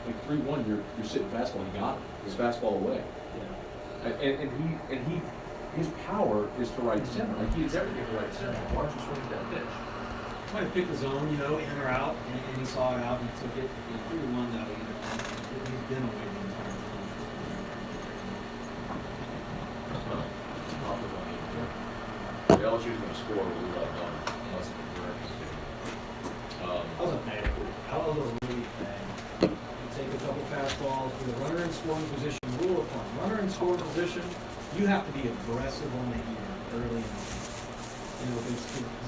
like 3-1, you're sitting fastball. You got him. His fastball away. Yeah. And his power is to right center. Like he hits everything to right center. Why don't you swing at that pitch? Trying to pick the zone, in or out, and he saw it out and took it. 3-1 though. He's been away the entire time. The LSU's going to score with that done. Unless it's correct. That was a bad. That was a really bad. You take a couple fastballs with a runner in scoring position. Rule of thumb: runner in scoring position, you have to be aggressive on the ear early on.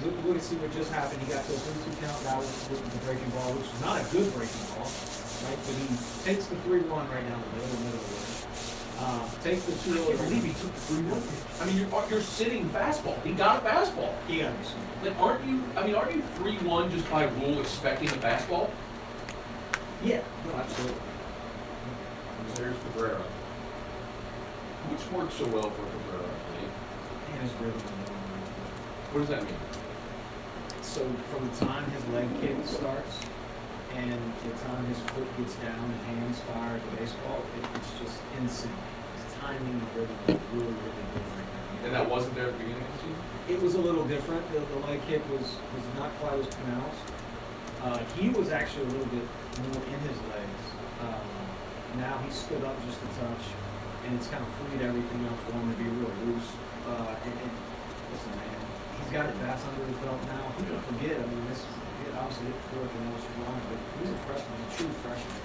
Look and see what just happened. He got to a 3-2 count. That was with the breaking ball, which is not a good breaking ball, right? But he takes the 3-1 right down the middle of it. Takes the 2-0. I can't believe he took the 3-1 pitch. I mean, you're sitting fastball. He got a fastball. He got it. Like, aren't you 3-1 just by rule expecting a fastball? Yeah, no, absolutely. There's Cabrera. Which works so well for Cabrera? And his rhythm. What does that mean? So from the time his leg kick starts and the time his foot gets down and hands fire at the baseball, it's just insane. His timing and rhythm is really, really good right now. And that wasn't there at the beginning of the season? It was a little different. The leg kick was not quite as pronounced. He was actually a little bit more in his legs. Now he stood up just a touch, and it's kind of freed everything up for him to be real loose. And listen, man, he's got his bats under his belt now. Who can forget? I mean, this is obviously hit fourth and most line, but he's a freshman, a true freshman.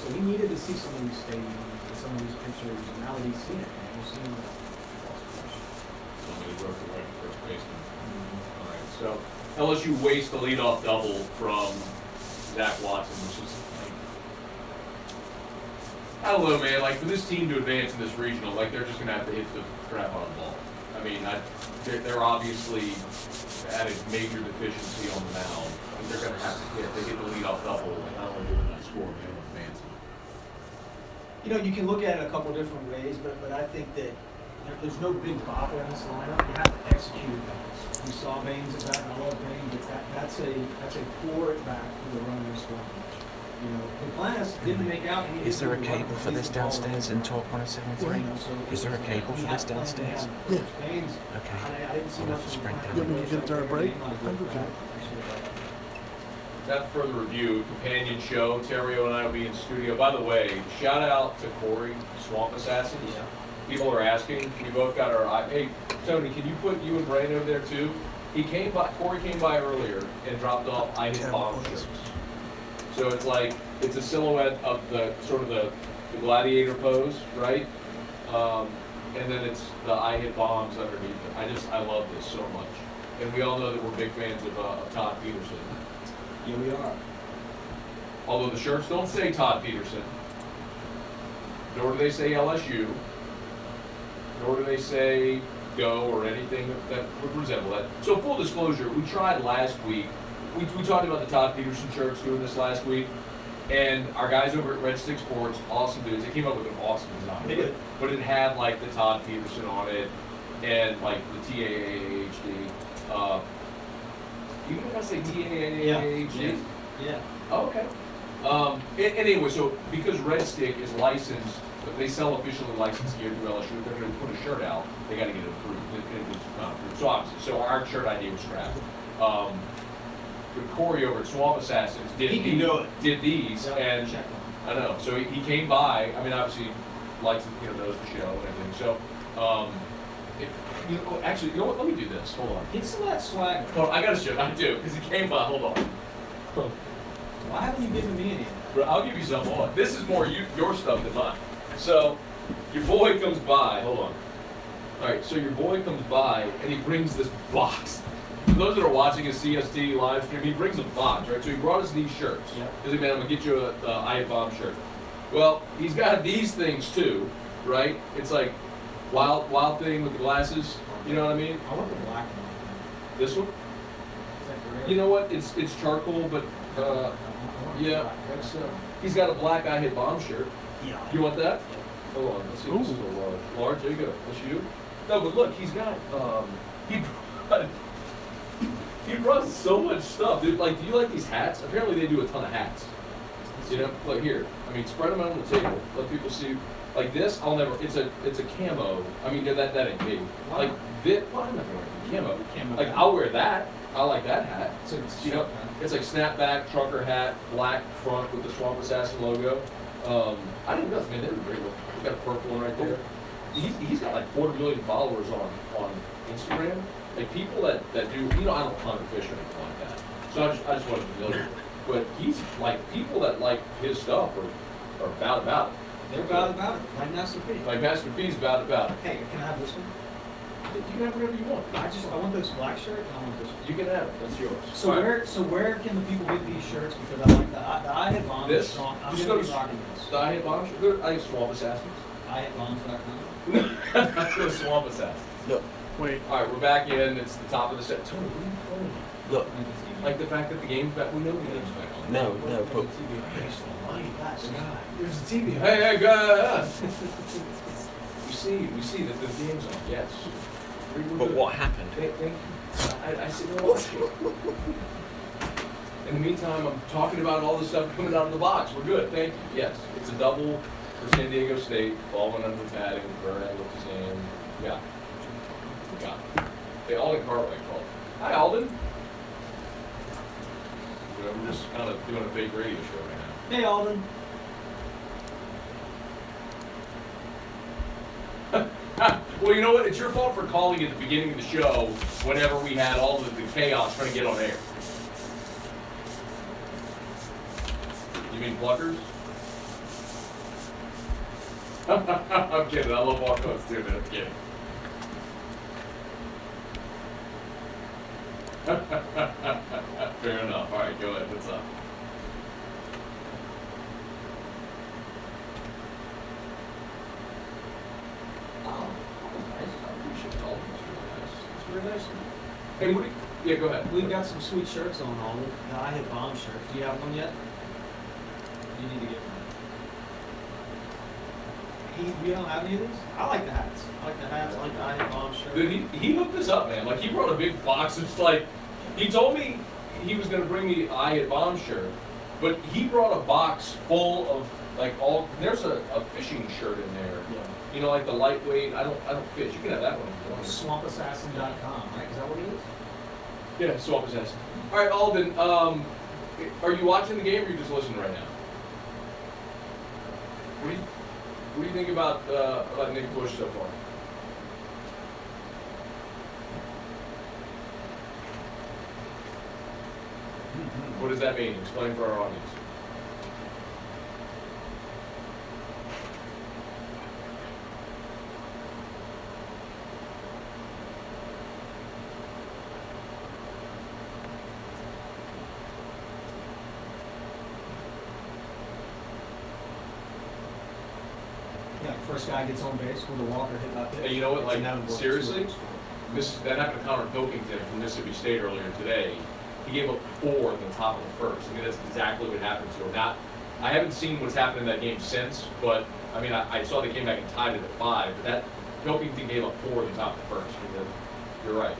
So he needed to see some of these stadiums and some of these pictures, and now that he's seen it, man, we're seeing it. Somebody broke the right first baseman. All right, so LSU wastes the leadoff double from Zach Watson, which is like, I don't know, man. Like for this team to advance in this regional, like they're just gonna have to hit the crap out of the ball. I mean, they're obviously at a major deficiency on the mound. And they're gonna have to hit. They get the leadoff double, and not only do they not score, they don't advance. You can look at it a couple different ways, but I think that there's no big bopper in this lineup. You have to execute those. You saw Baines at bat, and I love Baines, but that's a pour it back to the runner in scoring. The class didn't make out. Is there a cable for this downstairs in Talk 107.3? Is there a cable for this downstairs? Yeah. Okay. I'll have to sprint down. Yeah, we can get during break. That further review, companion show. Terrio and I will be in studio. By the way, shout out to Corey, Swamp Assassins. Yeah. People are asking. We both got our. Hey, Tony, can you put you and Brandon over there too? Corey came by earlier and dropped off I Hit Bomb shirts. So it's a silhouette of the sort of the gladiator pose, right? And then it's the I Hit Bombs underneath it. I love this so much. And we all know that we're big fans of Todd Peterson. Yeah, we are. Although the shirts don't say Todd Peterson, nor do they say LSU, nor do they say Go or anything that would resemble that. So full disclosure, we tried last week. We talked about the Todd Peterson shirts doing this last week, and our guys over at Red Stick Sports, awesome dudes, they came up with an awesome design. They did. But it had like the Todd Peterson on it, and like the TAAHD. Even if I say TAAHD? Yeah. Oh, okay. And anyway, so because Red Stick is licensed, but they sell officially licensed gear through LSU, if they're going to put a shirt out, they got to get it approved. It was not approved. So obviously, our shirt idea was scrapped. But Corey over at Swamp Assassins did these, and I know. So he came by. I mean, obviously, likes knows the show and everything. So, actually, you know what? Let me do this. Hold on. Get some of that swag. Hold on, I got to show. I do because he came by. Hold on. Why haven't you given me any? Bro, I'll give you some on. This is more your stuff than mine. So, your boy comes by. Hold on. All right. So your boy comes by and he brings this box. For those that are watching a CST live stream, he brings a box, right? So he brought us these shirts. Yeah. He's like, man, I'm gonna get you a I Hit Bomb shirt. Well, he's got these things too, right? It's like wild thing with the glasses. You know what I mean? I want the black one. This one? Is that great? You know what? It's charcoal, but yeah. He's got a black I Hit Bomb shirt. Yeah. You want that? Hold on. Let's see. This is a large. Large. There you go. That's you. No, but look, he's got he brought so much stuff. Dude, like, do you like these hats? Apparently they do a ton of hats. You know, look here. I mean, spread them out on the table. Let people see. Like this, I'll never. It's a camo. I mean, that ain't me. Wow. Like this. Well, I'm not wearing camo. Camo Like hat. I'll wear that. I like that hat. So it's You know, it's like snapback trucker hat, black front with the Swamp Assassin logo. I didn't know. Man, they were great. We got a purple one right there. He's got like 250,000 followers on Instagram. Like people that do. You know, I don't hunt or fish or anything like that. So I just wanted to know. But he's like people that like his stuff are about it. They're about it. Like Master P. Like Master P's about it. Hey, can I have this one? You can have whatever you want. I want this black shirt and I want this one. You can have it. That's yours. So All right. where can the people get these shirts? Because I like the I hit bombs. This? Strong. I'm Just gonna go be to rocking this. The I Hit Bombs. I have Swamp Assassins. IHitbombs.com. Go to Swamp Assassins. Look, Wait. All right, we're back in. It's the top of the set. Tony, what are you playing? look. Like the fact that the game's back. We know the game's back. No, but There's a TV. Hey, guys. we see that the game's on. Yes. but what happened? Thank you. I sit there watching. In the meantime, I'm talking about all the stuff coming out of the box. We're good. Thank you. Yes, it's a double for San Diego State. Ball went under the padding. Burnett with his hand. Yeah. Yeah. They Alden Cartwright called. Hi, Alden. We're just kind of doing a fake radio show right now. Hey, Alden. Well, you know what? It's your fault for calling at the beginning of the show whenever we had all of the chaos trying to get on air. You mean Pluckers? I'm kidding. I love walk-ups too, man. I'm kidding. Fair enough. All right, go ahead. What's up? Oh, nice. I appreciate it. It's really nice. It's very nice. Hey, what do you, yeah, go ahead. We've got some sweet shirts on, Alden. The I Hit Bomb shirt. Do you have one yet? You need to get one. You don't have any of these? I like the hats. I like the hats. I like the I Hit Bomb shirt. Dude, he hooked us up, man. Like, he brought a big box. It's like, he told me he was going to bring me I Hit Bomb shirt, but he brought a box full of, like, there's a fishing shirt in there. Yeah. You know, like the lightweight. I don't fish. You can have that one if you want. Swampassassin.com, right? Is that what it is? Yeah, Swamp Assassin. All right, Alden, are you watching the game or are you just listening right now? What do you think about Nick Bush so far? What does that mean? Explain for our audience. Yeah, first guy gets on base with a walker hit by pitch. Hey, you know what? Like, And that would work seriously? too. That happened to Connor Pilkington from Mississippi State earlier today. He gave up 4 in the top of the first. I mean, that's exactly what happened to him. I haven't seen what's happened in that game since, but I mean, I saw they came back and tied it at 5. But that Pilkington gave up 4 in the top of the first. I mean, you're right.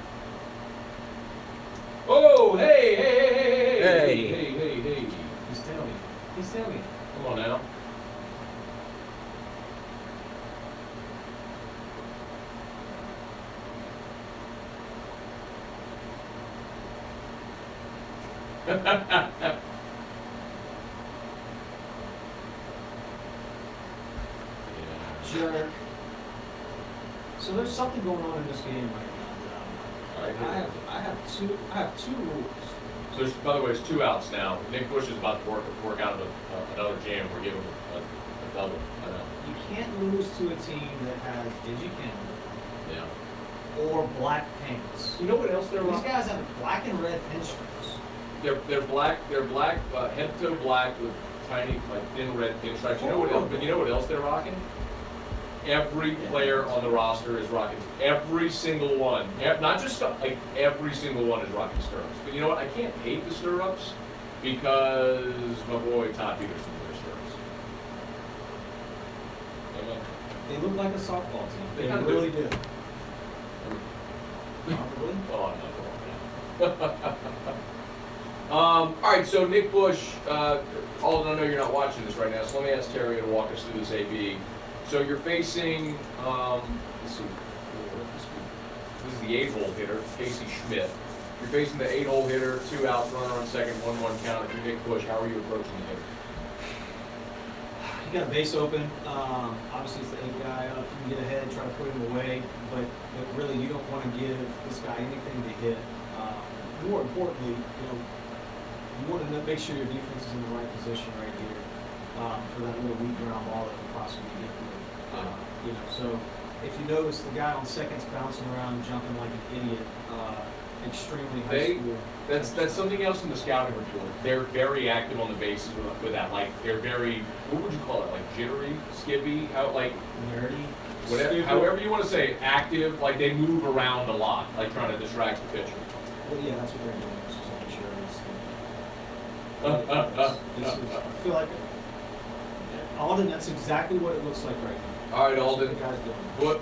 Oh, hey, hey, hey, hey, hey, hey, hey, hey. He's tailgate. He's tailgate. Come on now. Jerk. So there's something going on in this game right now. All right, I have two rules. so there's, by the way, there's 2 outs now. Nick Bush is about to work out of another jam. We're giving him a double. I know. You can't lose to a team that has DigiCam Yeah. or black pants. You know what else they're These rocking? guys have black and red pin stripes. They're black. They're black, head to toe black with tiny, like thin red pinstripes. You know what else? But you know what else they're rocking? Every player on the roster is rocking. Every single one. Not just like every single one is rocking stirrups. But you know what? I can't hate the stirrups because my boy Todd Peterson wears stirrups. They look like a softball team. They They kinda really do. do. Probably. Oh, no, come on now. All right, so Nick Bush, Alden, I know you're not watching this right now, so let me ask Terry to walk us through this AB. So you're facing, let's see, this is the 8-hole hitter, Casey Schmidt. You're facing the 8-hole hitter, 2 outs, runner on second, 1-1 count. If you're Nick Bush, how are you approaching the hitter? You got a base open. Obviously, it's the 8 guy. If you can get ahead, try to put him away. But really, you don't want to give this guy anything to hit. More importantly, you want to make sure your defense is in the right position right here for that little weak ground ball that can possibly get through. So if you notice the guy on second's bouncing around and jumping like an idiot, extremely high school. That's something else in the scouting report. They're very active on the bases with that. Like they're very, what would you call it? Like jittery, skippy, Nerdy. Whatever, however you want to say, active. Like they move around a lot, like trying to distract the pitcher. Well, yeah, that's what they're doing. I feel like Alden, that's exactly what it looks like right now. All right, Alden.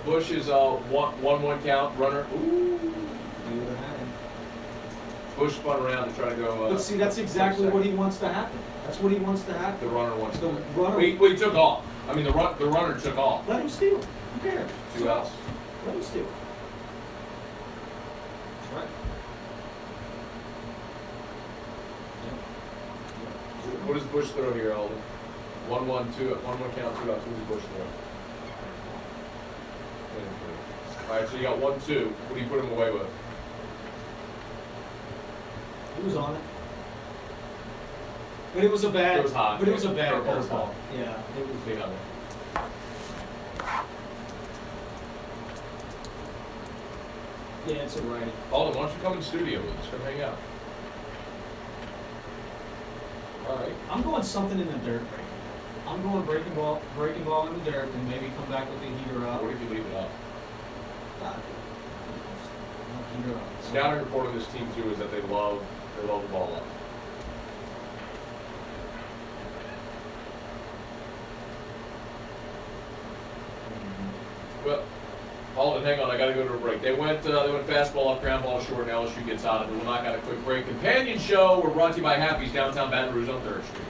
Bush is 1-1 count, runner. Ooh. Bush spun around to try to go. But see, that's exactly what he wants to happen. That's what he wants to happen. The runner wants to. Runner. He took off. I mean, the runner took off. Let him steal. Who cares? 2 outs. Let him steal. That's right. What does Bush throw here, Alden? 1-1 count, 2 outs. What does Bush throw? All right, so you got 1-2. What do you put him away with? He was on it. But it was a bad. It was hot. But it was a bad curveball. Yeah, it was big on it. Yeah, it's a righty. Alden, why don't you come in the studio with us? Come hang out. All right. I'm going something in the dirt. I'm going breaking ball in the dirt, and maybe come back with the heater up. What if you leave it up? Heater up. Scouting report on this team too is that they love the ball up. Well, Alden, hang on, I gotta go to a break. They went fastball up, ground ball short, and LSU gets out of it. We'll knock out a quick break. Companion show, we're brought to you by Happy's downtown Baton Rouge on 3rd Street.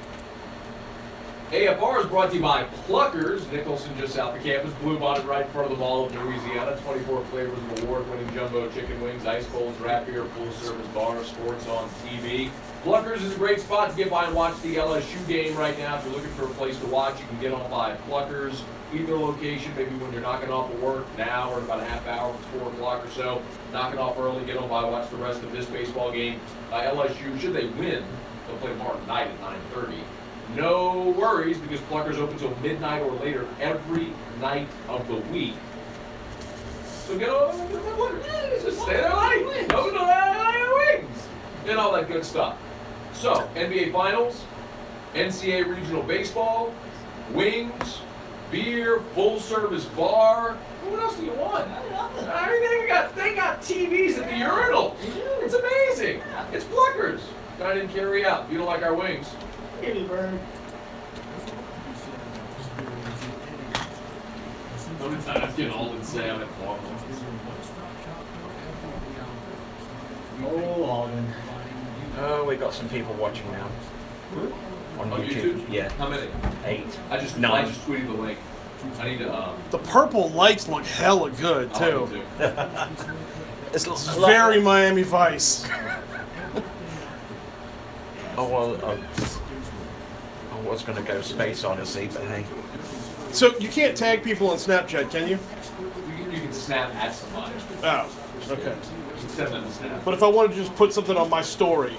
AFR is brought to you by Pluckers, Nicholson just south of campus, Blue Bonnet right in front of the Mall of Louisiana. 24 flavors of award-winning jumbo chicken wings, ice colds, draft beer, full-service bar, sports on TV. Pluckers is a great spot to get by and watch the LSU game right now. If you're looking for a place to watch, you can get on by Pluckers. Either location, maybe when you're knocking off of work now or in about a half hour, it's 4 o'clock or so. Knocking off early, get on by, watch the rest of this baseball game. LSU, should they win, they'll play tomorrow night at 9:30. No worries, because Pluckers open until midnight or later every night of the week. So get on, just stay there late. Go to the wings. And all that good stuff. So, NBA Finals, NCAA Regional Baseball, wings, beer, full-service bar. What else do you want? They got TVs at the urinal. It's amazing. It's Pluckers. Dine in, carry out. If you don't like our wings, Kitty bird. how many times can Alden say I'm at Walmart? Oh, Alden. Oh, we got some people watching now. On YouTube? Yeah. How many? 8. I just tweeted the link. I need to The purple lights look hella good I'll too. have to. It's It's very Miami Vice. Oh well. I was going to go Space Odyssey, but hey. So you can't tag people on Snapchat, can you? You can snap at somebody. Oh, okay. You can send them a snap. But if I wanted to just put something on my story,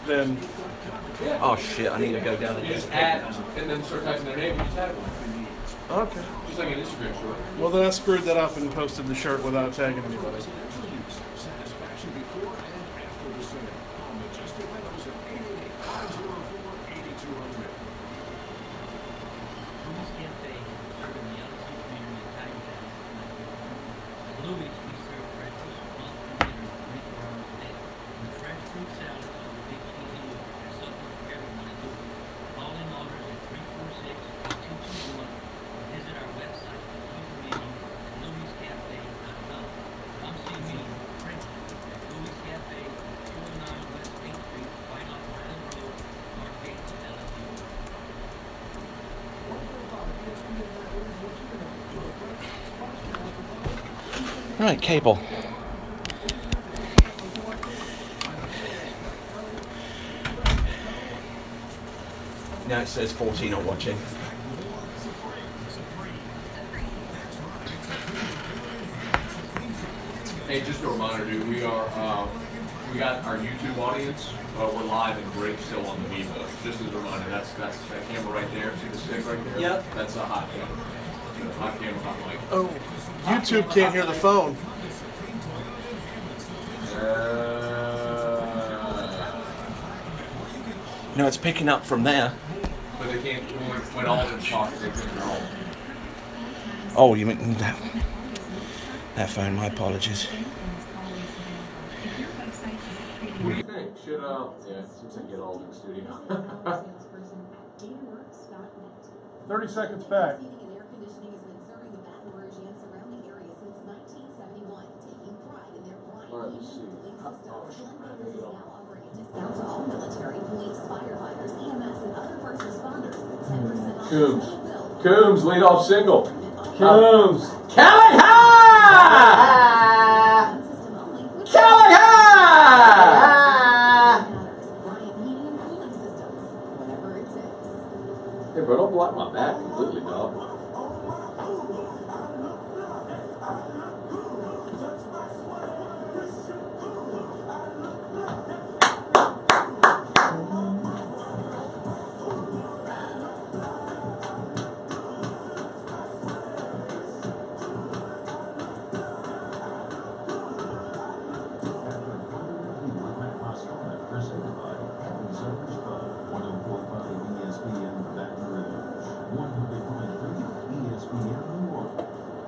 then Yeah. Oh shit! I need to go down You and just add and then start typing their name and you tag them. okay. Just like an Instagram story. Well, then I screwed that up and posted the shirt without tagging anybody. Right, cable. Now it says 14 are watching. Hey, just a reminder, dude. We got our YouTube audience. We're live and break still on the Vivo. Just as a reminder, that's that camera right there. See the stick right there? Yep. That's a hot camera. Hot camera, hot mic. Oh, YouTube can't hear the phone. No, it's picking up from there. But they can't, when Alden's talking, they can't hear Alden. Oh, you mean that phone? My apologies. What do you think? Should, yeah, it seems like get Alden in the studio. 30 seconds back. Alright, let's see. Coombs, leadoff single. Coombs. Callahan! Hey, bro, don't block my back completely, dog.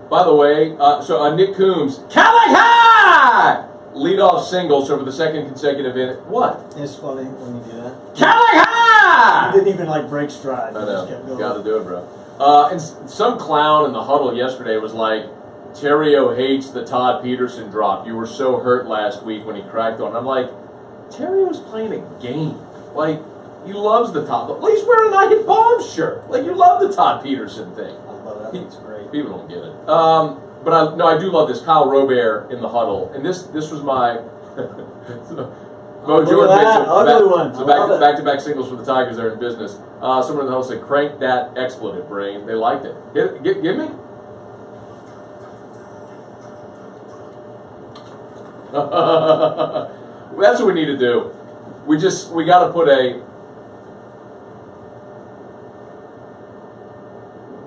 By the way, Nick Coombs, Callahan! Leadoff single, so for the second consecutive inning. What? It's funny when you do that. Callahan! He didn't even like break stride. I He just know. kept going. Got to do it, bro. And some clown in the huddle yesterday was like, Terrio hates the Todd Peterson drop. You were so hurt last week when he cracked on. I'm like, Terrio's playing a game. Like, he loves the Todd. Well, he's wearing an I Hit Bombs shirt. Like, you love the Todd Peterson thing. I love that. It's great. People don't get it. But I do love this. Kyle Robert in the huddle. And this was my... Mo Jordan made some back-to-back singles for the Tigers there in business. Someone in the huddle said, crank that expletive, Brain. They liked it. Give me. That's what we need to do. We got to put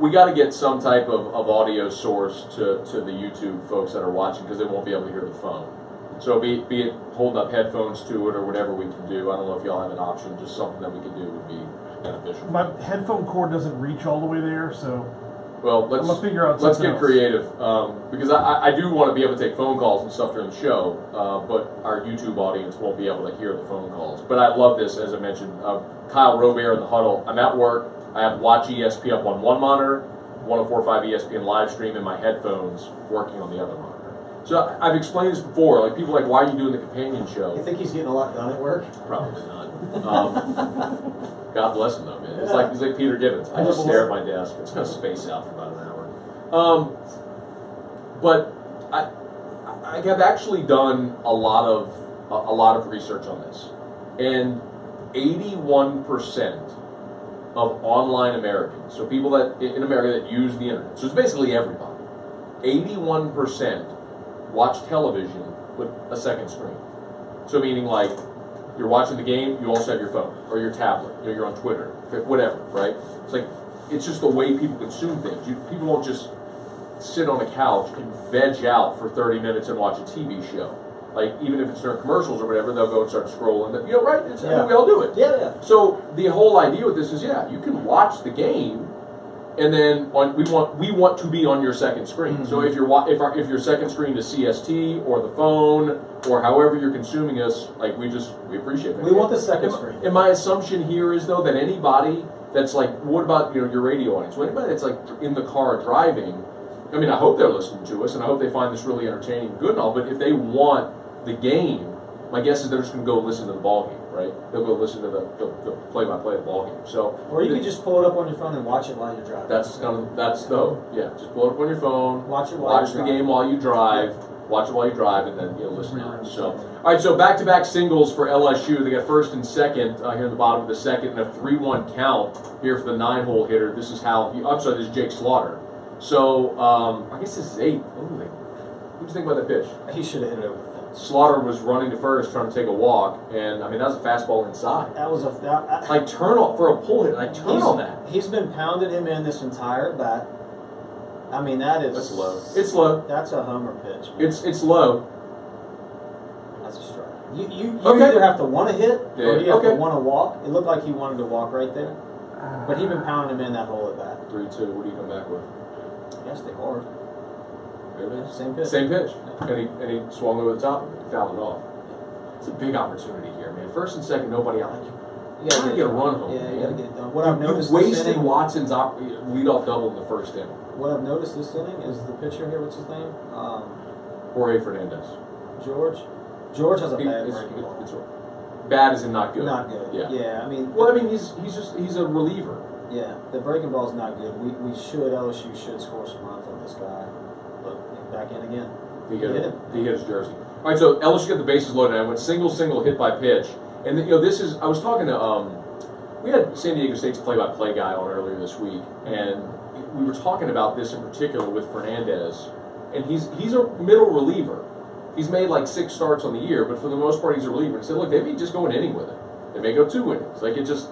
we got to get some type of audio source to the YouTube folks that are watching because they won't be able to hear the phone. So be it holding up headphones to it or whatever we can do. I don't know if y'all have an option. Just something that we can do would be beneficial. My headphone cord doesn't reach all the way there, so well, I'm gonna figure out let's something get else. creative because I do want to be able to take phone calls and stuff during the show, but our YouTube audience won't be able to hear the phone calls. But I love this, as I mentioned. Kyle Robert in the huddle. I'm at work. I have Watch ESP up on one monitor, 104.5 ESPN live stream, and my headphones working on the other monitor. So I've explained this before. Like people are like, why are you doing the companion show? You think he's getting a lot done at work? Probably not. God bless him though, man. It's like he's like Peter Gibbons. I just stare at my desk. It's gonna space out for about an hour. But I have actually done a lot of research on this, and 81% of online Americans, so people that in America that use the internet, so it's basically everybody, 81% watch television with a second screen. So meaning like you're watching the game, you also have your phone or your tablet, you're on Twitter, whatever, right? It's like it's just the way people consume things. People don't just sit on a couch and veg out for 30 minutes and watch a TV show. Like, even if it's during commercials or whatever, they'll go and start scrolling. You know, right? It's, we all do it. Yeah. So the whole idea with this is, you can watch the game, and then we want to be on your second screen. Mm-hmm. So if your second screen is CST or the phone or however you're consuming us, like we appreciate that. We want the second screen. And my assumption here is though that anybody that's like, what about your radio audience? Well, anybody that's like in the car driving. I mean, I hope they're listening to us, and I hope they find this really entertaining and good and all, but if they want the game, my guess is they're just going to go listen to the ball game. right? They'll go listen to the play-by-play of the ball game. So, or you could just pull it up on your phone and watch it while you're driving. Just pull it up on your phone. Watch it while watch the game while you drive. Watch it while you drive, and then listen on. So, all right. So back-to-back singles for LSU. They got first and second here in the bottom of the second, and a 3-1 count here for the 9-hole hitter. This is Hal. This is Jake Slaughter. So I guess this is 8th. What do you think about that pitch? He should have hit it over the fence. Slaughter was running to first, trying to take a walk, and I mean that was a fastball inside. That was turn on for a pull hit. Turn on that. He's been pounding him in this entire bat. I mean that's low. It's low. That's a homer pitch. Man. It's low. That's a strike. You either have to want to hit or you have to want to walk. It looked like he wanted to walk right there, but he's been pounding him in that hole at bat. 3-2. What do you come back with? Yes, they hard. Really? Same pitch. Same pitch. And he swung over the top. He fouled it off. It's a big opportunity here, man. First and second, nobody out. You gotta get a run home. Yeah, you gotta get it done. What I've noticed you wasted this inning, Watson's leadoff double in the first inning. What I've noticed this inning is the pitcher here. What's his name? Jorge Fernandez. George. George has a bad breaking ball. It's bad as in not good. Not good. Yeah. I mean. Well, he's a reliever. Yeah, the breaking ball is not good. LSU should score some runs on this guy. Look, back in again. He hit his jersey. All right, so LSU got the bases loaded. I went single hit by pitch, and this is. I was talking to we had San Diego State's play-by-play guy on earlier this week, and we were talking about this in particular with Fernandez, and he's a middle reliever. He's made like 6 starts on the year, but for the most part he's a reliever. He said, look, they may just go an inning with it. They may go 2 innings. Like it just.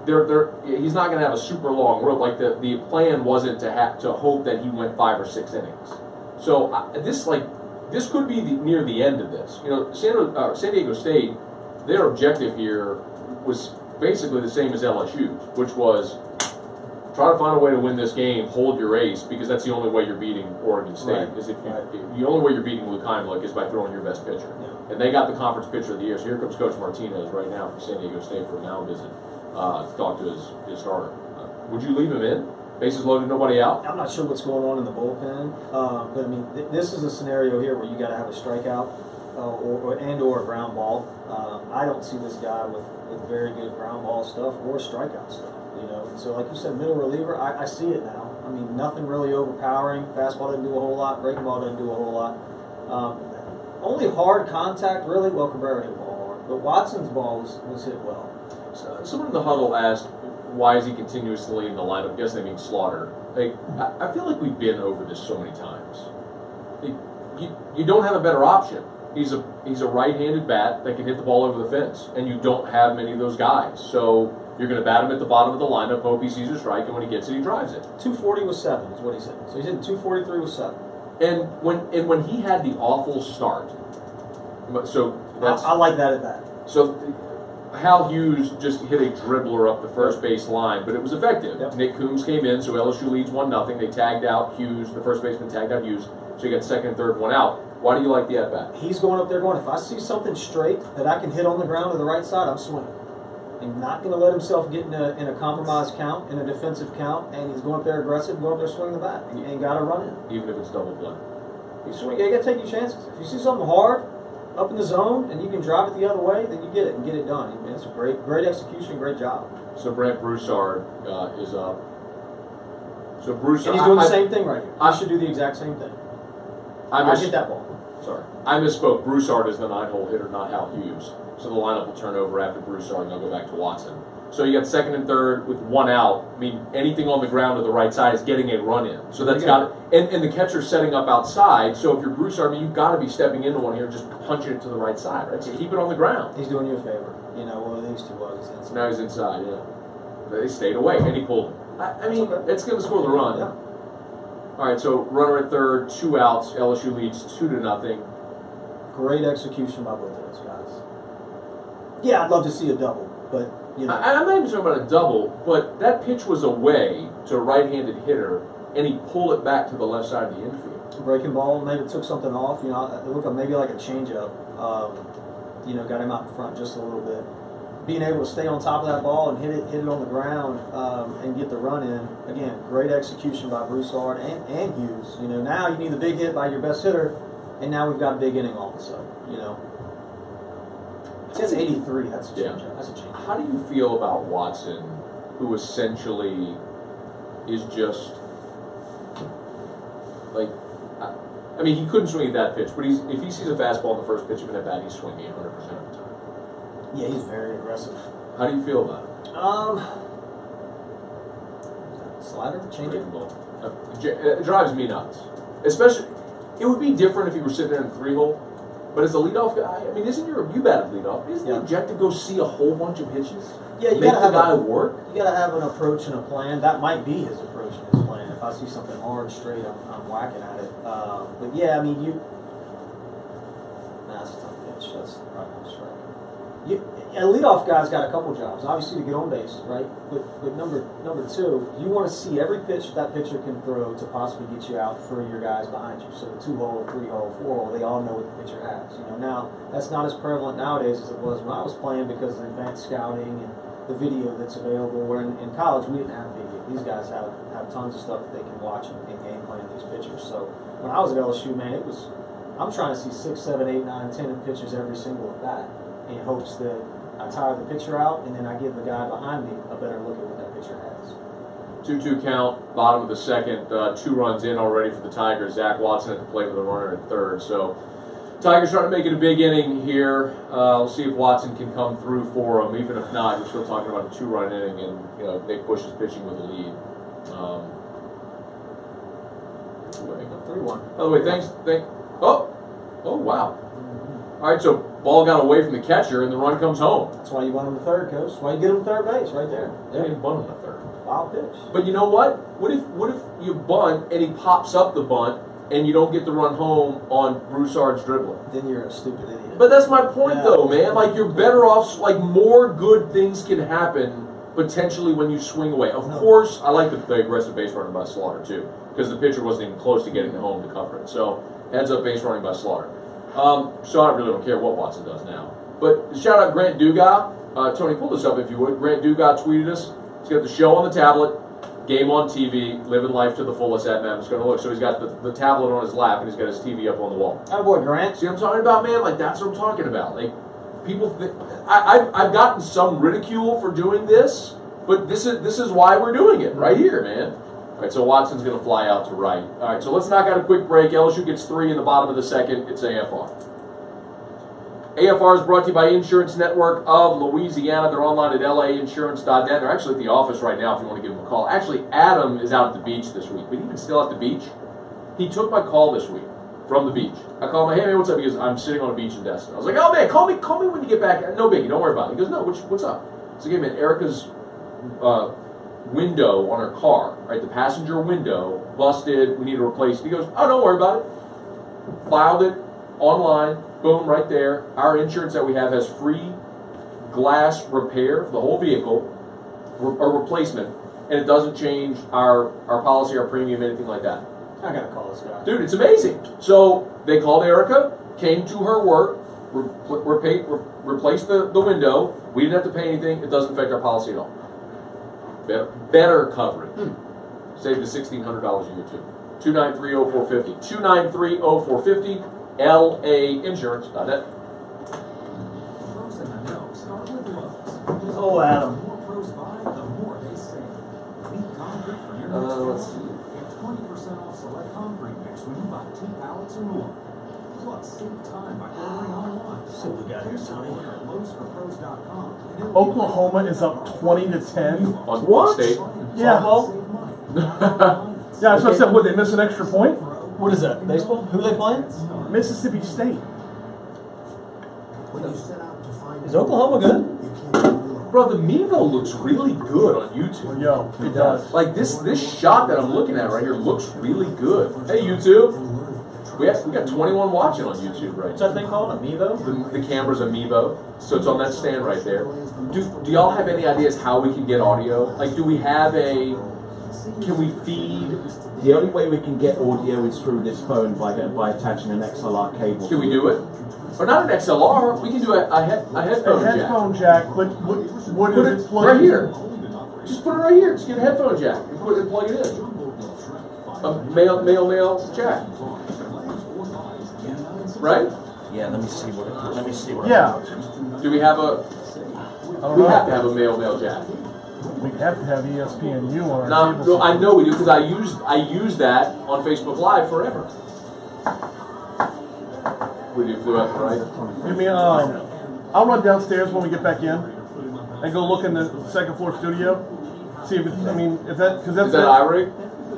He's not going to have a super long road. Like the plan wasn't to hope that he went 5 or 6 innings. So this could be near the end of this. San Diego State, their objective here was basically the same as LSU's, which was try to find a way to win this game, hold your ace, because that's the only way you're beating Oregon State. Right. Is the only way you're beating Luke Heimlich is by throwing your best pitcher. Yeah. And they got the conference pitcher of the year. So here comes Coach Martinez right now from San Diego State for a mound visit. To talk to his starter. Would you leave him in? Bases loaded, nobody out? I'm not sure what's going on in the bullpen, but I mean, this is a scenario here where you got to have a strikeout or a ground ball. I don't see this guy with very good ground ball stuff or strikeout stuff. And so like you said, middle reliever, I see it now. I mean, nothing really overpowering. Fastball doesn't do a whole lot. Breaking ball doesn't do a whole lot. Only hard contact, really. Well, Cabrera hit the ball hard, but Watson's ball was hit well. Someone in the huddle asked, why is he continuously in the lineup? I guess they mean Slaughter. I feel like we've been over this so many times. You don't have a better option. He's a right-handed bat that can hit the ball over the fence, and you don't have many of those guys. So you're going to bat him at the bottom of the lineup, hope he sees a strike, and when he gets it, he drives it. 240 with 7 is what he said. So he's hitting 243 with 7. And when he had the awful start, so that's I like that at bat. So Hal Hughes just hit a dribbler up the first base line, but it was effective. Yep. Nick Coombs came in, so LSU leads 1-0. They tagged out Hughes, the first baseman tagged out Hughes, so you got second and third, one out. Why do you like the at-bat? He's going up there going, if I see something straight that I can hit on the ground to the right side, I'm swinging. He's not going to let himself get in a compromised count, in a defensive count, and he's going up there aggressive, going up there swinging the bat, and got to run in. Even if it's double play. You got to take your chances. If you see something hard, up in the zone, and you can drive it the other way, then you get it and get it done. I mean, it's a great execution, great job. So Brent Broussard is up. So Broussard, and he's doing the same thing right here. I should do the exact same thing. I hit that ball. Sorry, I misspoke. Broussard is the 9-hole hitter, not Hal Hughes. So the lineup will turn over after Broussard, and they'll go back to Watson. So you got second and third with one out. I mean, anything on the ground to the right side is getting a run in. So that's got it. And the catcher's setting up outside. So if you're Broussard, I mean, you've got to be stepping into one here, just punching it to the right side, right? So keep it on the ground. He's doing you a favor. Well, at least he was. He's inside. Now he's inside. Yeah. They stayed away, and he pulled. I mean, it's going to score the run. Yeah. All right. So runner at third, 2 outs. LSU leads 2-0. Great execution by both of those guys. Yeah, I'd love to see a double, but. I'm not even talking about a double, but that pitch was away to a right-handed hitter, and he pulled it back to the left side of the infield. Breaking ball, maybe took something off. It looked like maybe like a changeup. Got him out in front just a little bit. Being able to stay on top of that ball and hit it on the ground and get the run in. Again, great execution by Broussard and Hughes. Now you need the big hit by your best hitter, and now we've got a big inning all of a sudden. See, that's 83. That's a change. Yeah. That's a change. How do you feel about Watson, who essentially is just like, I mean, he couldn't swing at that pitch, but if he sees a fastball in the first pitch of an at bat, he's swinging 100% of the time. Yeah, he's very aggressive. How do you feel about it? Slider, change it. It drives me nuts. Especially, it would be different if you were sitting there in the 3-hole. But as a leadoff guy, I mean, you batted leadoff? Isn't the objective go see a whole bunch of pitches? Yeah, you make gotta the have guy work. You gotta have an approach and a plan. That might be his approach and his plan. If I see something hard straight, I'm whacking at it. But yeah, I mean, that's a tough pitch. That's probably not a strike. A leadoff guy's got a couple jobs. Obviously to get on base, right? But number two, you want to see every pitch that pitcher can throw to possibly get you out for your guys behind you. So the 2-hole, 3-hole, 4-hole, they all know what the pitcher has. You know, now that's not as prevalent nowadays as it was when I was playing because of advanced scouting and the video that's available. Where in college we didn't have video. These guys have tons of stuff that they can watch and game plan these pitchers. So when I was at LSU, man, I'm trying to see 6, 7, 8, 9, 10 pitches every single at bat in hopes that I tire the pitcher out, and then I give the guy behind me a better look at what that pitcher has. 2-2 count, bottom of the second, 2 runs in already for the Tigers. Zach Watson at the plate with a runner at third. So Tigers trying to make it a big inning here. We'll see if Watson can come through for them. Even if not, we're still talking about a 2-run inning, and Nick Bush is pitching with a lead. 3-1. By the way, oh wow. All right, so ball got away from the catcher, and the run comes home. That's why you want him to third, Coach. That's why you get him third base right there. They didn't bunt him to third. Wild pitch. But you know what? What if you bunt and he pops up the bunt and you don't get the run home on Broussard's dribbling? Then you're a stupid idiot. But that's my point, though, man. Like, you're better off. Like, more good things can happen potentially when you swing away. Of course, I like the aggressive base running by Slaughter too, because the pitcher wasn't even close to getting home to cover it. So heads up base running by Slaughter. So I really don't care what Watson does now. But shout out Grant Dugas. Tony, pull this up if you would. Grant Dugas tweeted us. He's got the show on the tablet, game on TV, living life to the fullest at Mammoth's going to look. So he's got the tablet on his lap and he's got his TV up on the wall. Oh boy, Grant. See what I'm talking about, man? Like, that's what I'm talking about. Like, people think I've gotten some ridicule for doing this, but this is why we're doing it right here, man. All right, so Watson's going to fly out to right. All right, so let's knock out a quick break. LSU gets 3 in the bottom of the second. It's AFR. AFR is brought to you by Insurance Network of Louisiana. They're online at lainsurance.net. They're actually at the office right now if you want to give them a call. Actually, Adam is out at the beach this week, but even still at the beach, he took my call this week from the beach. I called him, hey, man, what's up? He goes, I'm sitting on a beach in Destin. I was like, oh, man, call me when you get back. No biggie, don't worry about it. He goes, no, what's up? So, again, man, Erica's window on her car, right, the passenger window, busted, we need to replace it. He goes, oh, don't worry about it. Filed it online, boom, right there. Our insurance that we have has free glass repair for the whole vehicle, or replacement, and it doesn't change our policy, our premium, anything like that. I gotta call this guy. Dude, it's amazing. So they called Erica, came to her work, replaced the window. We didn't have to pay anything. It doesn't affect our policy at all. Better coverage. Saved us $1,600 a year, too. 293-0450. 293-0450. LAinsurance.net. Oh, Adam. Let's see. Get 20% off select concrete mix when you buy 2 pallets or more. Plus, save time by ordering online. So we got here, Tony. Oklahoma is up 20-10. On What? State. Yeah. Yeah, so I said, would they miss an extra point? What is that? Baseball? Who they playing? Mississippi State. Is Oklahoma good? Bro, the Mevo looks really good on YouTube. Yo, it does. Like this shot that I'm looking at right here looks really good. Hey, YouTube. We got 21 watching on YouTube right What's now. that thing called? A Mevo? The camera's a Mevo, so it's on that stand right there. Do y'all have any ideas how we can get audio? Like, do we have can we feed? The only way we can get audio is through this phone by attaching an XLR cable. Can we do it? Or not an XLR, we can do a headphone jack. But what Put is it it right here. Just put it right here. Just get a headphone jack and plug it in. A male jack. Right? Yeah, let me see what it. Let me see what. Yeah. Do we have a? I don't We know. have to have a male jack. We have to have ESPNU on our No, cable no, I system. know we do because I use that on Facebook Live forever. We do flew out the right. Give me I'll run downstairs when we get back in and go look in the second floor studio. See if it's, I mean, if that, because that's Is that iRig?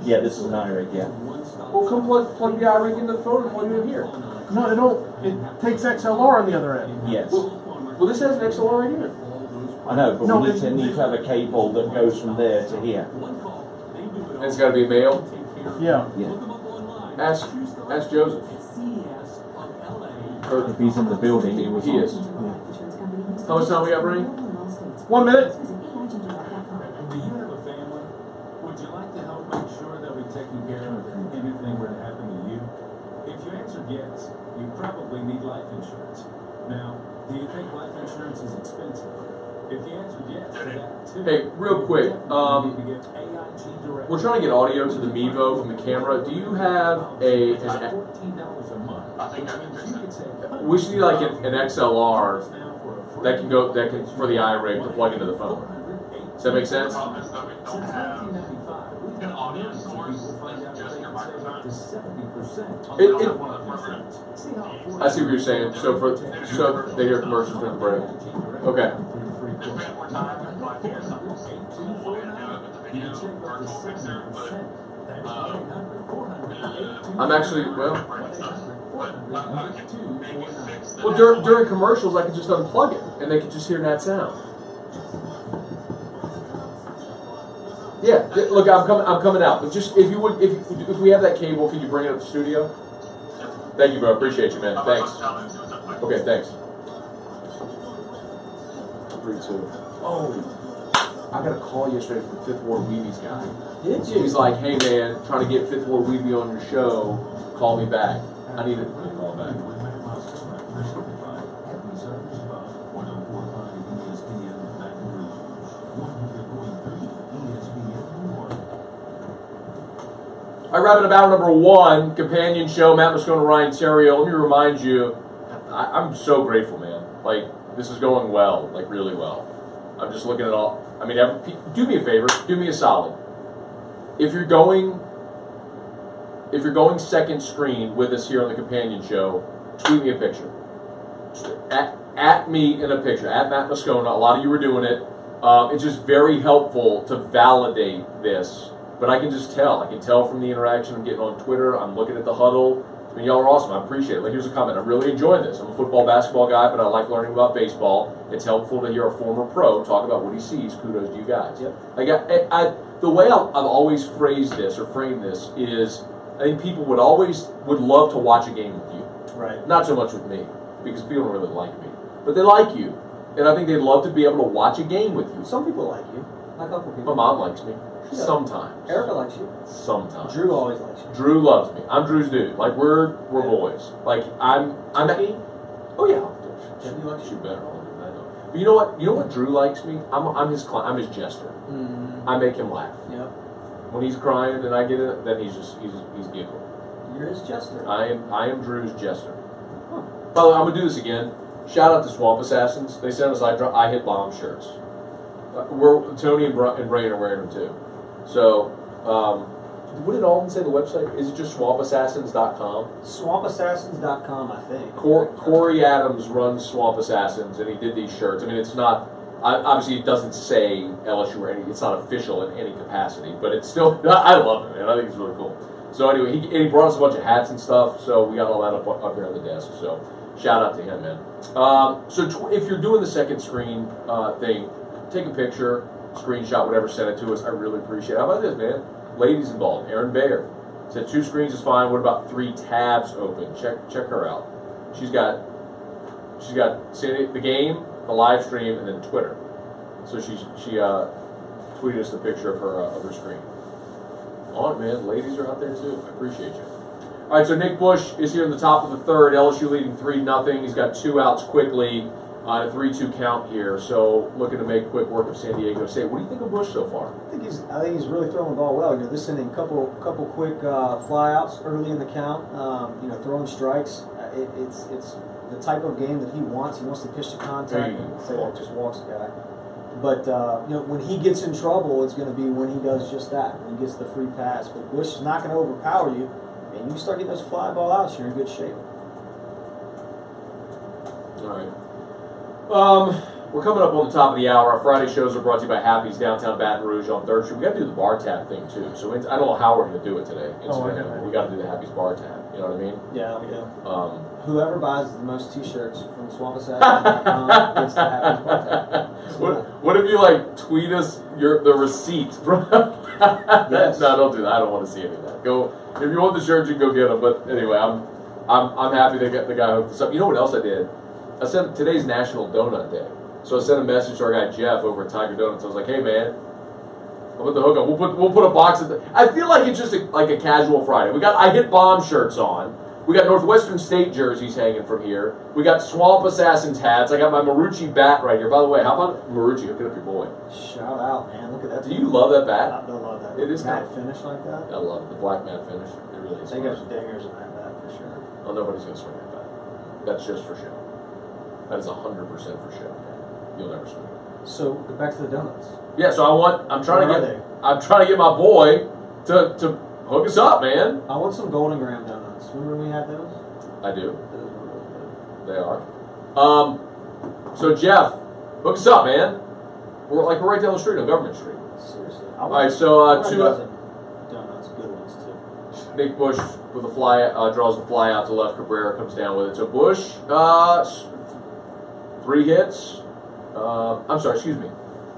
Yeah, this is an iRig. Yeah. Well, come plug the iRig into the phone and plug it in here. No, it don't. It takes XLR on the other end. Yes. Well, this has an XLR right here. I know, but No, we need to have a cable that goes from there to here. And it's got to be male. Yeah. Yeah. Ask Joseph. Or If he's in the building, he was. he is. Yeah. How much time we got, Bernie? 1 minute. Do you have a family? Would you like to help make sure that we're taking care of if anything were to happen to you? If you answered yes, you probably need life insurance. Now, do you think life insurance is expensive? If you answered yes to that too. Hey, real quick. You need to get AIG direct. We're trying to get audio to the Mevo from the camera. Do you have $14 a month. we should need like an XLR that can go for the iRig to plug into the phone. Does that make sense? I see what you're saying. So they hear commercials during the break. Okay. I'm actually during commercials I could just unplug it and they could just hear that sound. Yeah, look, I'm coming out. But just if we have that cable, can you bring it up to the studio? Thank you, bro. Appreciate you, man. Thanks. Okay, thanks. 3-2. Oh, I got a call yesterday from Fifth Ward Weeby's guy. Did you? He's like, hey man, trying to get Fifth Ward Weeby on your show. Call me back. I need to call back. All right, wrapping up hour number 1, companion show, Matt Moscona, Ryan Terrio. Let me remind you, I'm so grateful, man. Like, this is going well, like really well. I'm just looking at all. I mean, do me a favor, do me a solid. If you're going second screen with us here on the companion show, tweet me a picture. At me in a picture, at Matt Moscona. A lot of you are doing it. It's just very helpful to validate this. But I can just tell. I can tell from the interaction I'm getting on Twitter. I'm looking at the huddle. I mean, y'all are awesome. I appreciate it. Like, here's a comment. I'm really enjoying this. I'm a football, basketball guy, but I like learning about baseball. It's helpful to hear a former pro talk about what he sees. Kudos to you guys. Yep. The way I've always phrased this or framed this is, I think people would love to watch a game with you. Right. Not so much with me, because people don't really like me. But they like you. And I think they'd love to be able to watch a game with you. Some people like you. A couple people. My mom likes me. Yeah. Sometimes. Erica likes you. Sometimes. Drew always likes you. Drew loves me. I'm Drew's dude. Like we're boys. Like I'm Turkey? Oh yeah. Debbie likes She you. better. But you know what? You know what Drew likes me? I'm his client. I'm his jester. Mm-hmm. I make him laugh. Yep. When he's crying and I get it, then he's giggling. You're his jester. I am Drew's jester. Huh. By the way, I'm gonna do this again. Shout out to Swamp Assassins. They sent us I Hit Bomb shirts. Tony and Brian are wearing them too. So, what did Alden say the website? Is it just swampassassins.com? Swampassassins.com, I think. Corey Adams runs Swamp Assassins, and he did these shirts. I mean, it's not, obviously it doesn't say LSU or anything. It's not official in any capacity, but it's still, I love it, man. I think it's really cool. So anyway, he brought us a bunch of hats and stuff, so we got all that up here on the desk. So shout out to him, man. So if you're doing the second screen thing, take a picture, screenshot, whatever, send it to us. I really appreciate it. How about this, man? Ladies involved. Erin Bayer said 2 screens is fine. What about 3 tabs open? Check her out. She's got the game, the live stream, and then Twitter. So she tweeted us the picture of her screen. On it, man. Ladies are out there too. I appreciate you. All right, so Nick Bush is here in the top of the 3rd. LSU leading 3-0. He's got 2 outs quickly. On a 3-2 count here, so looking to make quick work of San Diego State. What do you think of Bush so far? I think he's really throwing the ball well. You know, this inning, couple quick flyouts early in the count. You know, throwing strikes. It's the type of game that he wants to pitch to contact and say that just walks a guy. But when he gets in trouble, it's going to be when he does just that, when he gets the free pass. But Bush is not going to overpower you, and you start getting those fly ball outs, you're in good shape. All right. We're coming up on the top of the hour. Our Friday shows are brought to you by Happy's Downtown Baton Rouge on 3rd Street. We got to do the bar tab thing too. So I don't know how we're going to do it today. We got to do the Happy's bar tab. You know what I mean? Yeah, we do. Whoever buys the most T-shirts from SwampAssassin.com gets the Happy's bar tab. What if you tweet us the receipt from? Yes. No, don't do that. I don't want to see any of that. Go if you want the shirt, you go get them. But anyway, I'm happy they got the guy hooked us up. You know what else I did? Today's National Donut Day. So I sent a message to our guy Jeff over at Tiger Donuts. I was like, "Hey man, I'll put the hook up. We'll put a box of I feel like it's just like a casual Friday. I hit bomb shirts on. We got Northwestern State jerseys hanging from here. We got Swamp Assassins hats. I got my Marucci bat right here. By the way, how about Marucci hooking up your boy? Shout out, man! Look at that. Do you love that bat? I don't love that. It is matte finish like that. I love it. The black matte finish. It really is. They got some dingers in that bat for sure. Oh, nobody's gonna swing that bat. That's just for show. That is 100% for show. You'll never swing it. So go back to the donuts. Yeah, so I'm trying Where to get my boy to hook us up, man. I want some Golden Graham donuts. Remember we had those? I do. Those were really good. They are. So Jeff, hook us up, man. We're right down the street on Government Street. Seriously. All right, so two donuts, good ones too. Nick Bush with a fly draws the fly out to left. Cabrera comes down with it. So Bush, 3 hits.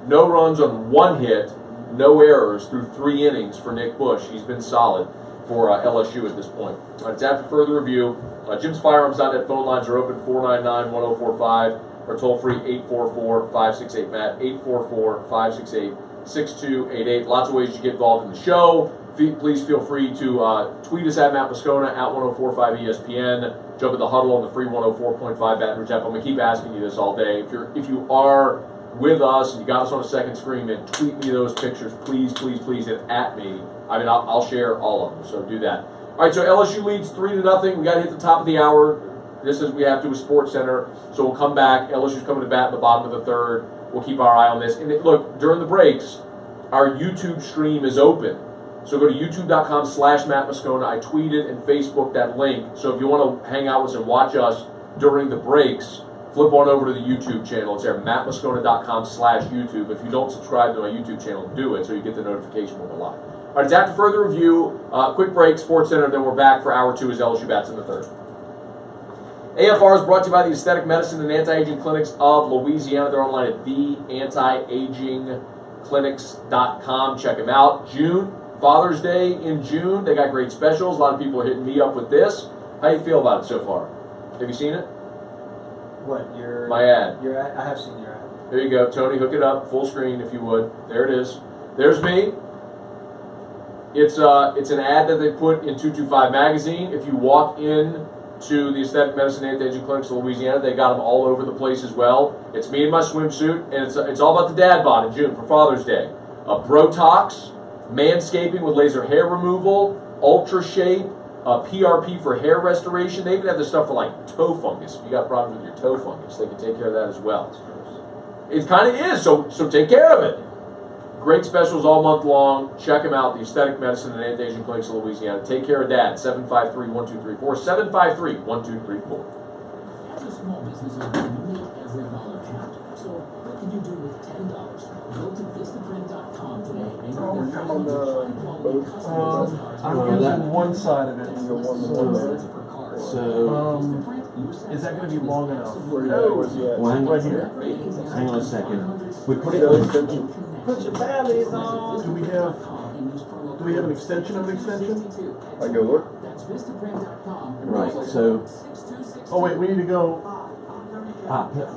No runs on 1 hit, no errors through 3 innings for Nick Bush. He's been solid for LSU at this point. All right, it's after further review. Jim's Firearms.net phone lines are open 499-1045 or toll free 844-568-MATT, 844-568-6288. Lots of ways to get involved in the show. Please feel free to tweet us at Matt Moscona at 1045 ESPN. Jump in the huddle on the free 104.5 Baton Rouge app. I'm going to keep asking you this all day. If you are with us and you got us on a second screen, then tweet me those pictures, please, please, please, and at me. I mean, I'll share all of them, so do that. All right, so LSU leads 3-0. We got to hit the top of the hour, just as we have to with Sports Center. So we'll come back. LSU's coming to bat in the bottom of the 3rd. We'll keep our eye on this. And look, during the breaks, our YouTube stream is open. So go to youtube.com/Matt Moscona. I tweeted and Facebooked that link. So if you want to hang out with us and watch us during the breaks, flip on over to the YouTube channel. It's there, mattmoscona.com/YouTube. If you don't subscribe to my YouTube channel, do it so you get the notification when we're live. All right, it's after further review. Quick break, Sports Center, then we're back for hour 2 as LSU bats in the 3rd. AFR is brought to you by the Aesthetic Medicine and Anti-Aging Clinics of Louisiana. They're online at theantiagingclinics.com. Check them out. Father's Day in June. They got great specials. A lot of people are hitting me up with this. How do you feel about it so far? Have you seen it? What, my ad? Your ad? I have seen your ad. There you go. Tony, hook it up. Full screen if you would. There it is. There's me. It's an ad that they put in 225 magazine. If you walk in to the Aesthetic Medicine and Anti-Aging Clinics of Louisiana, they got them all over the place as well. It's me in my swimsuit, and it's all about the dad bod in June for Father's Day. Brotox, manscaping with laser hair removal, Ultra Shape, PRP for hair restoration. They even have the stuff for toe fungus. If you got problems with your toe fungus, they can take care of that as well. It kind of is, so take care of it. Great specials all month long. Check them out, the Aesthetic Medicine and Anti-Aging Clinics of Louisiana. Take care of Dad, 753-1234, 753-1234. As a small business owner, you make every dollar count. So what can you do with $10? Go to Vistaprint.com today and get their high-quality customized I'm using one side of it. Is that going to be long enough? Well, Right here. hang on a second. We put it Put your batteries on. Do we have an extension of an extension? I go look. That's Vistaprint.com. right, so Oh wait, we need to go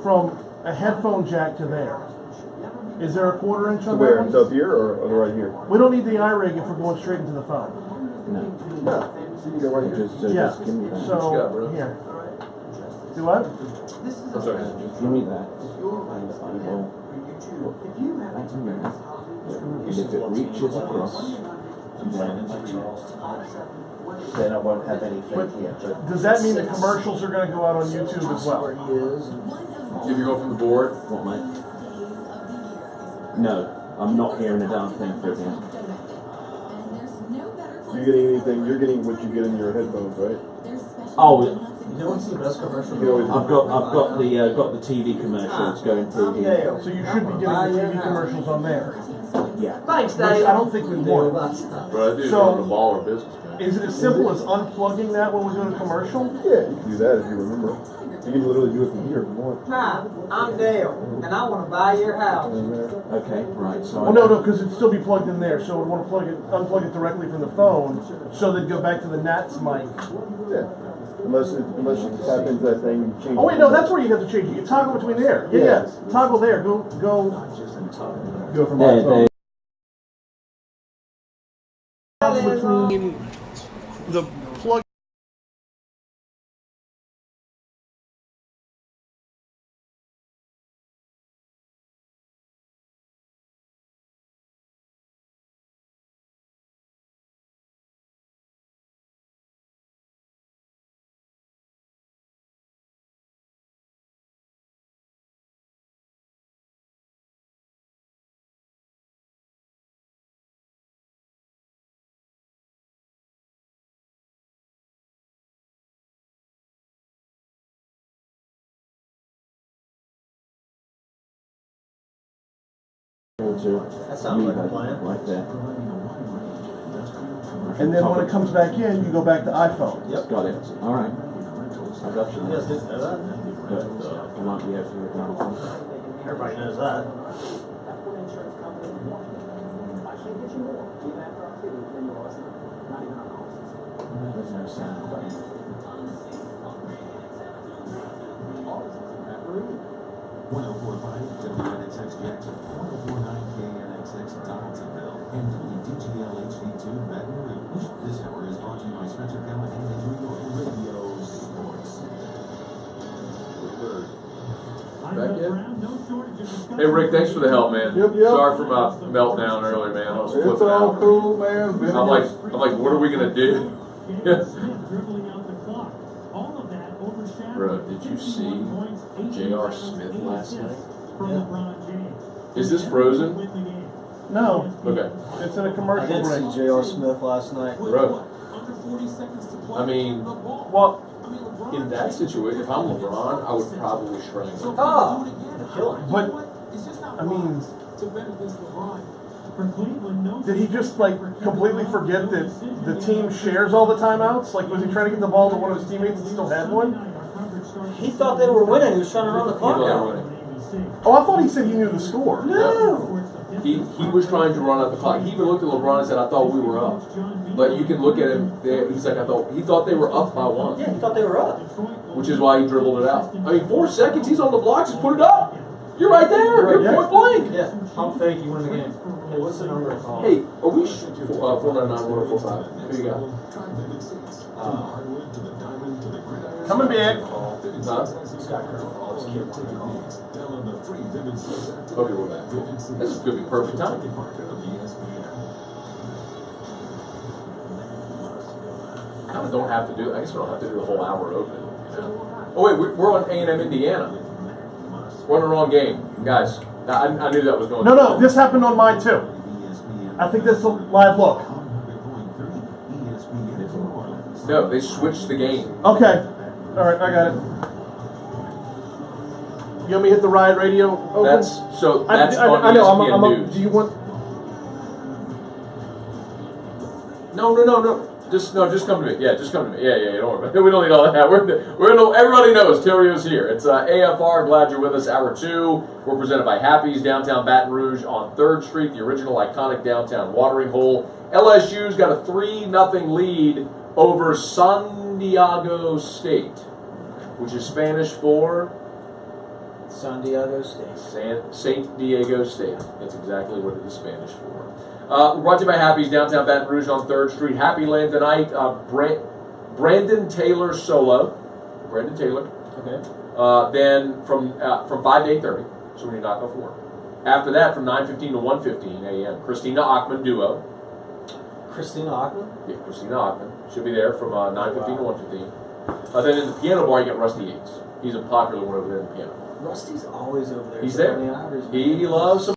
from a headphone jack to there. Is there a 1/4 inch on Where? that It's one? up here or right here? We don't need the iRig if we're going straight into the phone. no. No. You can go right here. So Yeah. just give me that. So here. Do what? I'm sorry. Just give me that. And I will put that in there. And if it reaches across, then I won't have any fake here. But Does that mean the commercials are going to go out on YouTube as well? If you go from the board, what, mate? No, I'm not hearing a damn thing for it yet. You're getting anything? You're getting what you get in your headphones, right? Oh, You know what's the best commercial? I've got the TV commercials going through here. So you should be getting the TV commercials on there. Yeah. Thanks, Which I don't think we would. but I do So- run a baller business, man. Is it as simple as unplugging that when we go to commercial? Yeah, you can do that if you remember. You can literally do it from here if you want. Hi, I'm Dale, and I want to buy your house. Okay, right. So Well, no, because it'd still be plugged in there, so we'd want to unplug it directly from the phone, so they'd go back to the Nats mic. Yeah. Unless you tap into that thing and change. Oh wait, no, that's where you have to change it. You toggle between there. Yeah, yeah. Toggle there. Go from my phone. Between the plug. That sounds like a plan. Right there. And then when it comes back in, you go back to iPhone. Yep. Got it. All right. I got you. You guys didn't know that? But I might be able to do it now. Everybody knows that. There's no sound button. WNXX Jackson, 1049 KNXX Donaldsonville, and WDGL HD2 Baton Rouge. This hour is brought to you by Spencer Callahan and New York Radio Sports. Back yet? Hey Rick, thanks for the help, man. Yep. Sorry for my meltdown earlier, man. I was It's flipping all out. cool, man. I'm like, what are we gonna do? Bro, did you see J.R. Smith last night? Is this frozen? No, Okay. it's in a I commercial did break. see J.R. Smith last night. Bro, I mean, Well, in that situation, if I'm LeBron, I would probably strangle. Oh! Kill him. but I mean, did he just like completely forget that the team shares all the timeouts? Like, was he trying to get the ball to one of his teammates that still had one? He thought they were winning. He was trying to run the clock out. Oh, I thought he said he knew the score. No! He was trying to run out the clock. He even looked at LeBron and said, "I thought we were up." But you can look at him there. He's like, he thought they were up by one, Yeah, he thought they were up. which is why he dribbled it out. I mean, 4 seconds. He's on the block. Just put it up. You're right there. You're point blank. Yeah, pump fake, you win the game. Hey, what's the number of calls? Hey, are we 499-1045? Who you got? Coming back. Huh? Okay, we're back. This is gonna be perfect time. Kind of don't have to do. I guess we don't have to do the whole hour open. You know? Oh wait, we're on A&M Indiana. We're on the wrong game, guys. I knew that was going. No, this happened on mine too. I think that's a live look. No, they switched the game. Okay. All right, I got it. You want me to hit the Riot Radio open? That's on I ESPN know. News. Do you want? No. Just come to me. Yeah, just come to me. Yeah. Don't worry about it. We don't need all that. Everybody knows Terrio's here. It's AFR. Glad you're with us. Hour 2. We're presented by Happy's downtown Baton Rouge on 3rd Street, the original iconic downtown watering hole. LSU's got a 3-0 lead over San Diego State, which is Spanish for San Diego State. Saint Diego State. That's exactly what it is Spanish for. Brought to you by Happy's downtown Baton Rouge on 3rd Street. Happy Land tonight. Brandon Taylor solo. Brandon Taylor. Okay. Then from 5 to 8:30. So when you're not off work. After that, from 9:15 to 1:15 a.m. Christina Achman duo. Christina Ackman? Yeah, Christina Ackman. She'll be there from 9:15 to 1:15. Then in the piano bar, you got Rusty Yates. He's a popular one over there in the piano bar. Rusty's always over there. He's there. He loves some.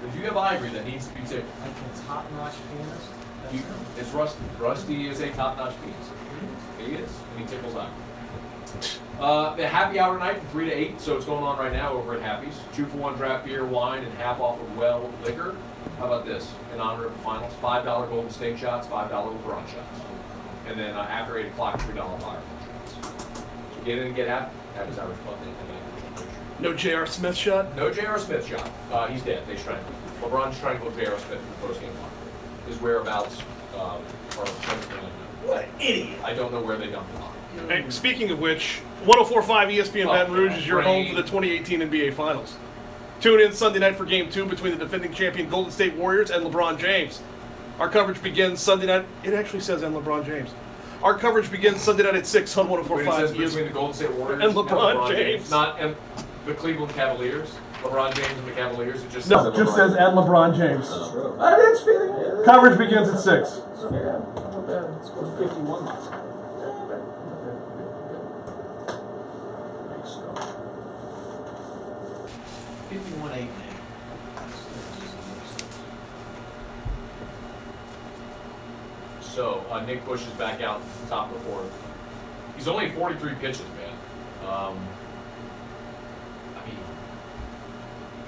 If you have Ivory, that needs to be tickled. Like a top-notch pianist. It's Rusty. Rusty is a top-notch pianist. He is, and he tickles Ivory. The happy hour night from 3 to 8, so it's going on right now over at Happy's. 2-for-1 draft beer, wine, and half off of well liquor. How about this? In honor of the finals, $5 Golden State shots, $5 LeBron shots. And then after 8 o'clock, $3 fireball shots. So get in and get happy. Happy's Irish Pub. No J.R. Smith shot? No J.R. Smith shot. He's dead. They strangled him. LeBron strangled J.R. Smith in the post-game locker. His whereabouts are What an idiot. I don't know where they dumped him. Hey, speaking of which, 104.5 ESPN Baton Rouge is your home for the 2018 NBA Finals. Tune in Sunday night for Game 2 between the defending champion Golden State Warriors and LeBron James. Our coverage begins Sunday night. It actually says and LeBron James. Our coverage begins Sunday night at 6 on 104.5 between the Golden State Warriors and LeBron James. Not and the Cleveland Cavaliers. LeBron James and the Cavaliers. It just No, it just says and LeBron James. It's feeling. Coverage begins at 6. Let's go to 51 miles. So Nick Bush is back out top of the fourth. He's only 43 pitches, man. I mean,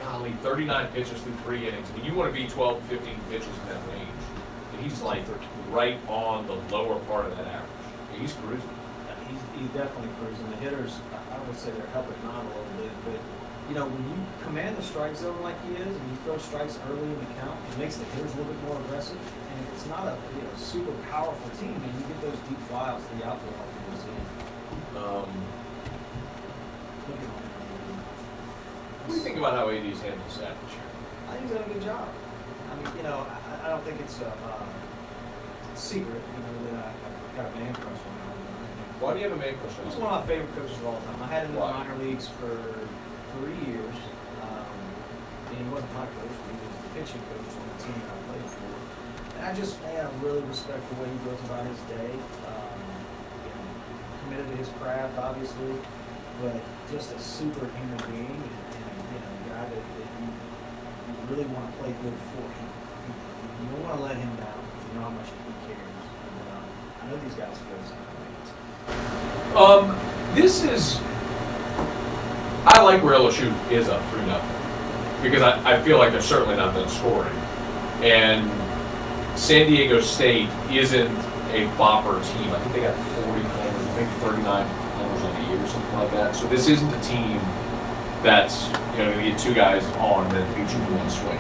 golly, 39 pitches through 3 innings. I mean, you want to be 12 to 15 pitches in that range. And he's like right on the lower part of that average. I mean, he's cruising. He's definitely cruising. The hitters, I would say they're helping him out a little bit, but you know, when you command the strike zone like he is, and you throw strikes early in the count, it makes the hitters a little bit more aggressive. And if it's not a super powerful team, and you get those deep fly outs to the outfield like you're seeing. What do you think about how AD's handled Sack this year? I think he's done a good job. I mean, you know, I don't think it's a secret, you know, that I've got a man crush on him. Why do you have a man crush on him? He's one of my favorite coaches of all time. I had him in the Why? minor leagues for 3 years. And he wasn't my coach, but he was the pitching coach on the team I played for. And I just, man, I really respect the way he goes about his day. You know, committed to his craft, obviously, but just a super human being and you know, a guy that you really want to play good for him. You don't want to let him down. You know how much he cares. And, I know these guys feel the same way. This is. I like where LSU is up 3-0 because I feel like they're certainly not done scoring, and San Diego State isn't a bopper team. I think they got 40 homers, maybe 39 homers on the year or something like that. So this isn't a team that's going to get 2 guys on and then beat you in one swing.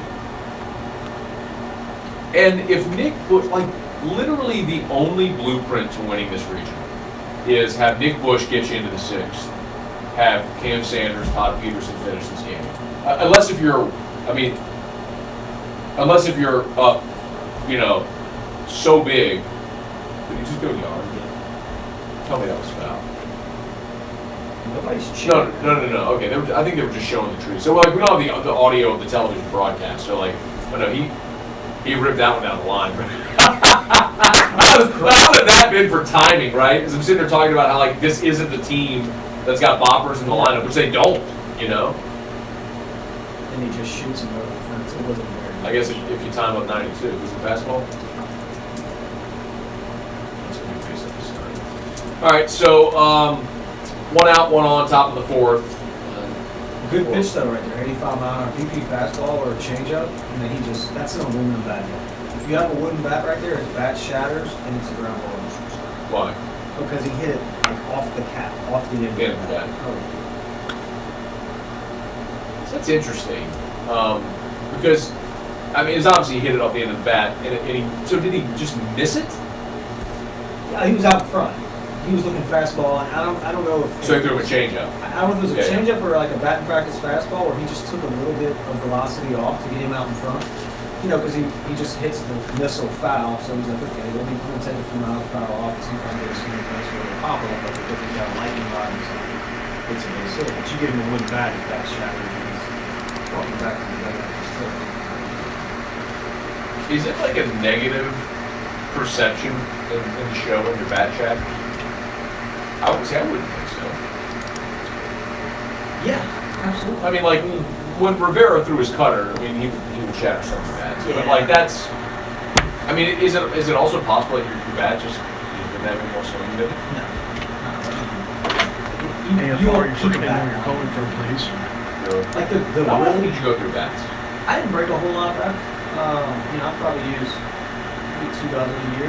And if Nick Bush, like literally the only blueprint to winning this region is have Nick Bush get you into the 6th, have Cam Sanders, Todd Peterson finish this game. Unless if you're up, you know, so big. Did he just go yard? Tell me that was foul. Nobody's cheating. No. Okay, I think they were just showing the tree. So like we don't have the audio of the television broadcast. So like, but no, he ripped that one down the line. How would that been for timing, right? Because I'm sitting there talking about how like this isn't the team that's got boppers in the lineup, which they don't, you know. And he just shoots him over the fence. It wasn't very good. I guess if you time up 92, is it fastball? All right, so 1 out, 1 on, top of the 4th. Good pitch though, right there. 85-mile-an-hour BP fastball or a changeup, and then that's an aluminum bat. If you have a wooden bat right there, his bat shatters and it's a ground ball. Why? Because he hit it like off the cap, off the end of the bat. So that's interesting. Because, I mean, it's obviously he hit it off the end of the bat. So did he just miss it? Yeah, he was out in front. He was looking fastball, and I don't know if... So he threw him a changeup. I don't know if it was a changeup or like a bat and practice fastball, or he just took a little bit of velocity off to get him out in front. You know, because he just hits the missile foul, so he's like, okay, let me take a few miles per hour off and see if I can get a swing pass or a pop up, like if he's got a lightning rod or something. It's a base hit. But you give him a wooden bat, his bat shatters, and he's walking back to the dugout. Is it like a negative perception in the show in your bat chat? I wouldn't think so. Yeah, absolutely. I mean, like when Rivera threw his cutter, I mean, he would shatter something bad. So, but like that's. I mean, is it also possible that your bat just didn't have any more swing in it? No. AFR, you're looking at where you're going from, please. Like the How often really, did you go through bats? I didn't break a whole lot of that. I probably use maybe 2 dozen a year.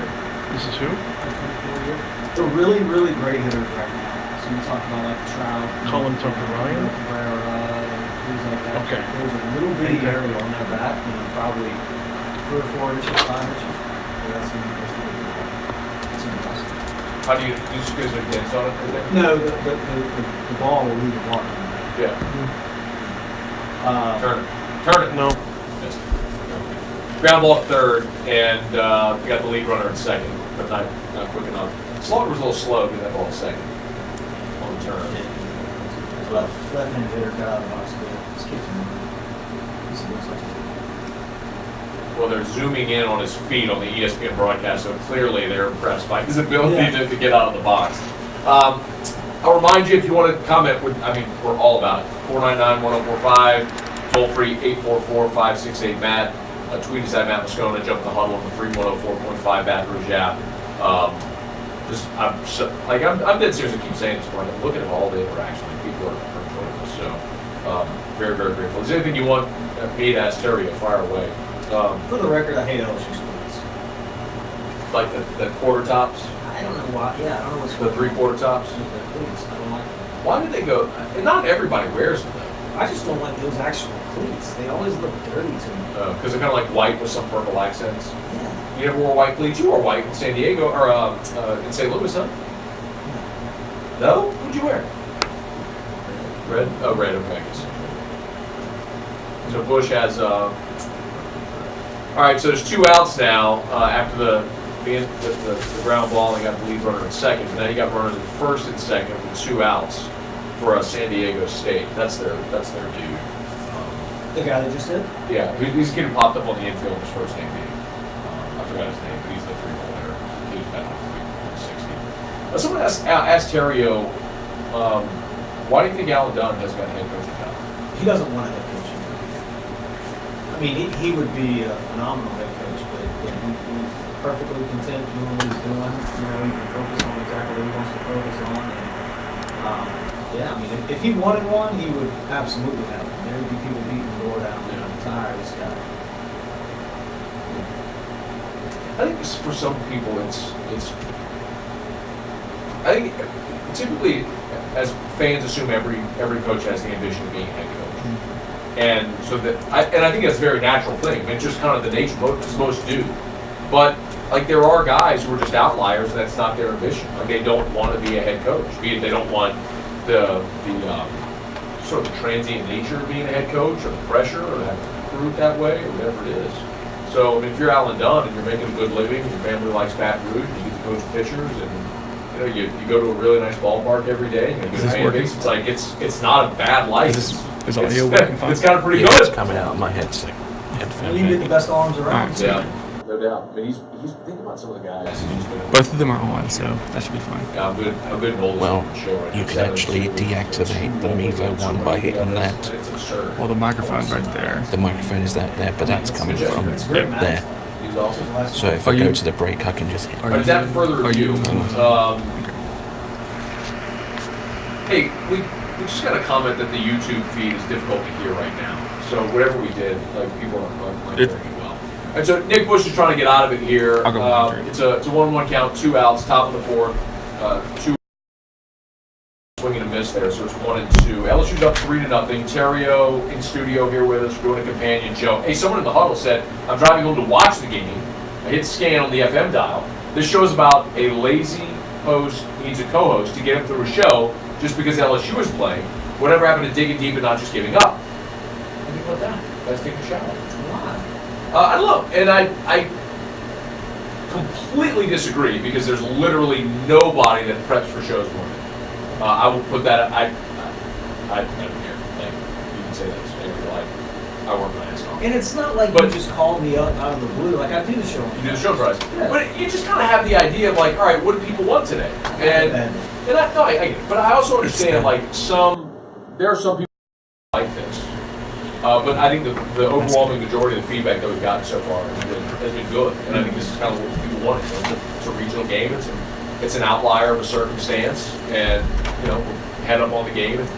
This is who? 24 years. The really, really great hitters right now. So you talk about like Trout, Colin Tucker Ryan, Cabrera, things like that. Okay. There's a little bitty area on that bat, probably 3 or 4 inches, 5 inches. That's impressive. How do you just because of dents on it? No, the ball will leave the water. Yeah. Turn it. No. Ground ball at third, and you got the lead runner at second, but not quick enough. Slaughter was a little slow to get that ball at second on the turn. Left-handed hitter got out of the box. Just kicks him. Well, they're zooming in on his feet on the ESPN broadcast, so clearly they're impressed by his ability to get out of the box. I'll remind you, if you want to comment, we're all about it. 499-1045, toll free 844-568-MAT. Tweet us at Matt Moscona, jump in the huddle on the free 104.5 Baton Rouge app. I'm dead serious. I keep saying this, but I'm looking at all the interaction. People are enjoying this, so very, very grateful. Is there anything you want me to ask Terry? Fire away. For the record, I hate LSU splits. Like the quarter tops? I don't know why. Yeah, I don't know what's The 3/4 tops? I don't like them. Why did they go? And not everybody wears them, though. I just don't like those actual cleats. They always look dirty to me. Because they're kind of like white with some purple accents. Yeah. You never wore white cleats? You wore white in San Diego, or in St. Louis, huh? No? What'd you wear? Red? Oh, red, okay, I guess. So Bush has, all right, so there's 2 outs now after the ground ball. They got the lead runner at second, and now you got runners at first and second with 2 outs for San Diego State. That's their dude. The guy that just did? Yeah, he's a kid who popped up on the infield in his first game meeting. I forgot his name, but he's the 3-hole hitter. He was batting 360. Someone asked Terrio, why do you think Alan Dunn hasn't got a head coaching job? He doesn't want a head coach. I mean, he would be a phenomenal head coach, but he's perfectly content doing what he's doing. He can focus on exactly what he wants to focus on. And, I mean, if he wanted one, he would absolutely have one. There would be people beating the door down and I'm tired of this guy. I think for some people, I think typically as fans assume every coach has the ambition of being a head coach, and so I think that's a very natural thing. It's just kind of the nature most do, but like there are guys who are just outliers, and that's not their ambition. Like they don't want to be a head coach. Be it they don't want the sort of the transient nature of being a head coach, or the pressure, or having to recruit that way, or whatever it is. So I mean, if you're Alan Dunn and you're making a good living, and your family likes Baton Rouge, and you get to coach pitchers, and you go to a really nice ballpark every day, and you get fan base, it's like it's not a bad life. Is audio working fine? It's kind of pretty good. It's coming out of my head. So And you get the best arms around. Yeah, no doubt. I mean, he's thinking about some of the guys. Both of them are on, so that should be fine. Yeah, I'm good. Well, you can actually deactivate the Mevo one by hitting that. It's absurd. Well, the microphone's right there. The microphone is that there, but that's coming from there. He's awesome. So if I go to the break, I can just hit. But that further review. Hey, we just got a comment that the YouTube feed is difficult to hear right now. So whatever we did, like people aren't hearing it well. And so Nick Bush is trying to get out of it here. It's a 1-1 count, 2 outs, top of the 4th, 2 swing and a miss there. So it's 1-2. LSU's up 3-0. Terrio in studio here with us, doing a companion show. Hey, someone in the huddle said, "I'm driving home to watch the game. I hit scan on the FM dial. This show's about a lazy host needs a co-host to get him through a show just because LSU is playing. Whatever happened to digging deep and not just giving up?" Think about that. Let's take a shower. I don't know, and I completely disagree because there's literally nobody that preps for shows more than me. I will put that. I don't care. Like you can say that if you like. I work my ass off. And it's not like you just called me up out of the blue. Like, I do the show. You do the show price. Yeah. But you just kind of have the idea of like, all right, what do people want today? And I get it. But I also understand like there are some people who like this. But I think the overwhelming majority of the feedback that we've gotten so far has been good. And I think this is kind of what people want. It's a regional game. It's an outlier of a circumstance. And, you know, we'll head up on the game. If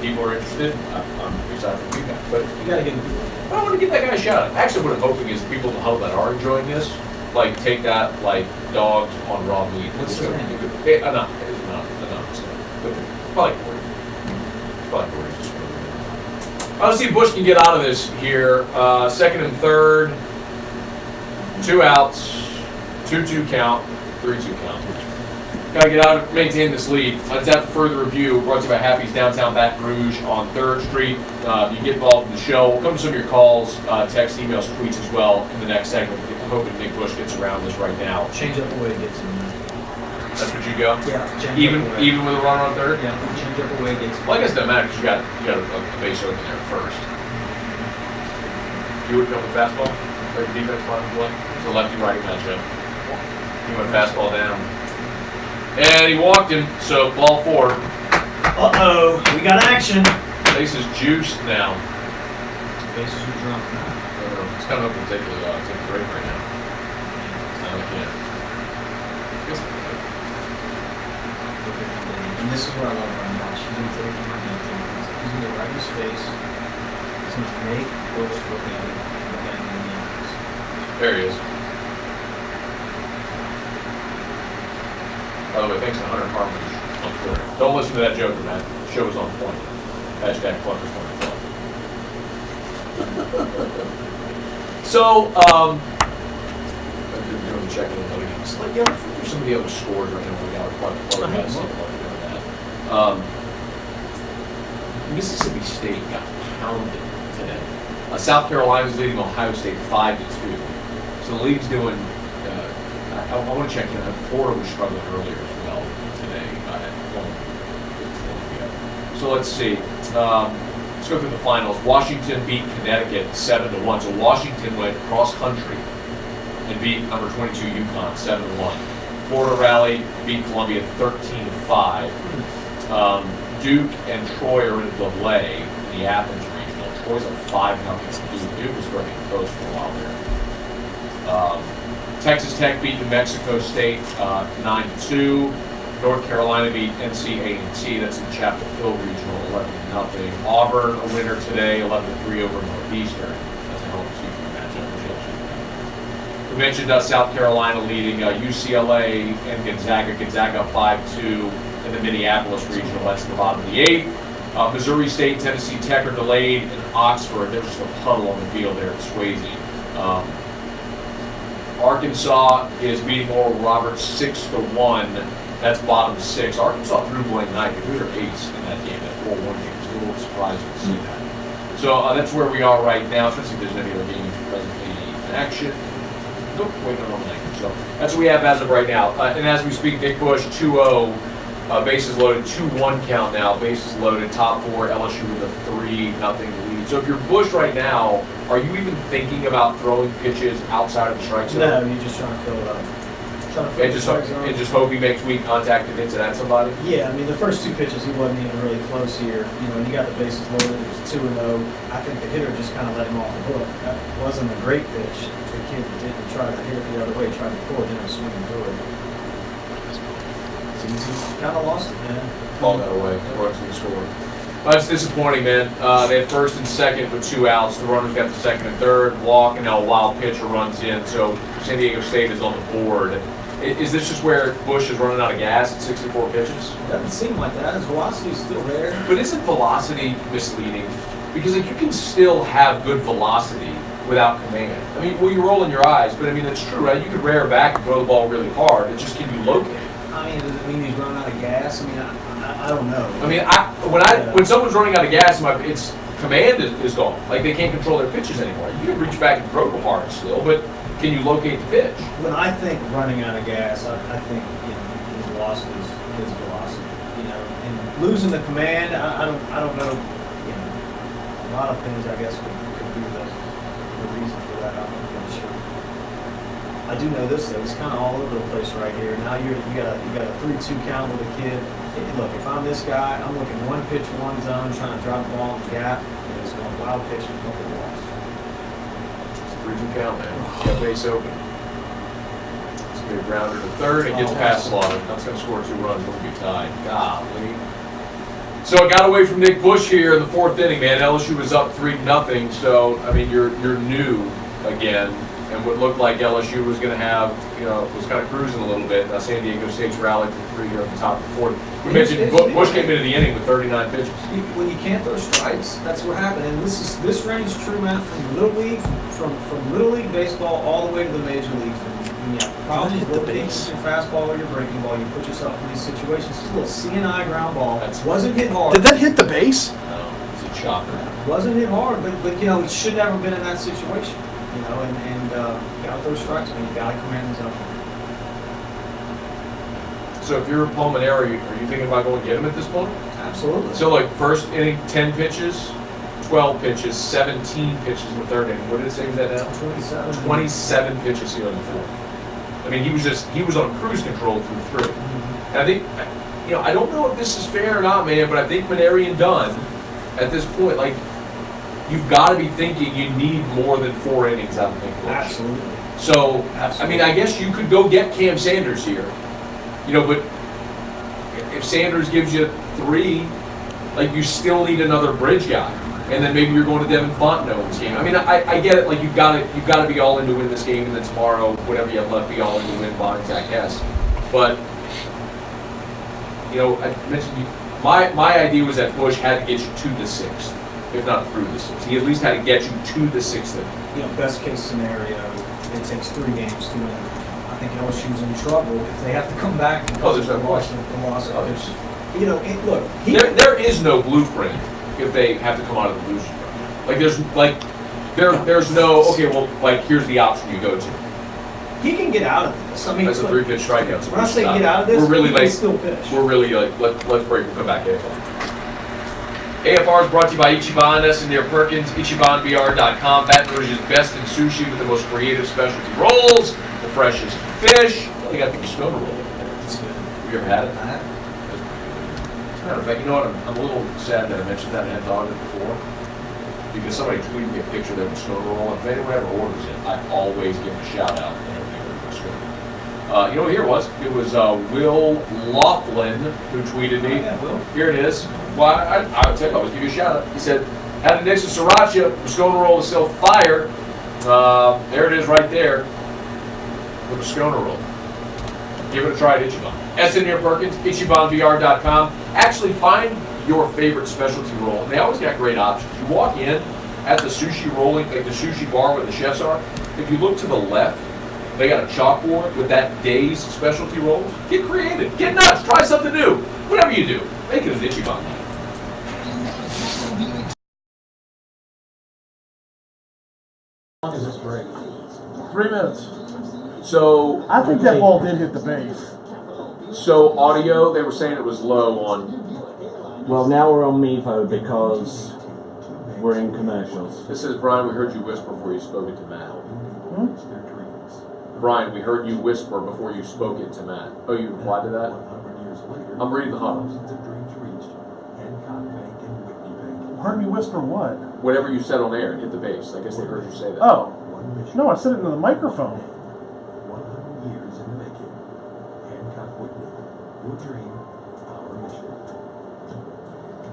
people are interested, I'm excited for feedback. But You got to get I want to give that guy a shout out. Actually, what I'm hoping is the people in the huddle that are enjoying this, like, take that like dogs on raw meat. What's his name? Enough. Probably 40. Probably 40. Let's see if Bush can get out of this here. Second and third. 2 outs. 2-2 count. 3-2 count. Got to get out and maintain this lead. Let's have further review. Brought to you by Happy's Downtown Baton Rouge on 3rd Street. You get involved in the show. We'll come to some of your calls, text, emails, tweets as well in the next segment. I'm hoping Nick Bush gets around this right now. Change up the way it gets in there. That's what you go? Yeah. Even with a runner on third? Yeah, change up the way it gets in. Well, I guess it doesn't matter because you got a base open there first. You would go with fastball? Like the defense line play? It's a lefty-righty matchup. He went fastball down. And he walked him, so ball 4. Uh-oh, we got action. Base is juiced now. Bases are drunk now. It's kind of up to take a break right now. It's not like yet. And this is what I love about Josh. He's going to take him on he's going to get right in his face. He's going to make Bush look at him and look at him in the eyes. There he is. By the way, thanks to Hunter Carmody on Twitter. Don't listen to that joke, man. The show is on point. Hashtag Pluckers 2012. So, I'm doing the check-in with other games. Like, yeah, let's do some of the other scores right now. We got Mississippi State got pounded today. South Carolina's leading Ohio State 5-2. So the league's doing. I want to check in. Florida was struggling earlier as well today at 1. So let's see. Let's go through the finals. Washington beat Connecticut 7-1. So Washington went cross country and beat number 22 UConn 7-1. Florida rallied, beat Columbia 13-5. Duke and Troy are in a delay in the Athens regional. Troy's at 5-0. Duke was running close for a while there. Texas Tech beat New Mexico State 9-2. North Carolina beat NC A&T. That's in Chapel Hill Regional 11-0. Auburn a winner today 11-3 over Northeastern. That's a hell of a 2-3 matchup. We mentioned South Carolina leading UCLA and Gonzaga. Gonzaga 5-2 in the Minneapolis Regional. That's in the bottom of the 8th. Missouri State, Tennessee Tech are delayed in Oxford. There's just a puddle on the field there at Swayze. Arkansas is beating Oral Roberts 6-1. That's bottom 6. Arkansas threw Blaine Knight. They threw their ace in that game, that 4-1 game. It's a little surprising to see that. So that's where we are right now. Trying to see if there's any other games presently in action. Nope, waiting on the So that's what we have as of right now. And as we speak, Nick Bush 2-0. Bases loaded, 2-1 count now. Bases loaded, top 4. LSU with a 3-0 lead. So if you're Bush right now, are you even thinking about throwing pitches outside of the strike zone? No, you're just trying to fill it up. And just hope he makes weak contact and hits it at somebody? Yeah, I mean, the first 2 pitches, he wasn't even really close here. You know, when you got the bases loaded, it was 2-0. I think the hitter just kind of let him off the hook. That wasn't a great pitch. The kid didn't try to hit it the other way, tried to pull it in and swing through it. So he kind of lost it, man. Ball got away. Runs in the score. That's disappointing, man. They had first and second with 2 outs. The runners got the second and third. Walk, and now a wild pitcher runs in. So San Diego State is on the board. Is this just where Bush is running out of gas at 64 pitches? Doesn't seem like that. His velocity is still there. But isn't velocity misleading? Because like, you can still have good velocity without command. I mean, well, you're rolling your eyes, but I mean, that's true, right? You could rear back and throw the ball really hard. It's just, can you locate it? I mean, does it mean he's running out of gas? I mean, I don't know. I mean, when someone's running out of gas, it's command is gone. Like, they can't control their pitches anymore. You can reach back and throw the hard still, but can you locate the pitch? When I think running out of gas, I think his velocity is his velocity. You know, and losing the command, I don't know. You know, a lot of things I guess could be the reason for that. I'm not really sure. I do know this though. He's kind of all over the place right here. Now you got a 3-2 count with a kid. Hey, look, if I'm this guy, I'm looking one pitch, one zone, trying to drop the ball in the gap, and it's going wild pitch and a couple balls. It's a 3-2 count, man. Got base open. It's gonna be a grounder to third. It gets past Slaughter. That's gonna score 2 runs. We'll be tied. Golly. So it got away from Nick Bush here in the 4th inning, man. LSU was up 3-0. So I mean, you're new again. And what looked like LSU was going to have, was kind of cruising a little bit. San Diego State's rallied for 3 here at the top of the 4th. We mentioned Bush came into the inning with 39 pitches. When you can't throw strikes, that's what happened. And this range true, man, from little league, from little league baseball all the way to the major leagues. When you have problems with your fastball or your breaking ball, you put yourself in these situations. This little CNI ground ball wasn't hit hard. Did that hit the base? No, it's a chopper. Wasn't hit hard, but it should never have been in that situation. And you gotta throw strikes, man. You gotta command the zone. So if you're Pulmonary, are you thinking about going to get him at this point? Absolutely. So like first inning, 10 pitches, 12 pitches, 17 pitches in the 3rd inning. What did it say was that now? 27. 27 pitches here in the 4th. I mean, he was on cruise control through 3. And I think, I don't know if this is fair or not, man, but I think Maneri and Dunn, at this point, like, you've got to be thinking you need more than 4 innings out of Nick Bush. Absolutely. So, I mean, I guess you could go get Cam Sanders here, but if Sanders gives you 3, like you still need another bridge guy, and then maybe you're going to Devin Fontenot in this game. I mean, I get it. Like you've got to be all in to win this game, and then tomorrow, whatever you have left, be all in to win behind Zach Hess. But I mentioned my idea was that Bush had to get you to the 6th. If not through the 6th. He at least had to get you to the 6th inning. Best case scenario, it takes 3 games to win. I think LSU's in trouble if they have to come back because of the loss of look, there is no blueprint if they have to come out of the losing run. There's no, okay, well, here's the option you go to. He can get out of this. I mean, that's a 3-pitch strikeout. When I say get out of this, he can still pitch. We're really let's break. We'll come back to AFR. AFR is brought to you by Ichiban, S&Near Perkins, IchibanBR.com. Baton Rouge's best in sushi with the most creative specialty rolls, the freshest fish. They got the Moscona roll. That's good. Have you ever had it? I have. As a matter of fact, you know what? I'm a little sad that I mentioned that and hadn't thought of it before. Because somebody tweeted me a picture of their Moscona roll. If anyone ever orders it, I always give them a shout out whenever they order Moscona. You know what here it was? It was Will Laughlin who tweeted me. Yeah, Will. Here it is. Well, I'll tell you, I always give you a shout out. He said, had a Nixon Sriracha, Moscona roll is still fire. There it is right there. The Moscona roll. Give it a try at Ichiban. S&Near Perkins, IchibanBR.com. Actually find your favorite specialty roll. They always got great options. You walk in at the sushi rolling, like the sushi bar where the chefs are. If you look to the left, they got a chalkboard with that day's specialty rolls. Get creative. Get nuts. Try something new. Whatever you do, make it an Ichiban. How long is this break? 3 minutes. So I think that ball did hit the base. So audio, they were saying it was low on. Well, now we're on Mevo because we're in commercials. This is Brian. We heard you whisper before you spoke it to Matt. Brian, we heard you whisper before you spoke it to Matt. Oh, you replied to that? I'm reading the huddle. Heard me whisper what? Whatever you said on air, it hit the base. I guess they heard you say that. Oh. No, I said it into the microphone. 100 years in the making. Hancock Whitney. Your dream, our mission.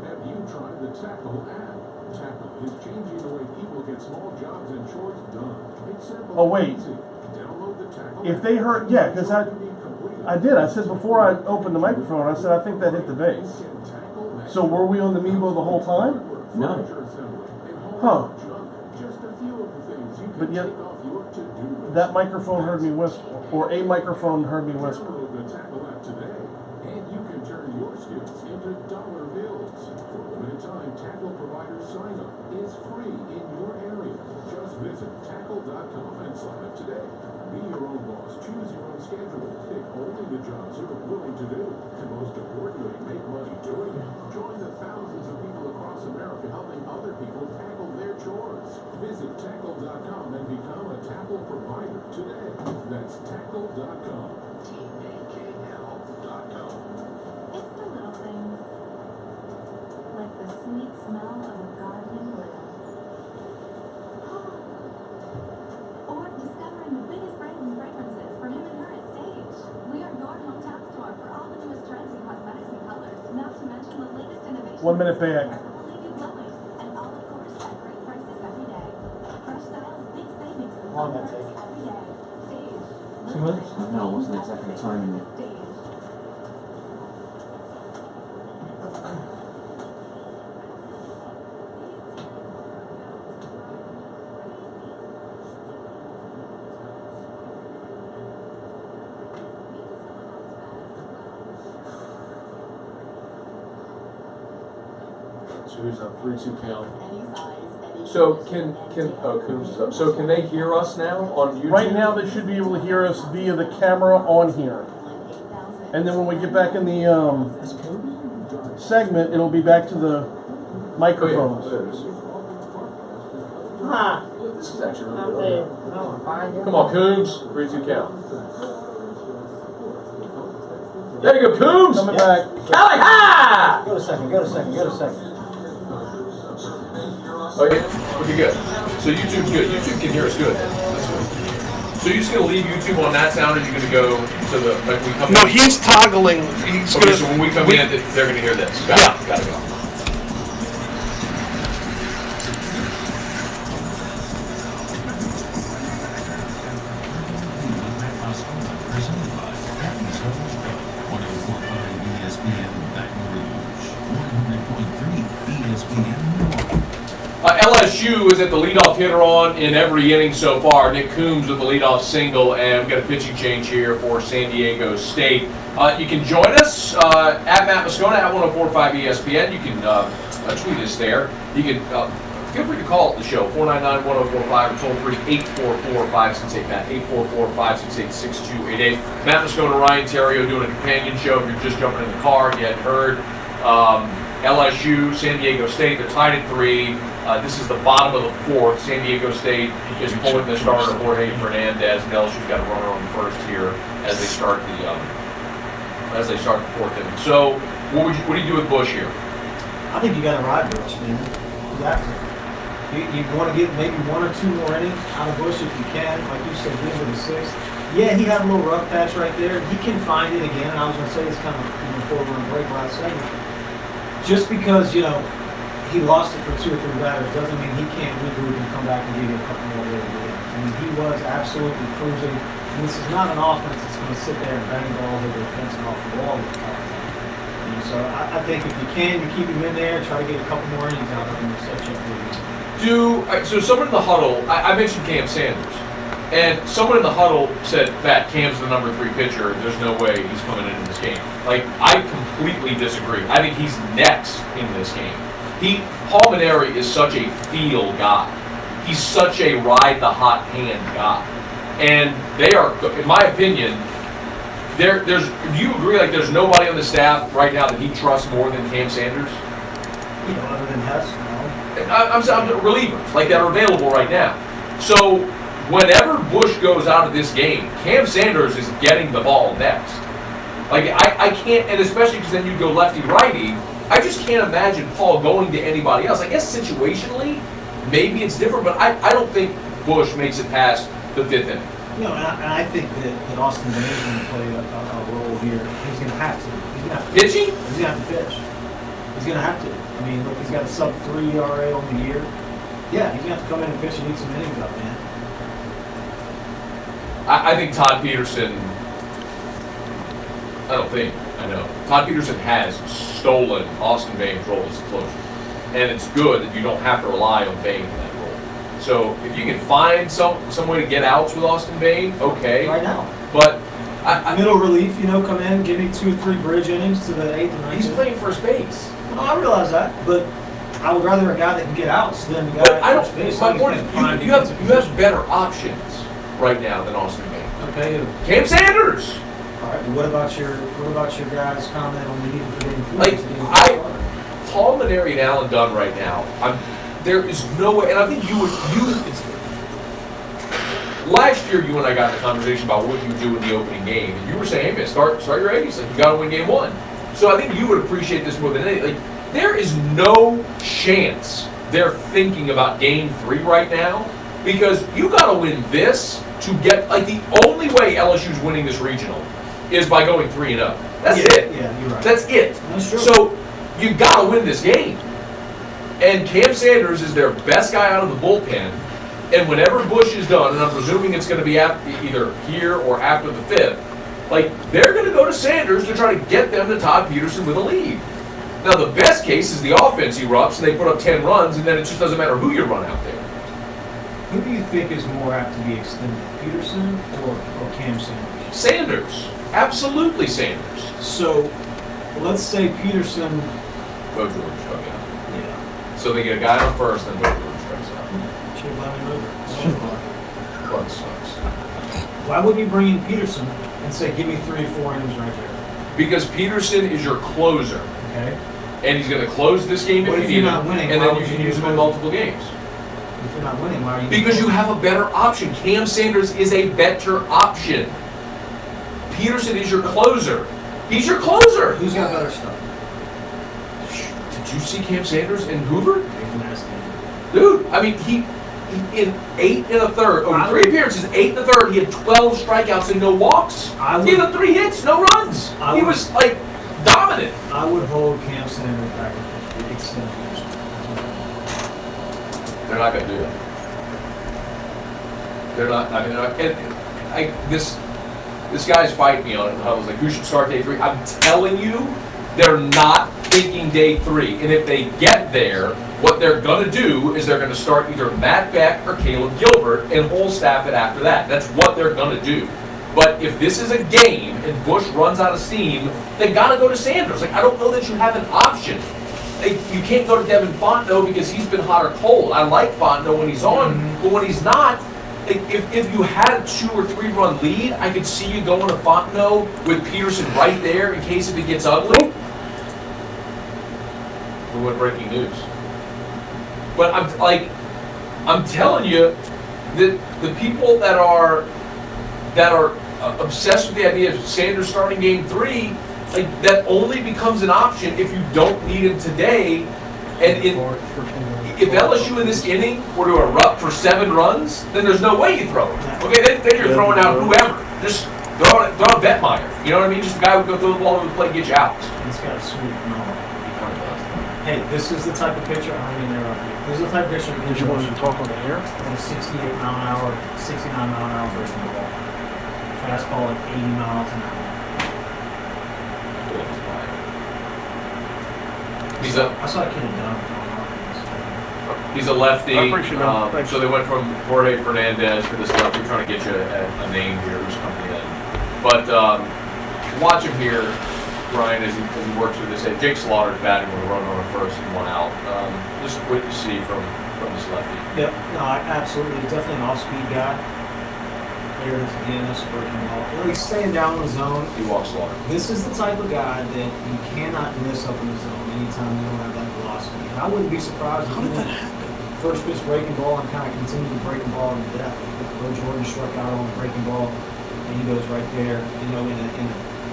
Have you tried the Tackle app? Tackle is changing the way people get small jobs and chores done. It's simple. Oh, wait. Download the Tackle. If they heard, yeah, because I did. I said before I opened the microphone, I said I think that hit the base. So were we on the Mevo the whole time? No. Huh. But yet, that microphone heard me whisper, or a microphone heard me whisper. The Tackle app today, and you can turn your skills into dollar bills. For a limited time, Tackle provider sign up is free in your area. Just visit tackle.com and sign up today. Be your own boss. Choose your own schedule. Pick only the jobs you're willing to do. And most importantly, make money doing it. Join the thousands of people across America helping other people tackle their chores. Visit tackle.com and become a tackle provider today. That's tackle.com. TAKL.com. It's the little things, like the sweet smell of a gardening litter, or discovering the biggest brands and fragrances for him and her at Stage. We are your hometown store for all the newest trends in cosmetics and colors, not to mention the latest innovations. 1 minute back. That will leave you glowing, and all of course at great prices every day. Fresh styles, big savings, and Long that offers take? every day. Stage. 2 minutes? No, it wasn't exactly timing it. Stage. So here's a 3-2 count. So can Coombs is up. So can they hear us now on YouTube? Right now, they should be able to hear us via the camera on here. And then when we get back in the segment, it'll be back to the microphones. Oh, yeah. There it is. Ah, This is actually I'm really dead. good. No, I'm fine. Come on, Coombs. 3-2 count. There you go, Coombs. Coming back. Cali, ha! Go to second, go to second, go to second. Okay, okay, good. So YouTube's good. YouTube can hear us good. That's good. So you're just gonna leave YouTube on that sound, or you're gonna go to the like we come No, in? he's toggling. He's Okay, gonna. so when we come in, they're gonna hear this. Got it, go. Presented by Patton's Hotels Club, 104.5 ESPN Baton Rouge, 100.3 ESPN LSU is at the leadoff hitter on in every inning so far. Nick Coombs with the leadoff single, and we've got a pitching change here for San Diego State. You can join us at Matt Moscona at 104.5 ESPN. You can tweet us there. You can feel free to call the show, 499-1045 or toll free 844-568 Matt, 844-568-6288. Matt Moscona, Ryan Terrio doing a companion show if you're just jumping in the car, you hadn't heard. LSU, San Diego State, they're tied at 3. This is the bottom of the 4th. San Diego State is pulling the starter Jorge Fernandez, and LSU's got a runner on first here as they start the 4th inning. So, what do you do with Bush here? I think you got to ride Bush, man. You have to. You want to get maybe 1 or 2 more innings out of Bush if you can. Like you said, get to the 6th. Yeah, he had a little rough patch right there. He can find it again. I was going to say this kind of before we're going to break last segment. Just because, he lost it for 2 or 3 batters doesn't mean he can't regroup and come back and give you a couple more really good innings. I mean, he was absolutely cruising. And this is not an offense that's going to sit there and bang balls over the fence and off the wall all the time. So I think if you can, you keep him in there, try to get a couple more innings out of him and set you up really good. So someone in the huddle, I mentioned Cam Sanders, and someone in the huddle said, Matt, Cam's the number 3 pitcher. There's no way he's coming into this game. Like, I completely disagree. I think he's next in this game. Paul Maneri is such a feel guy. He's such a ride the hot hand guy. And they are, in my opinion, do you agree, like, there's nobody on the staff right now that he trusts more than Cam Sanders? Other than Hess, no. I'm relievers, like, that are available right now. So, whenever Bush goes out of this game, Cam Sanders is getting the ball next. Like, I can't, and especially because then you go lefty-righty, I just can't imagine Paul going to anybody else. I guess situationally, maybe it's different, but I don't think Bush makes it past the 5th inning. And I think that Austin Bain is going to play a role here. He's going to have to. He's going to have to. Pitching? He's going to have to pitch. He's going to have to. I mean, look, he's got a sub-3 ERA on the year. Yeah, he's going to have to come in and pitch and eat some innings up, man. I think Todd Peterson, I know. Todd Peterson has stolen Austin Bain's role as a closer. And it's good that you don't have to rely on Bain in that role. So if you can find some way to get outs with Austin Bain, okay. Right now. But middle relief, come in, give me 2 or 3 bridge innings to the 8th and 9th. He's playing first base. No, I realize that, but I would rather a guy that can get outs than a guy at first base. My point is, you have better options right now than Austin Bain. Okay. Cam Sanders. All right. But what about your guys' comment on the need for getting Paul Maneri and Alan Dunn right now. There is no way, and I think last year you and I got in a conversation about what you do in the opening game, and you were saying, hey man, start your A's. Like, you got to win game 1. So I think you would appreciate this more than anything. Like, there is no chance they're thinking about game 3 right now, because you got to win this to get, like, the only way LSU's winning this regional is by going 3-0. That's it. Yeah, you're right. That's it. That's true. So you got to win this game. And Cam Sanders is their best guy out of the bullpen. And whenever Bush is done, and I'm presuming it's going to be either here or after the 5th, like, they're going to go to Sanders to try to get them to Todd Peterson with a lead. Now, the best case is the offense erupts and they put up 10 runs, and then it just doesn't matter who you run out there. Who do you think is more apt to be extended, Peterson or Cam Sanders? Sanders. Absolutely Sanders. So, let's say Peterson. Bo George struck out. Yeah. So they get a guy on first, then Bo George strikes out. Should have let him over. Run sucks. Why wouldn't you bring in Peterson and say, give me 3 or 4 innings right there? Because Peterson is your closer. Okay. And he's going to close this game if you need him, and then you can use him in multiple games. If you're not winning, why are you? Because you have a better option. Cam Sanders is a better option. Peterson is your closer. He's your closer. Who's got better stuff? Did you see Cam Sanders in Hoover? Dude, I mean, he in 8 1/3, over 3 appearances, 8 1/3, he had 12 strikeouts and no walks. He had 3 hits, no runs. He was, like, dominant. I would hold Cam Sanders back and extend Peterson. They're not going to do that. They're not. I mean, this guy's fighting me on it. I was like, who should start day 3? I'm telling you, they're not thinking day 3. And if they get there, what they're going to do is they're going to start either Matt Beck or Caleb Gilbert and whole staff it after that. That's what they're going to do. But if this is a game and Bush runs out of steam, they got to go to Sanders. Like, I don't know that you have an option. Like, you can't go to Devin Fontenot because he's been hot or cold. I like Fontenot when he's on, but when he's not, if you had a 2 or 3 run lead, I could see you going to Fontenot with Peterson right there in case if it gets ugly. We went breaking news. But I'm telling you that the people that are obsessed with the idea of Sanders starting game 3, like, that only becomes an option if you don't need him today. And if LSU in this inning were to erupt for 7 runs, then there's no way you throw it. Okay, then you're throwing out whoever. Just throw out Vetmeyer. You know what I mean? Just a guy who can go throw the ball over the plate and get you out. He's got a sweet moment. Hey, this is the type of pitcher. I mean, this is the type of pitcher. Did you want to talk on the air? On a 68-mile-an-hour, 69-mile-an-hour breaking ball. Fastball at 80 miles an hour. I saw a kid in Dunn. He's a lefty. I appreciate that. So they went from Jorge Fernandez to this lefty, trying to get you a name here who's coming in. But watch him here, Ryan, as he works with this. Jake Slaughter's batting with a run on first and 1 out. Just what you see from this lefty. Yep, no, absolutely. Definitely an off-speed guy. There it is again, that's a breaking ball. He's staying down in the zone. He walks Slaughter. This is the type of guy that you cannot miss up in the zone anytime you don't have that velocity. And I wouldn't be surprised if first pitch breaking ball and kind of continue to breaking ball to death. Bo Jordan struck out on a breaking ball, and he goes right there, you know, in a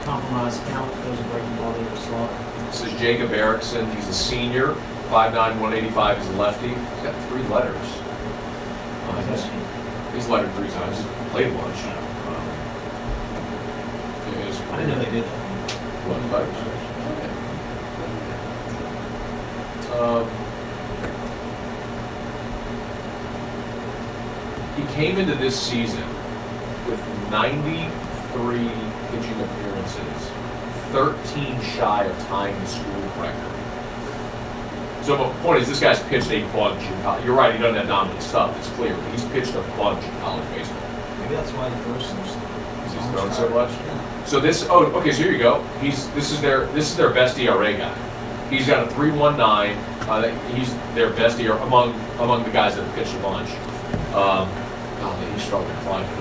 compromised count, goes a breaking ball there to Slaughter. This is Jacob Erickson. He's a senior, 5'9", 185. He's a lefty. He's got 3 letters. He's lettered 3 times. He's played a bunch. I didn't know they did that. 11 letters. He came into this season with 93 pitching appearances, 13 shy of tying the school record. So my point is, this guy's pitched a bunch in college. You're right, he doesn't have dominant stuff, it's clear, but he's pitched a bunch in college baseball. Maybe that's why he throws so much. He's thrown so much? Yeah. So this, okay, so here you go. This is their best ERA guy. He's got a 3.19. He's their best ERA among the guys that have pitched a bunch. He's struggling to find him.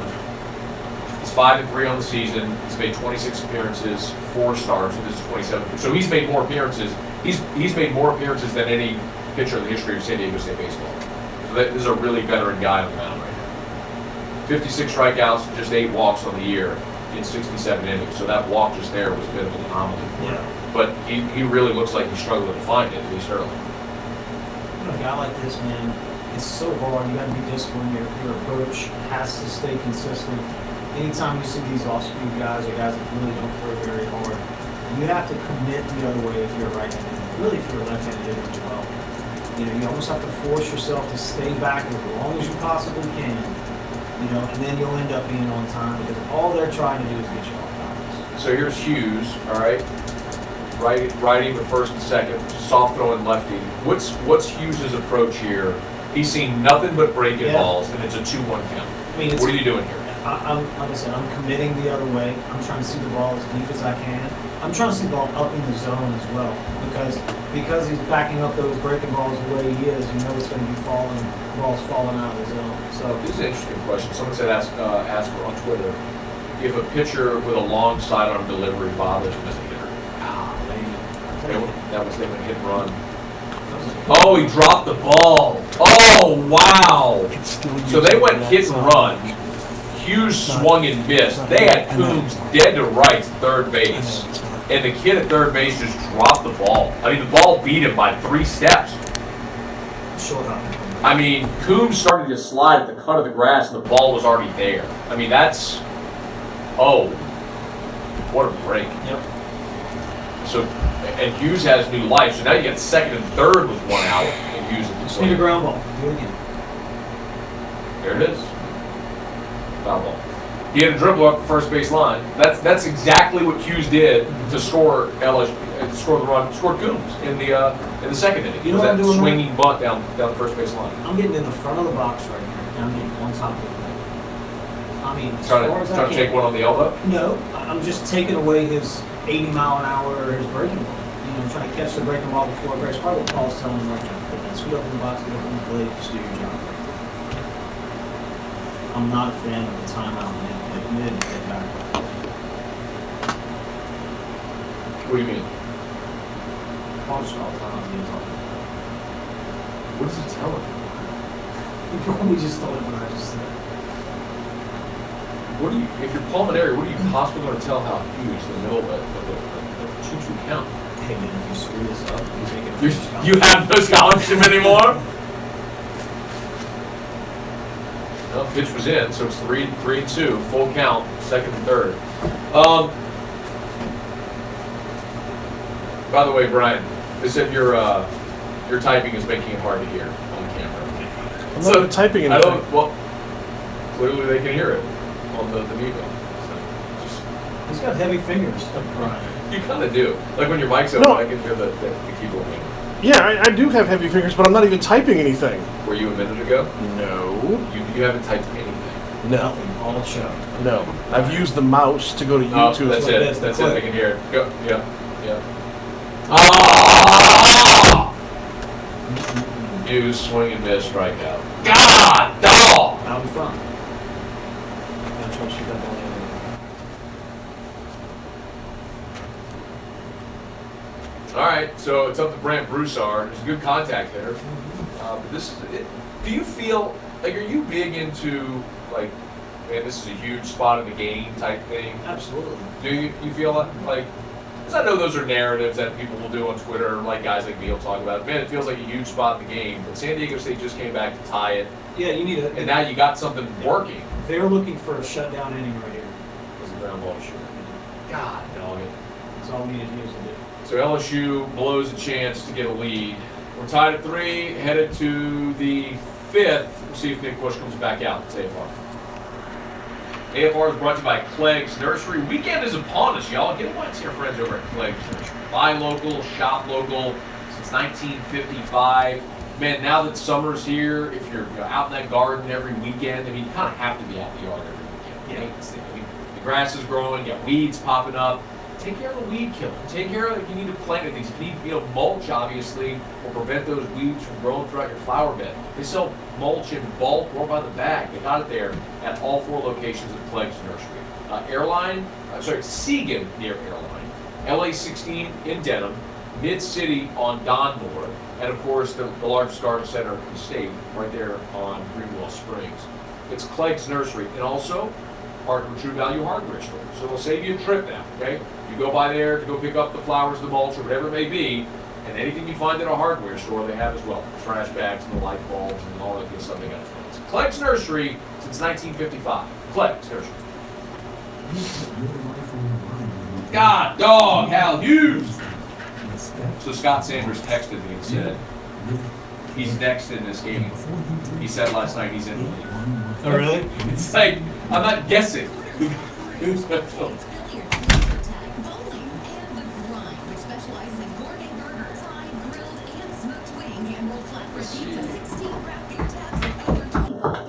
He's 5-3 on the season. He's made 26 appearances, 4 starts. So this is 27. So he's made more appearances. He's made more appearances than any pitcher in the history of San Diego State baseball. So this is a really veteran guy on the mound right now. 56 strikeouts, just 8 walks on the year in 67 innings. So that walk just there was a bit of an anomaly for him. But he really looks like he's struggling to find it, at least early. You know, a guy like this, man, it's so hard. You got to be disciplined. Your approach has to stay consistent. Anytime you see these off-speed guys or guys that really don't throw very hard, you have to commit the other way if you're a right-handed hitter. Really, if you're a left-handed hitter as well. You know, you almost have to force yourself to stay back as long as you possibly can. You know, and then you'll end up being on time because all they're trying to do is get you off balance. So here's Hughes, all right? Righty with first and second, soft throwing lefty. What's Hughes' approach here? He's seen nothing but breaking balls, and it's a 2-1 count. I mean, what are you doing here? Like I said, I'm committing the other way. I'm trying to see the ball as deep as I can. I'm trying to see the ball up in the zone as well because he's backing up those breaking balls the way he is. You know it's going to be balls falling out of the zone. So this is an interesting question. Someone said ask her on Twitter if a pitcher with a long sidearm delivery bothers him as a hitter. That was them a hit and run. Oh, he dropped the ball. Oh, wow. So they went hit and run. Hughes swung and missed. They had Coombs dead to rights, third base. And the kid at third base just dropped the ball. I mean, the ball beat him by 3 steps. I mean, Coombs started to slide at the cut of the grass, and the ball was already there. I mean, that's... Oh. What a break. Yep. So, and Hughes has new life. So now you get second and third with 1 out. And Hughes at the just need a ground ball. Do it again. There it is. Foul ball. He had a dribble up the first base line. That's exactly what Hughes did to score LSU, score the run, scored Coombs in the second inning. You know what I'm doing? Swinging bunt down the first base line. I'm getting in the front of the box right here, and I'm getting on top of it. I mean, as Trying far as I to take one on the elbow? No, I'm just taking away his 80-mile-an-hour or his breaking ball. You know, trying to catch the breaking ball before it breaks. Probably what Paul's telling him right now. Put that scoot up in the box, get up in the blade, just do your job. I'm not a fan of the timeout mid get back. What do you mean? Paul just called timeout mid talk. What does he tell him? He probably just told him what I just said. What do you, if you're pulmonary, what are you possibly going to tell how Hughes in the middle of a 2-2 count? Hey man, if you screw this up, you make it. You have no scholarship anymore? No, pitch was in, so it's 3-2, full count, second and third. By the way, Brian, they said your typing is making it hard to hear on camera. I'm not typing anything. Well, clearly they can hear it on the Mevo. He's got heavy fingers, Brian. You kind of do. Like when your mic's open, I can hear the keyboard moving. Yeah, I do have heavy fingers, but I'm not even typing anything. Were you a minute ago? No. You haven't typed anything? No. Nothing, all show. No. I've used the mouse to go to YouTube. That's like it. this, That's it. I can hear it. Go. Yeah. Hughes, swing and miss, strikeout. God, dog! Out in front. That's what she got on the All right, so it's up to Brant Broussard. There's a good contact there. But this is it. Do you feel like, are you big into like, man, this is a huge spot in the game type thing? Absolutely. Do you feel like? Because I know those are narratives that people will do on Twitter, like guys like me will talk about. Man, it feels like a huge spot in the game. But San Diego State just came back to tie it. Yeah, you need and now you got something working. They're looking for a shutdown inning right here. It's a ground ball to short. God, dog it. That's all we needed Hughes to do. So LSU blows a chance to get a lead. We're tied at 3, headed to the 5th. We'll see if Nick Bush comes back out. It's AFR. AFR is brought to you by Clegg's Nursery. Weekend is upon us, y'all. Get a see our friends over at Clegg's Nursery. Buy local, shop local since 1955. Man, now that summer's here, if you're out in that garden every weekend, I mean, you kind of have to be out in the yard every weekend. Yeah. I mean, the grass is growing, you got weeds popping up. take care of the weed killer. Take care of if you need to plant things. If you need mulch, obviously, will prevent those weeds from growing throughout your flower bed. They sell mulch in bulk or by the bag. They got it there at all 4 locations of Clegg's Nursery. Segan near Airline, LA 16 in Denham, Mid-City on Donmore, and of course the largest garden center in the state, right there on Greenwell Springs. It's Clegg's Nursery, and also partner with True Value Hardware Store. So it'll save you a trip now, okay? You go by there to go pick up the flowers, the mulch, or whatever it may be, and anything you find at a hardware store, they have as well. Trash bags and the light bulbs and all that good stuff they got as well. It's Clegg's Nursery since 1955. Clegg's Nursery. God, dog, Hal Hughes! So Scott Sanders texted me and said, he's next in this game. He said last night he's in the league. Oh, really? It's like, I'm not guessing.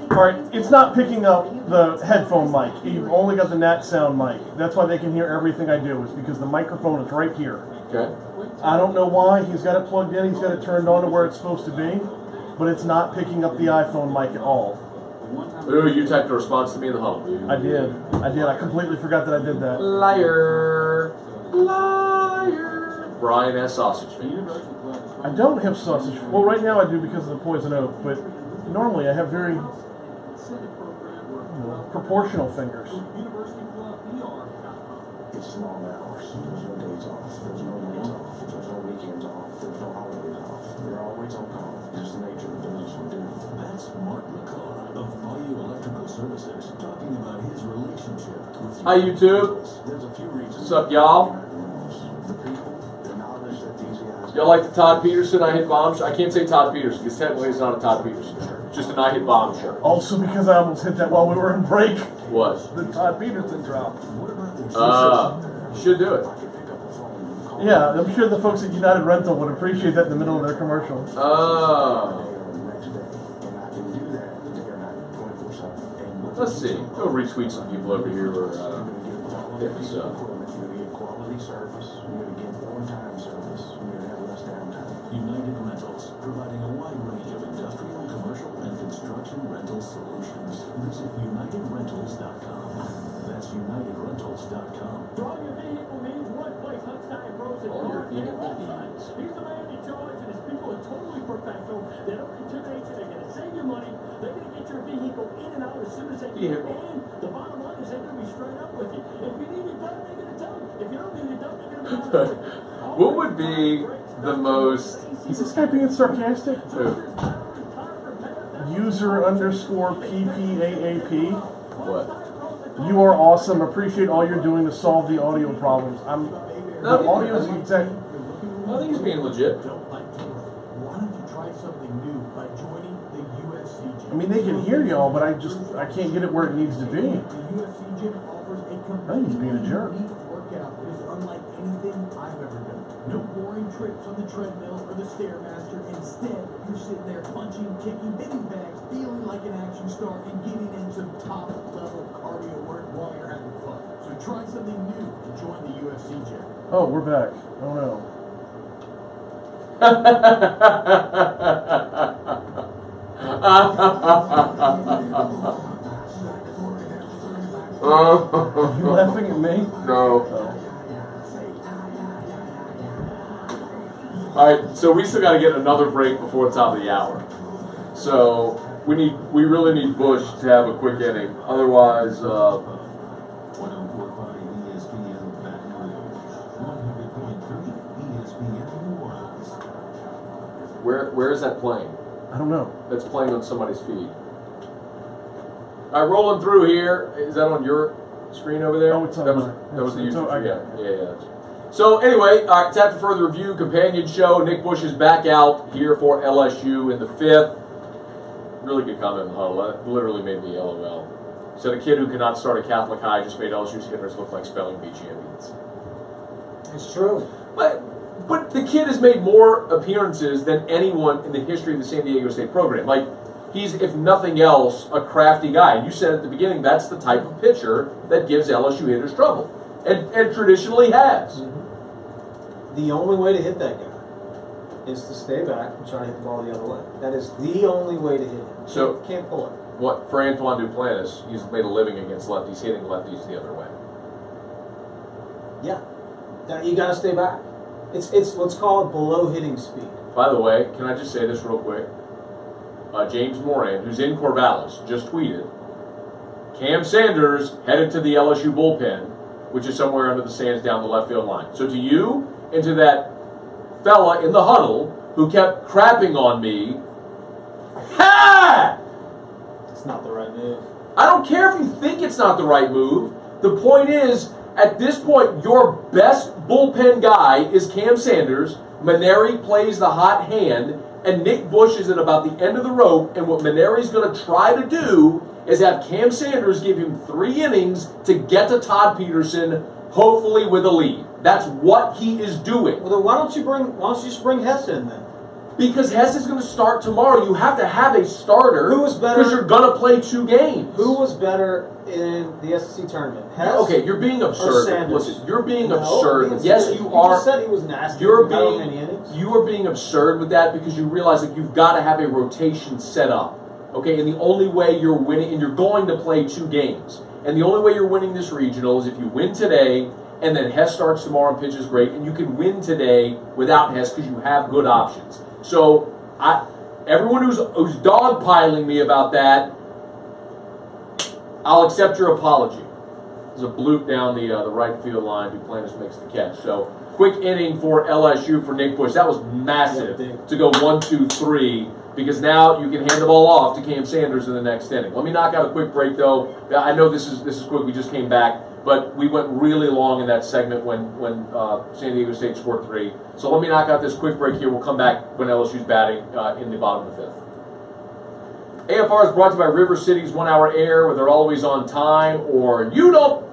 Alright, it's not picking up the headphone mic. You've only got the Nat Sound mic. That's why they can hear everything I do, is because the microphone is right here. Okay. I don't know why. He's got it plugged in, he's got it turned on to where it's supposed to be, but it's not picking up the iPhone mic at all. Ooh, you typed a response to me in the huddle. I did. I completely forgot that I did that. Liar. Liar. Brian has sausage fingers. I don't have sausage. Well, right now I do because of the poison oak, but normally I have very proportional fingers. It's long hours. There's no days off. There's no nights off. There's no weekends off. There's no holidays off. They're always on call. Just the nature of the business we do. That's Mark McCullough of Bayou Electrical Services talking about his relationship with Hi, YouTube. There's a few reasons. What's up, y'all? The people, the knowledge that these guys. Y'all like the Todd Peterson I Hit Bomb shirt? I can't say Todd Peterson because technically it's not a Todd Peterson shirt. It's just an I Hit Bomb shirt. Also because I almost hit that while we were in break. What? The Todd Peterson drop. Should do it. Yeah, I'm sure the folks at United Rental would appreciate that in the middle of their commercial. Let's see. Go retweet some people over here who are hitting us up. United Rentals, providing a wide range of industrial, commercial, and construction rental solutions. Visit UnitedRentals.com. That's UnitedRentals.com. For all your vehicle needs, one place, Huntside Bros and Cars and websites. He's the man in charge, and his people are totally professional. They don't intimidate you. They're going to save you money. They're going to get your vehicle in and out as soon as they can. And the bottom line is they're going to be straight up with you. If you need it done, they're going to tell you. If you don't need it done, they're going to be honest with you. What would be the most... Is this guy being sarcastic? User_PPAAP. What? You are awesome. Appreciate all you're doing to solve the audio problems. The audio is exact. I think he's being legit. Why don't you try something new by joining the UFC Gym? I mean, they can hear y'all, but I can't get it where it needs to be. The UFC Gym offers a I think he's being a jerk. workout that is unlike anything I've ever done. No boring trips on the treadmill or the Stairmaster. Instead, you're sitting there punching, kicking, hitting bags, feeling like an action star, and getting in some top-level cardio work while you're having fun. So try something new and join the UFC Gym. Oh, we're back. Oh no. Are you laughing at me? No. Alright, so we still got to get another break before the top of the hour. So we really need Bush to have a quick inning. Otherwise, where is that playing? I don't know. That's playing on somebody's feed. Alright, rolling through here. Is that on your screen over there? Oh, it's on that mine. was the It's YouTube. on- Yeah. So anyway, all right, time for further review. Companion show. Nick Bush is back out here for LSU in the 5th. Really good comment in the huddle. That literally made me LOL. Said a kid who could not start a Catholic high just made LSU's hitters look like spelling bee champions. It's true. But the kid has made more appearances than anyone in the history of the San Diego State program. Like, he's, if nothing else, a crafty guy. And you said at the beginning, that's the type of pitcher that gives LSU hitters trouble. and traditionally has. The only way to hit that guy is to stay back and try to hit the ball the other way. That is the only way to hit him. So can't pull it. What for Antoine Duplantis? He's made a living against lefties, hitting lefties the other way. Yeah, you got to stay back. It's what's called below hitting speed. By the way, can I just say this real quick? James Moran, who's in Corvallis, just tweeted, Cam Sanders headed to the LSU bullpen, which is somewhere under the stands down the left field line. So to you and to that fella in the huddle who kept crapping on me, ha! It's not the right move. I don't care if you think it's not the right move. The point is, at this point, your best bullpen guy is Cam Sanders. Maneri plays the hot hand, and Nick Bush is at about the end of the rope. And what Maneri's going to try to do is have Cam Sanders give him 3 innings to get to Todd Peterson, hopefully with a lead. That's what he is doing. Well, then why don't you just bring Hess in then? Because Hess is going to start tomorrow. You have to have a starter. Who was better? Because you're going to play 2 games. Who was better in the SEC tournament? Hess? Okay, you're being absurd. Sanders? Listen, you're being No, absurd. being Yes, serious. you are. You just said he was nasty. You are being absurd with that because you realize that you've got to have a rotation set up. Okay, and the only way you're winning, and you're going to play 2 games, and the only way you're winning this regional is if you win today, and then Hess starts tomorrow and pitches great, and you can win today without Hess because you have good options. So, everyone who's dogpiling me about that, I'll accept your apology. There's a bloop down the right field line. Duplantis makes the catch. So, quick inning for LSU for Nick Bush. That was massive to go 1-2-3 because now you can hand the ball off to Cam Sanders in the next inning. Let me knock out a quick break, though. I know this is quick. We just came back. But we went really long in that segment when San Diego State scored 3. So let me knock out this quick break here. We'll come back when LSU's batting in the bottom of the 5th. AFR is brought to you by River City's 1 Hour Air, where they're always on time, or you don't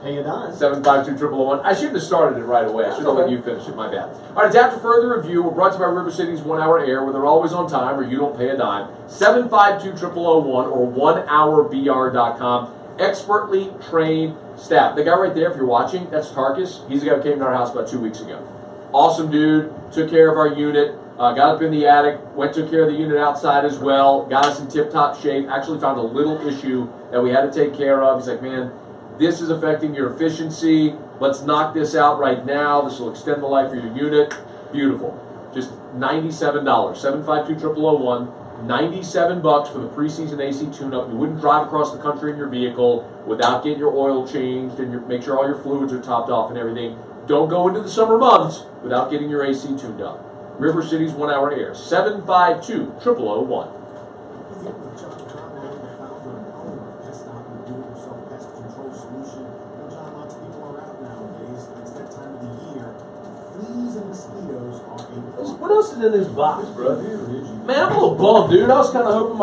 pay a dime. 752-0001. I shouldn't have started it right away. I should have let you finish it. My bad. All right, it's after further review. We're brought to you by River City's 1 Hour Air, where they're always on time, or you don't pay a dime. 752-0001 or 1hourbr.com. Expertly trained staff. The guy right there, if you're watching, that's Tarkus. He's the guy who came to our house about 2 weeks ago. Awesome dude. Took care of our unit. Got up in the attic. Took care of the unit outside as well. Got us in tip-top shape. Actually found a little issue that we had to take care of. He's like, man, this is affecting your efficiency. Let's knock this out right now. This will extend the life of your unit. Beautiful. Just $97. 752-0001. $97 for the preseason AC tune-up. You wouldn't drive across the country in your vehicle without getting your oil changed and make sure all your fluids are topped off and everything. Don't go into the summer months without getting your AC tuned up. River City's 1 Hour Air. 752-0001. What else is in this box, bro? Man, I'm a little bummed, dude. I was kind of hoping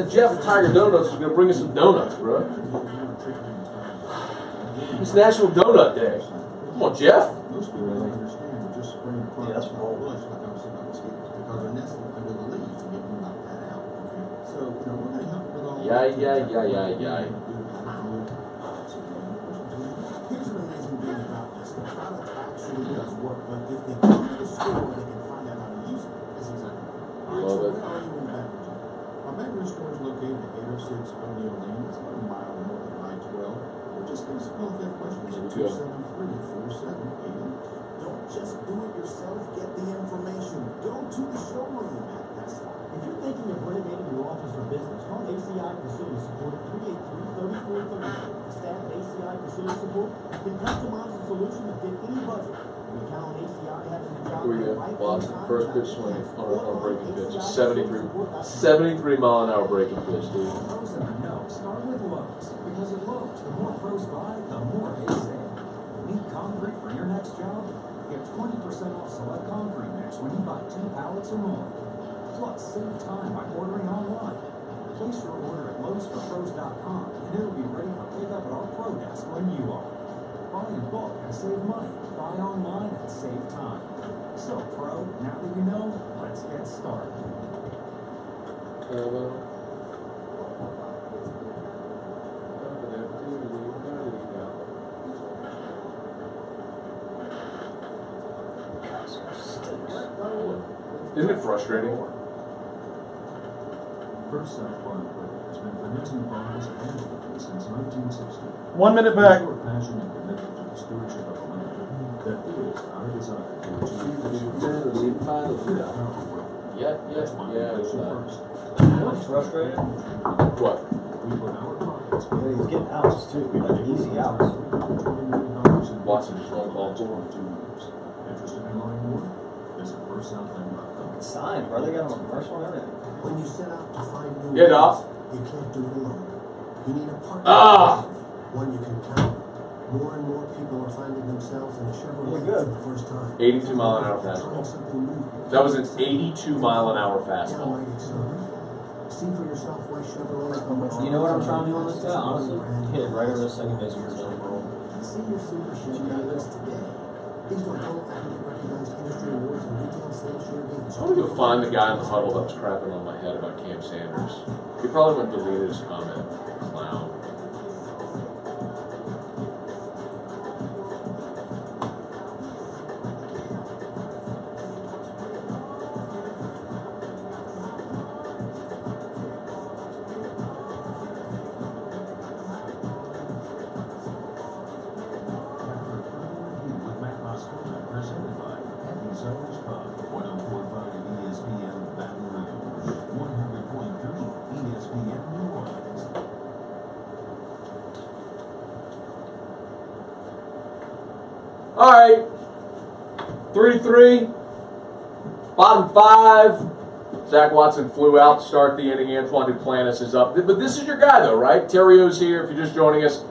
Jeff at Tiger Donuts was going to bring us some donuts, bro. It's National Donut Day. Come on, Jeff. Yeah, that's bold. Yeah. Here's an amazing thing about this. The product actually does work, but if they come to the store, they can find out how to use it. That's exactly right. All right, so where are you in Baton Rouge? Our Baton Rouge store is located at 806 O'Neill Lane. It's about a mile north of I-12. Or just give us a call if you have questions at 273-4780. Don't just do it yourself. Get the information. Go to the showroom at Best Buy. If you're thinking of renovating your office or business, call ACI Facility Support at 383-3430. The staff at ACI Facility Support can customize a solution to fit any budget. We count on ACI having the job right on time. First pitch swing on a breaking pitch. 73 mile an hour breaking pitch, dude. Pros in the know. Start with Lowe's. Because at Lowe's, the more pros buy, the more they save. Need concrete for your next job? Get 20% off select concrete mix when you buy 2 pallets or more. Plus, save time by ordering online. Place your order at lowesforpros.com and it'll be ready for pickup at our pro desk when you are. Buy in bulk and save money. Buy online and save time. So, pro, now that you know, let's get started. Isn't it frustrating? First South Farm Equipment has been producing farms and equipment since 1960. 1 minute back. Your passion and commitment to the stewardship of the land that fuels our desire to achieve That's why we place you first. What's frustrating? What? We put our products He's getting outs too, like easy outs. Watson just won the ball. 2 years. Interested in learning more? Visit FirstSouthland.com. It's signed, bro. They got him a commercial and everything. When you set out to find new Yeah, ways, Doc. you can't do it alone. You need a partner. Ah! One you can count. More and more people are finding themselves in a Chevrolet Good. for the first time. 82 mile an hour Trying fastball. something new. That was an 82 mile an hour Yeah, fastball. mighty son. See for yourself why Chevrolet is the most. You know what I'm trying to do on this guy, honestly? Hit it right over the second base for his own goal. See your Super Chevrolet today. These were all recognized industry awards and retail sales share gains. I want to go find the guy in the huddle that was crapping on my head about Cam Sanders. He probably went and deleted his comment. Clown. With Matt Moscona, presented by Happy Zones Pub, 104.5 ESPN Baton Rouge, 100.3 ESPN New Orleans. All right. 3-3. Bottom 5. Zach Watson flew out to start the inning. Antoine Duplantis is up. But this is your guy, though, right? Terrio's here. If you're just joining us,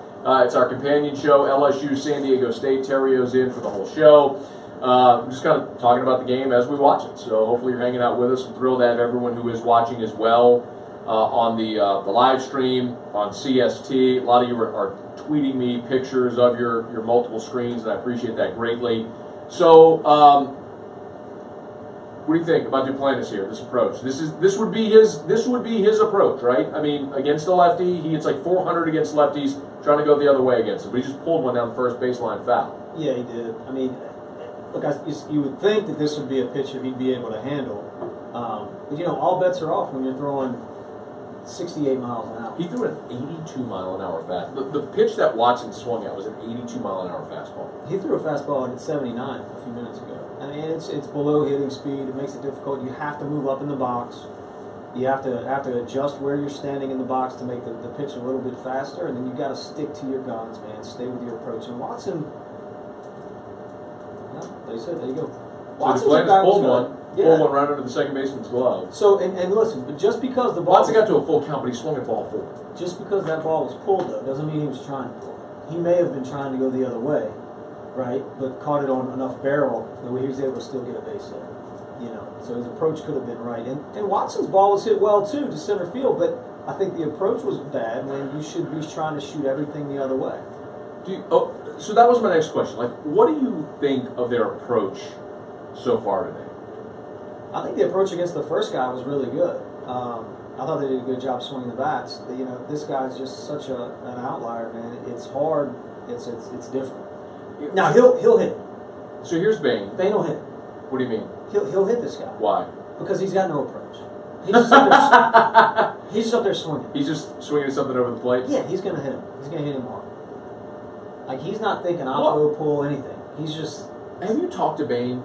it's our companion show, LSU San Diego State. Terrio's in for the whole show. We're just kind of talking about the game as we watch it. So hopefully you're hanging out with us. I'm thrilled to have everyone who is watching as well on the live stream on CST. A lot of you are tweeting me pictures of your multiple screens, and I appreciate that greatly. So, what do you think about Duplantis here? This approach. This would be his approach, right? I mean, against the lefty, he hits like 400 against lefties, trying to go the other way against him. But he just pulled one down the first baseline foul. Yeah, he did. I mean, look, you would think that this would be a pitcher he'd be able to handle. But you know, all bets are off when you're throwing 68 miles an hour. He threw an 82 mile an hour fastball. The pitch that Watson swung at was an 82 mile an hour fastball. He threw a fastball at 79 a few minutes ago. I mean, it's below hitting speed. It makes it difficult. You have to move up in the box. You have to adjust where you're standing in the box to make the pitch a little bit faster, and then you got to stick to your guns, man. Stay with your approach. And Watson, yeah, they said, there you go. So Duplantis pulled one. Pulled one right under the second baseman's glove. So, and listen, but just because the ball... Watson got to a full count, but he swung at ball 4. Just because that ball was pulled, though, doesn't mean he was trying to pull it. He may have been trying to go the other way, right? But caught it on enough barrel that he was able to still get a base hit. You know, so his approach could have been right. And Watson's ball was hit well, too, to center field, but I think the approach was bad when you should be trying to shoot everything the other way. So that was my next question. Like, what do you think of their approach so far today? I think the approach against the first guy was really good. I thought they did a good job swinging the bats. You know, this guy's just such an outlier, man. It's hard. It's different. Now he'll hit it. So here's Bain. Bain will hit it. What do you mean? He'll hit this guy. Why? Because he's got no approach. He's just up there swinging. He's just swinging something over the plate? Yeah, he's going to hit him. He's going to hit him hard. Like, he's not thinking oppo, pull, anything. He's just... Have you talked to Bain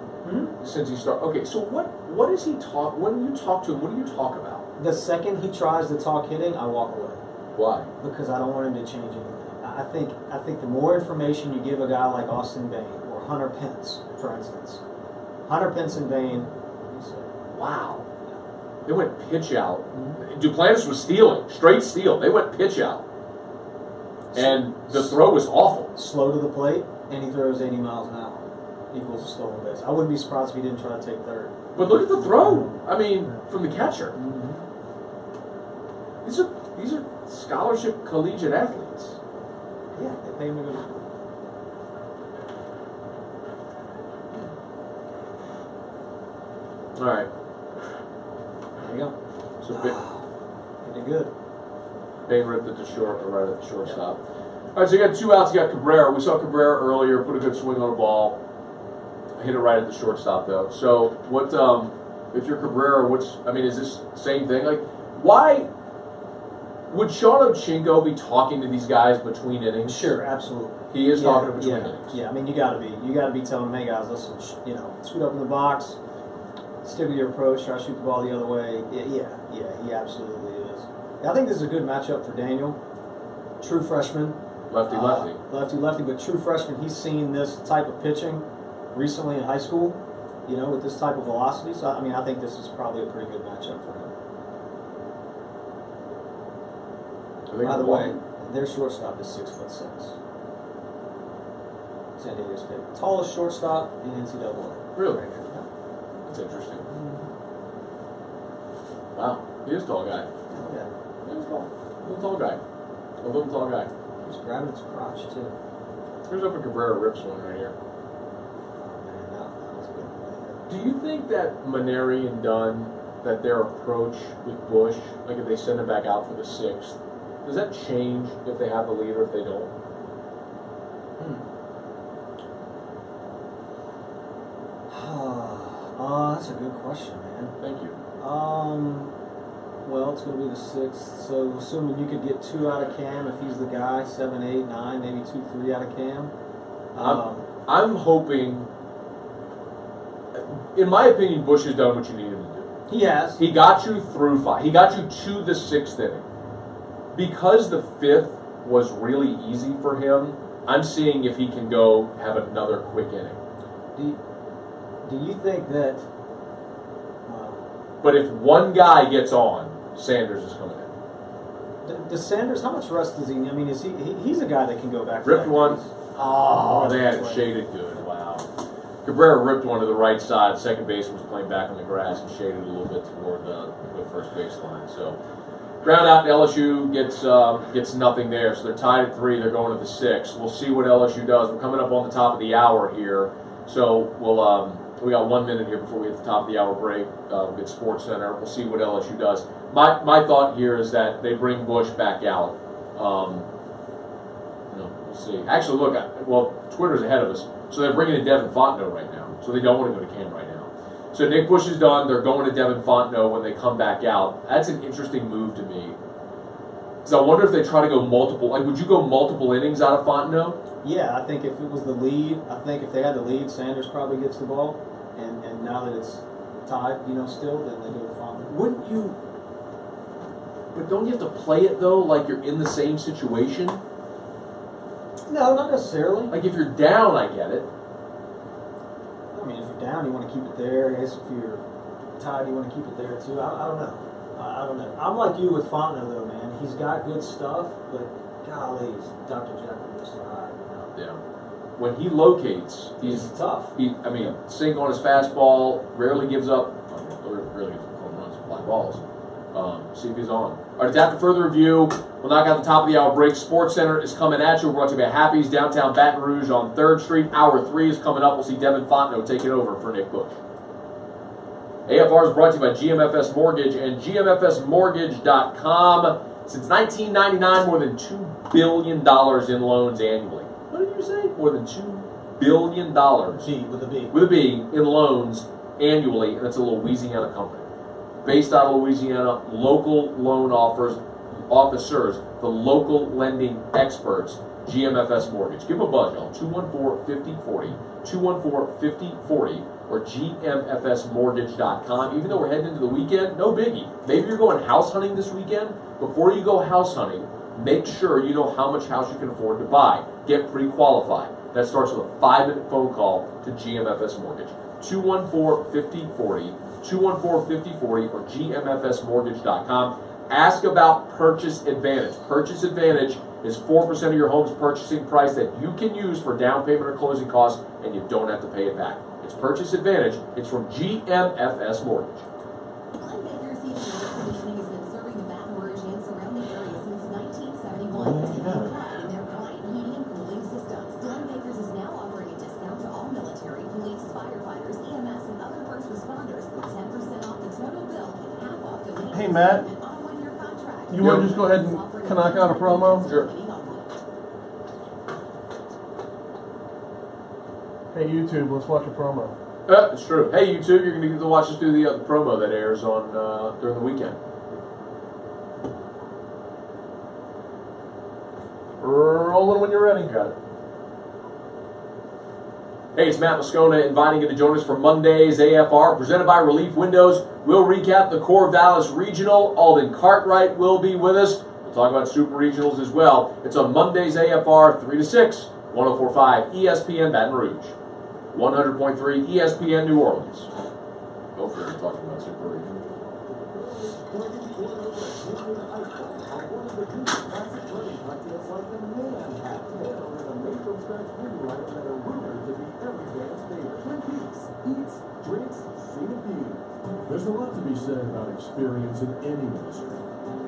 since he started? Okay, so what does he talk... When you talk to him, what do you talk about? The second he tries to talk hitting, I walk away. Why? Because I don't want him to change anything. I think the more information you give a guy like Austin Bain or Hunter Pence, for instance. Hunter Pence and Bain... Wow. They went pitch out. Duplantis was stealing. Straight steal. They went pitch out. And the throw was awful. Slow to the plate, and he throws 80 miles an hour. Equals a stolen base. I wouldn't be surprised if he didn't try to take third. But look at the throw. I mean, from the catcher. These are scholarship collegiate athletes. Yeah, they pay him to go to school. All right. There you go. So Pretty good. Bain ripped it to short, or right at the shortstop. All right, so you got 2 outs. You got Cabrera. We saw Cabrera earlier put a good swing on a ball. Hit it right at the shortstop, though. So what? if you're Cabrera, is this same thing? Like, why would Sean Ochinko be talking to these guys between innings? Sure, absolutely. He is talking between innings. Yeah, I mean, you got to be telling them, hey guys, listen, scoot up in the box, stick with your approach, try to shoot the ball the other way. Yeah, he absolutely is. I think this is a good matchup for Daniel. True freshman. Lefty. Lefty, but true freshman. He's seen this type of pitching recently in high school, with this type of velocity. So, I mean, I think this is probably a pretty good matchup for him. By the way, their shortstop is 6'6". San Diego State. Tallest shortstop in NCAA. Really? Right here. Yeah. That's interesting. Wow. He is a tall guy. Oh, yeah. He is tall. A little tall guy. He's grabbing his crotch, too. Here's up a Cabrera rips one right here. Oh, man, that was good. Do you think that Maneri and Dunn, that their approach with Bush, like if they send him back out for the 6th, does that change if they have the lead or if they don't? That's a good question, man. Thank you. Well, it's going to be the 6th, so assuming you could get 2 out of Cam if he's the guy, 7, 8, 9, maybe 2, 3 out of Cam. I'm hoping, in my opinion, Bush has done what you needed him to do. He has. He got you through 5. He got you to the 6th inning. Because the 5th was really easy for him, I'm seeing if he can go have another quick inning. Do you think that... But if one guy gets on, Sanders is coming in. Does Sanders, how much rest does he need? I mean, he's a guy that can go back. Ripped one. Oh, they had it shaded good. Wow. Cabrera ripped one to the right side. Second baseman was playing back on the grass and shaded a little bit toward the first baseline. So, ground out, LSU gets nothing there. So they're tied at 3. They're going to the 6th. We'll see what LSU does. We're coming up on the top of the hour here. So we got 1 minute here before we hit the top of the hour break. We'll get Sports Center. We'll see what LSU does. My thought here is that they bring Bush back out. We'll see. Actually, look, Twitter's ahead of us. So they're bringing in Devin Fontenot right now. So they don't want to go to Cam right now. So Nick Bush is done. They're going to Devin Fontenot when they come back out. That's an interesting move to me. Because I wonder if they try to go multiple. Like, would you go multiple innings out of Fontenot? Yeah, I think if it was the lead, if they had the lead, Sanders probably gets the ball. And now that it's tied, still, then they go to Fontenot. Wouldn't you? But don't you have to play it, though, like you're in the same situation? No, not necessarily. Like, if you're down, I get it. I mean, if you're down, you want to keep it there. I guess if you're tied, you want to keep it there, too. I don't know. I don't know. I'm like you with Fontenot, though, man. He's got good stuff, but golly, he's Dr. Jekyll and Mr. Hyde. Yeah. When he locates, he's tough. Sink on his fastball, rarely gives up home runs, fly balls. See if he's on. All right, it's after further review. We'll knock out the top of the hour break. Sports Center is coming at you. We're brought to you by Happy's, downtown Baton Rouge on 3rd Street. Hour 3 is coming up. We'll see Devin Fontenot taking over for Nick Bush. AFR is brought to you by GMFS Mortgage and GMFSmortgage.com. Since 1999, more than $2 billion in loans annually. What did you say? More than $2 billion. With a B. With a B in loans annually, and it's a Louisiana company. Based out of Louisiana, local loan officers, the local lending experts, GMFS Mortgage. Give them a buzz, y'all. 214-5040, 214-5040, or GMFSmortgage.com. Even though we're heading into the weekend, no biggie. Maybe you're going house hunting this weekend. Before you go house hunting, make sure you know how much house you can afford to buy. Get pre-qualified. That starts with a 5-minute phone call to GMFS Mortgage. 214-5040, 214-5040, or GMFSmortgage.com. Ask about Purchase Advantage. Purchase Advantage is 4% of your home's purchasing price that you can use for down payment or closing costs, and you don't have to pay it back. It's Purchase Advantage. It's from GMFS Mortgage. Hey, Matt, you want to just go ahead and knock out a promo? Sure. Hey, YouTube, let's watch a promo. It's true. Hey, YouTube, you're going to get to watch us do the promo that airs on during the weekend. Rolling when you're ready. Got it. Hey, it's Matt Moscona inviting you to join us for Monday's AFR, presented by Relief Windows. We'll recap the Corvalls Regional. Alden Cartwright will be with us. We'll talk about Super Regionals as well. It's on Monday's AFR, 3 to 6, 104.5 ESPN Baton Rouge, 100.3 ESPN New Orleans. Hopefully we're talking about Super Regional. There's a lot to be said about experience in any industry.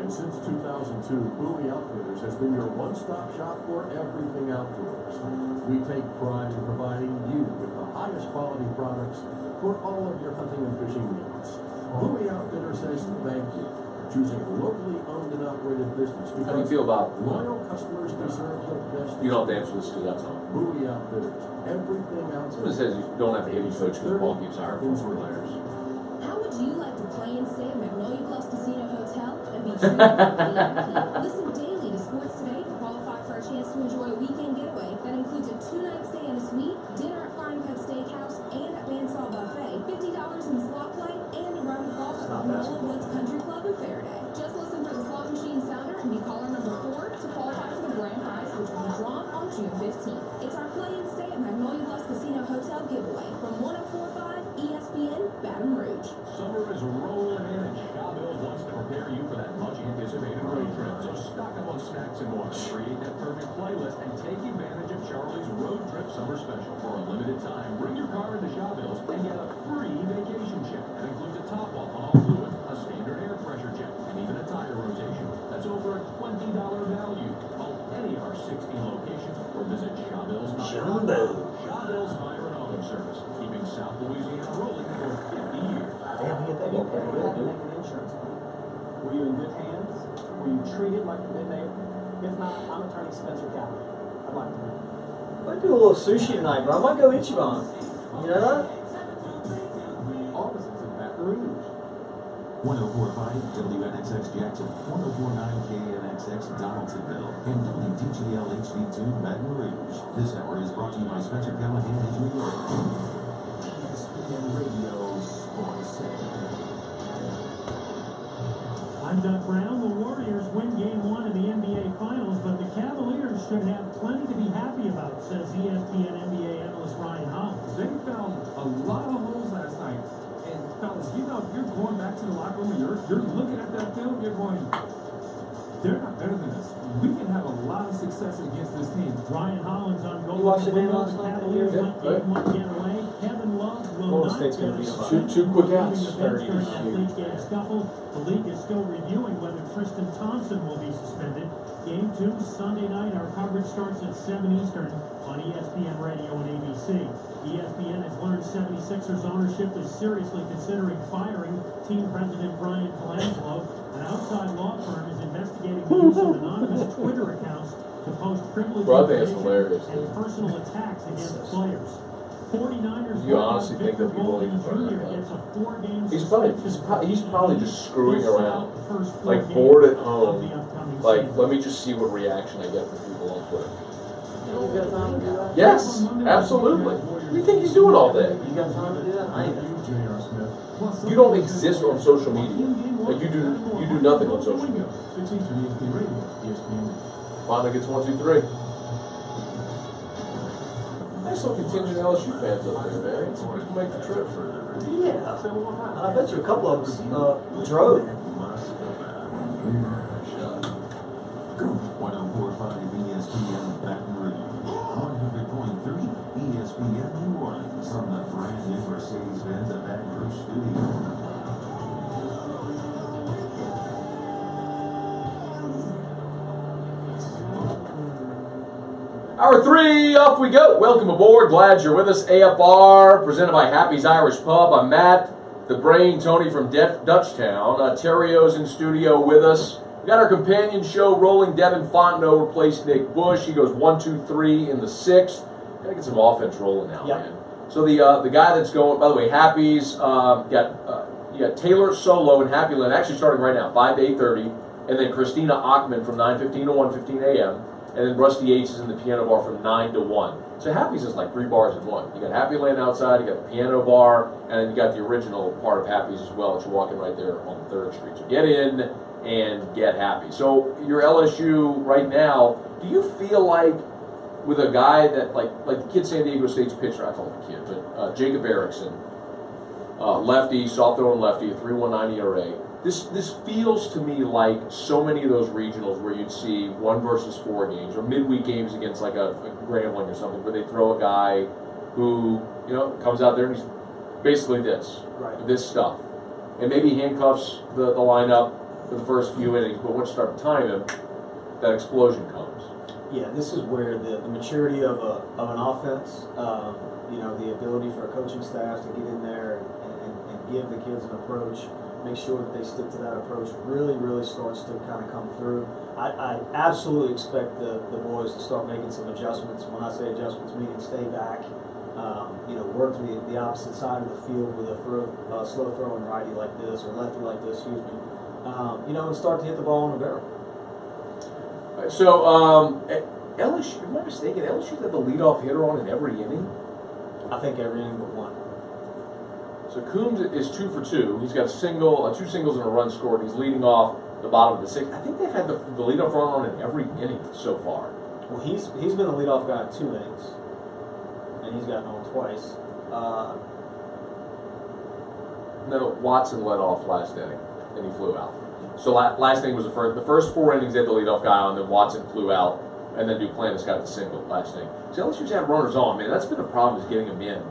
And since 2002, Bowie Outfitters has been your one-stop shop for everything outdoors. We take pride in providing you with the highest quality products for all of your hunting and fishing needs. Bowie Outfitters says thank you for choosing a locally owned and operated business. How do you feel about loyal customers deserve the best. You don't have to answer this because that's on. Bowie Outfitters, everything outdoors. It says you don't have to hit each coach because the ball keeps higher for players. How would you like to play and stay at Magnolia Bluffs Casino Hotel and be treated like a VIP? Listen daily to Sports Today to qualify for a chance to enjoy a weekend getaway that includes a 2-night stay in a suite, dinner at Flying Cut Steakhouse, and at Bandsaw Buffet, $50 in slot play, and a round of golf at Nolan Woods Country Club in Faraday. Just listen for the slot machine sounder and be caller number 4 to qualify for the grand prize, which will be drawn on June 15th. It's our play and stay at Magnolia Bluffs Casino Hotel giveaway from 104.5 ESPN Baton Rouge. Summer is rolling in, and Shawbills wants to prepare you for that much-anticipated road trip. So stock up on snacks and more. Create that perfect playlist and take advantage of Charlie's Road Trip Summer Special. For a limited time, bring your car into Shawbills and get a free vacation check. That includes a top-off on all fluid, a standard air pressure check, and even a tire rotation. That's over a $20 value. Call any of our 16 locations or visit Shawbills.com. Shawbills Fire and Auto Service, keeping South Louisiana rolling for 50 years. Damn, we get that pretty good, dude. Insurance. Were you in good hands? Were you treated like a good neighbor? If not, I'm attorney Spencer Cowley. I'd like to know. Might do a little sushi tonight, bro. I might go Ichiban. You know that? Offices in Baton Rouge. 104.5 WNXX Jackson, 104.9 KNXX Donaldsonville, and WDGL HD2 Baton Rouge. This hour is brought to you by Spencer Callahan and New York. ESPN Radio Sports Center. I'm Doug Brown. The Warriors win Game 1 of the NBA Finals, but the Cavaliers should have plenty to be happy about, says ESPN NBA analyst Ryan Hollins. They found a lot of holes last night. And fellas, you know, you're going back to the locker room and you're looking at that film, you're going, they're not better than us. We can have a lot of success against this team. Ryan Hollins on goal. You watched the game The last night? Cavaliers Yeah, went Game 1 get away. Kevin Love will Golden not State's get gonna be a Two quick outs. during that late game scuffle. The league is still reviewing whether Tristan Thompson will be suspended. Game 2, Sunday night. Our coverage starts at 7 Eastern on ESPN Radio and ABC. ESPN has learned 76ers ownership is seriously considering firing team president Brian Colangelo. An outside law firm is investigating the use of anonymous Twitter accounts to post privileged Bro, I think it's information hilarious, and dude. personal attacks against players. 49ers You honestly think that people even Jr. learn gets a 4-game He's probably just screwing He'll sit around, out the first 4 like games bored at of the home. upcoming Like, season. let me just see what reaction I get from people on Twitter. You got time to do that? Yes, absolutely. What do you think he's doing all day? You got time to do that? I ain't got time. J.R. Smith. You don't exist on social media. Like you do nothing on social media. 16 to ESPN Radio, ESPN. Finally gets 1, 2, 3. There's some contingent LSU fans up there, man. Some people make the trip. Yeah. I bet you a couple of them drove. 104.5 ESPN Baton Rouge, 100.3 ESPN New Orleans, from the brand new Mercedes-Benz at Baton Rouge studio. Hour 3, off we go. Welcome aboard. Glad you're with us. AFR, presented by Happy's Irish Pub. I'm Matt, the brain, Tony from Dutchtown. Terrio's in studio with us. We got our companion show rolling. Devin Fontenot replaced Nick Bush. He goes 1, 2, 3 in the 6th. Gotta get some offense rolling now, Yep. man. So the guy that's going, by the way, Happy's you got Taylor Solo and Happy Land actually starting right now, 5 to 8:30, and then Christina Achman from 9:15 to 1:15 a.m. And then Rusty Yates is in the piano bar from 9 to 1. So Happy's is like 3 bars in one. You got Happy Land outside, you got the piano bar, and then you got the original part of Happy's as well that you're walking right there on 3rd Street. So get in and get happy. So your LSU right now, do you feel like with a guy that like the kid San Diego State's pitcher, I call him a kid, but Jacob Erickson, lefty, soft throwing lefty, a 3.19 ERA. This feels to me like so many of those regionals where you'd see 1 versus 4 games or midweek games against like a Grambling or something where they throw a guy who comes out there and he's basically this stuff, and maybe handcuffs the lineup for the first few innings, but once you start to time him, that explosion comes. Yeah, this is where the maturity of an offense, the ability for a coaching staff to get in there and give the kids an approach, make sure that they stick to that approach, really starts to kind of come through. I absolutely expect the boys to start making some adjustments. When I say adjustments, meaning stay back, work to the opposite side of the field with a slow throwing righty like this or lefty like this, and start to hit the ball on the barrel. So, LSU, if I'm not mistaken, LSU's had the leadoff hitter on in every inning? I think every inning but one. So Coombs is 2 for 2. He's got a single, 2 singles and a run scored. He's leading off the bottom of the 6th. I think they've had the leadoff run on in every inning so far. Well, he's been the leadoff guy in 2 innings, and he's gotten on twice. No, Watson led off last inning, and he flew out. So last inning was the first 4 innings they had the leadoff guy on, then Watson flew out, and then Duplantis got the single last inning. So LSU's had runners on, man. That's been a problem, is getting them in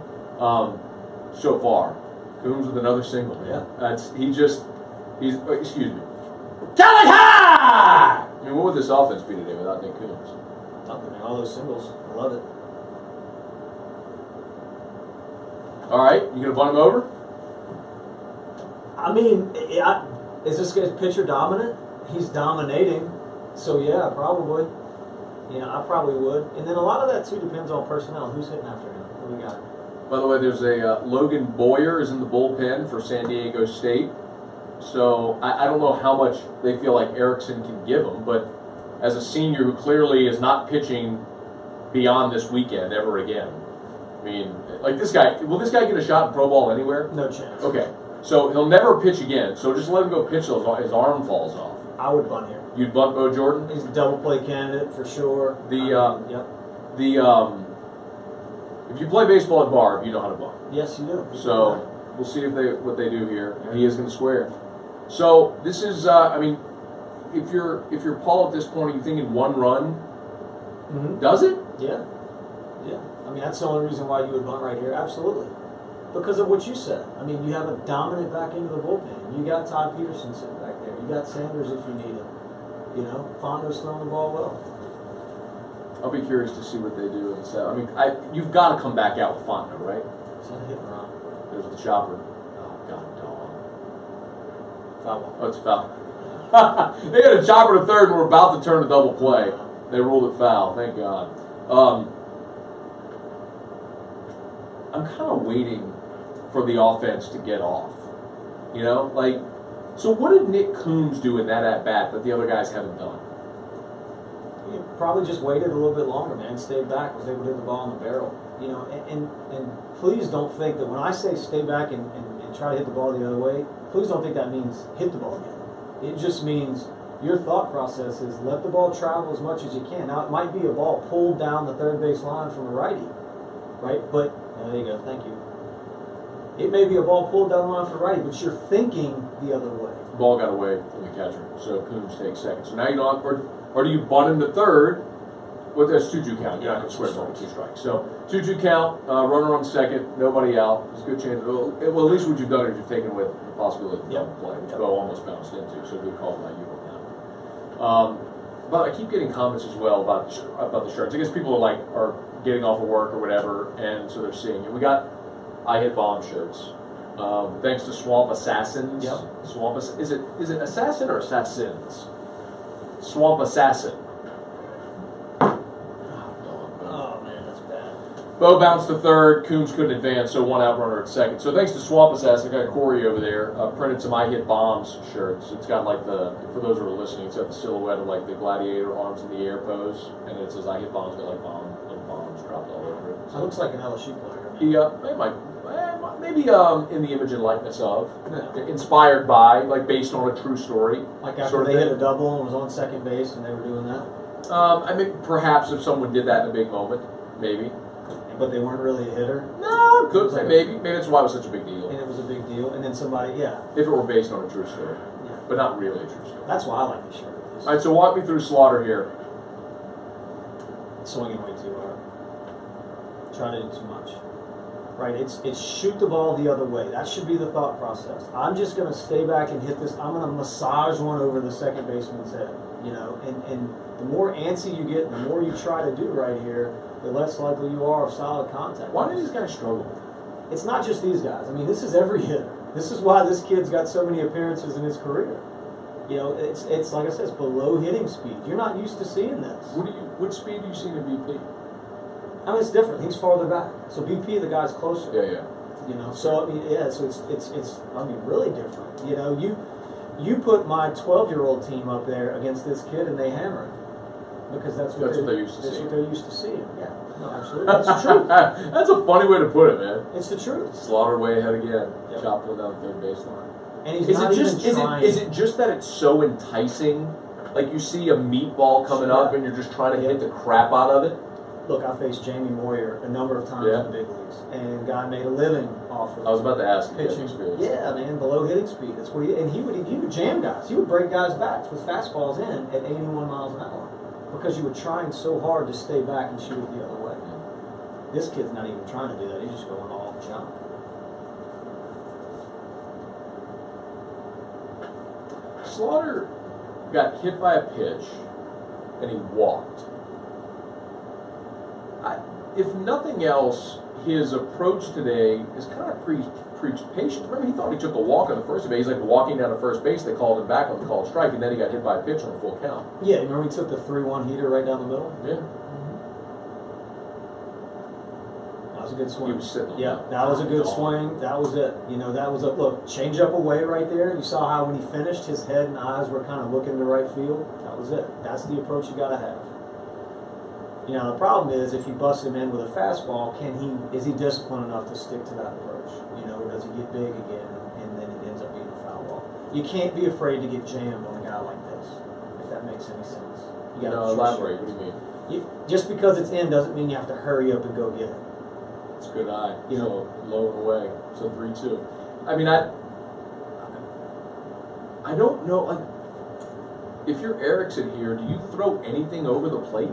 so far. Coombs with another single, man. Excuse me. Talent high! I mean, what would this offense be today without Nick Coombs? Nothing, man. All those singles. I love it. All right, you going to bunt him over? I mean, is this guy's pitcher dominant? He's dominating. So, yeah, probably. I probably would. And then a lot of that, too, depends on personnel. Who's hitting after him? What do we got? By the way, there's a Logan Boyer is in the bullpen for San Diego State. So I don't know how much they feel like Erickson can give him, but as a senior who clearly is not pitching beyond this weekend ever again, I mean, like this guy, will this guy get a shot in pro ball anywhere? No chance. Okay, so he'll never pitch again, so just let him go pitch till his arm falls off. I would bunt here. You'd bunt Bo Jordan? He's a double play candidate for sure. If you play baseball at Barb, you know how to bunt. Yes, you do. So we'll see what they do here. Yeah. He is going to square. So this is, if you're Paul at this point, are you thinking 1 run? Mm-hmm. Does it? Yeah. I mean, that's the only reason why you would bunt right here. Absolutely. Because of what you said. I mean, you have a dominant back into the bullpen. You got Todd Peterson sitting back there. You got Sanders if you need him. Fondo's throwing the ball well. I'll be curious to see what they do. I mean, you've got to come back out with Fondo, right? It's not a hit and run. There's the chopper. Oh, God, dog. Foul ball. Oh, it's foul. They got a chopper to 3rd and we're about to turn to double play. They ruled it foul. Thank God. I'm kind of waiting for the offense to get off. So what did Nick Coombs do in that at-bat that the other guys haven't done? He probably just waited a little bit longer, man. Stayed back, was able to hit the ball in the barrel. And please don't think that when I say stay back and try to hit the ball the other way, please don't think that means hit the ball again. It just means your thought process is let the ball travel as much as you can. Now, it might be a ball pulled down the 3rd base line from a righty, right? But, there you go, thank you. It may be a ball pulled down the line from a righty, but you're thinking the other way. The ball got away from the catcher, so Coombs takes 2nd. So now you don't have, or do you bunt him to 3rd? Well, that's 2-2 count. You're not going to swear it's only 2 strikes. So 2-2 count, runner on 2nd, nobody out. There's a good chance. Well, at least what you've done is you've taken with the possibility of double play, which Bo almost bounced into. So good call by you on that. But I keep getting comments as well about the shirts. I guess people are getting off of work or whatever, and so they're seeing it. We got I Hit Bomb shirts. Thanks to Swamp Assassins. Yep. Is it Assassin or Assassins? Swamp Assassin. Oh man, that's bad. Bo bounced to third. Coombs couldn't advance, so one out runner at second. So thanks to Swampasass, I got Corey over there printed some I Hit Bombs shirts. It's got like for those who are listening, it's got the silhouette of like the gladiator arms in the air pose, and it says I Hit Bombs, got like little bombs dropped all over it. So it looks like an LSU player. He maybe in the image and likeness of, inspired by, like based on a true story. Like after they hit a double and was on second base and they were doing that? I mean, perhaps if someone did that in a big moment, maybe. But they weren't really a hitter? No, good. Maybe that's why it was such a big deal. And it was a big deal. And then somebody, yeah. If it were based on a true story. Yeah. But not really a true story. That's why I like the shirt. All right, so walk me through Slaughter here. Swinging way too hard. Try to do too much. Right, it's shoot the ball the other way. That should be the thought process. I'm just going to stay back and hit this. I'm going to massage one over the second baseman's head. You know, and the more antsy you get, the more you try to do right here, the less likely you are of solid contact. Why do these guys struggle? It's not just these guys. I mean, this is every hitter. This is why this kid's got so many appearances in his career. You know, it's like I said, it's below hitting speed. You're not used to seeing this. What speed do you see in BP? I mean, it's different. He's farther back. So BP, the guy's closer. Yeah. You know, so I mean, yeah. So it's I mean, really different. You know, you put my 12-year-old team up there against this kid, and they hammer him because that's what they're used to seeing. That's what they're used to seeing. Yeah, no, absolutely. That's the truth. That's a funny way to put it, man. It's the truth. Slaughter way ahead again. Yep. Chopped one down the third baseline. And he's not even trying. Is it just that it's so enticing? Like you see a meatball coming up, and you're just trying to hit the crap out of it. Look, I faced Jamie Moyer a number of times in the big leagues, and the guy made a living off of I was about to ask pitching. Experience. Yeah, man, below hitting speed. That's what he would jam guys. He would break guys' backs with fastballs in at 81 miles an hour because you were trying so hard to stay back and shoot it the other way. This kid's not even trying to do that. He's just going all jump. Slaughter got hit by a pitch, and he walked. If nothing else, his approach today is kind of preached patience. Remember, he thought he took a walk on the first base. He's like walking down to first base. They called him back on the called strike, and then he got hit by a pitch on a full count. Yeah, remember he took the 3-1 heater right down the middle? Yeah. That was a good swing. He was sitting on that was a good swing. That was it. You know, that was a look. Change up away right there. You saw how when he finished, his head and eyes were kind of looking to right field. That was it. That's the approach you got to have. You know, the problem is if you bust him in with a fastball, is he disciplined enough to stick to that approach? You know, or does he get big again and then it ends up being a foul ball? You can't be afraid to get jammed on a guy like this, if that makes any sense. You got to elaborate. What do you mean? Just because it's in doesn't mean you have to hurry up and go get it. It's a good eye. You know, low and away. So 3-2. I mean, I don't know. Like, if you're Erickson here, do you throw anything over the plate?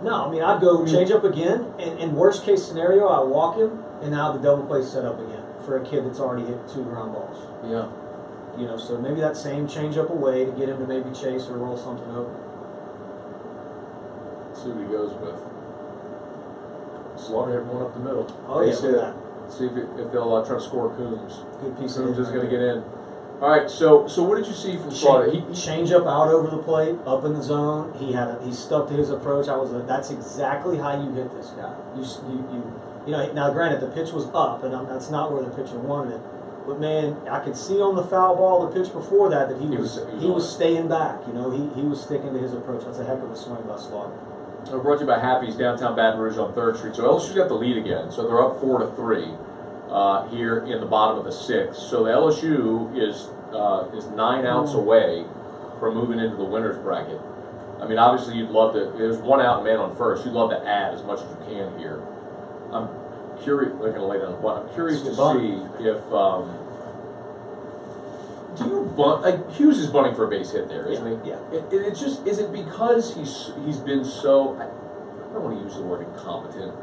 No, I mean, I'd go change up again, and worst case scenario, I walk him, and now the double play's set up again for a kid that's already hit 2 ground balls. Yeah. You know, so maybe that same change up away to get him to maybe chase or roll something over. Let's see what he goes with. Slaughter hit one up the middle. Oh, yeah, look at that. See if they'll try to score Coombs. Good piece Coombs of is going to get in. All right, so what did you see from Slaughter? He change up out over the plate, up in the zone. He stuck to his approach. That's exactly how you hit this guy. You know. Now, granted, the pitch was up, and that's not where the pitcher wanted it. But man, I could see on the foul ball the pitch before that he was staying back. You know, he was sticking to his approach. That's a heck of a swing by Slaughter. We're brought to you by Happy's downtown Baton Rouge on 3rd Street. So LSU's got the lead again. So they're up 4-3 here in the bottom of the 6th. So the LSU is 9 outs away from moving into the winner's bracket. I mean, obviously you'd love to. There's 1 out and man on first. You'd love to add as much as you can here. I'm curious. We're going to lay down the bunt. I'm curious to see if. Do you bunt? Like Hughes is bunting for a base hit there, isn't he? Yeah. It's just. Is it because he's been so? I don't want to use the word incompetent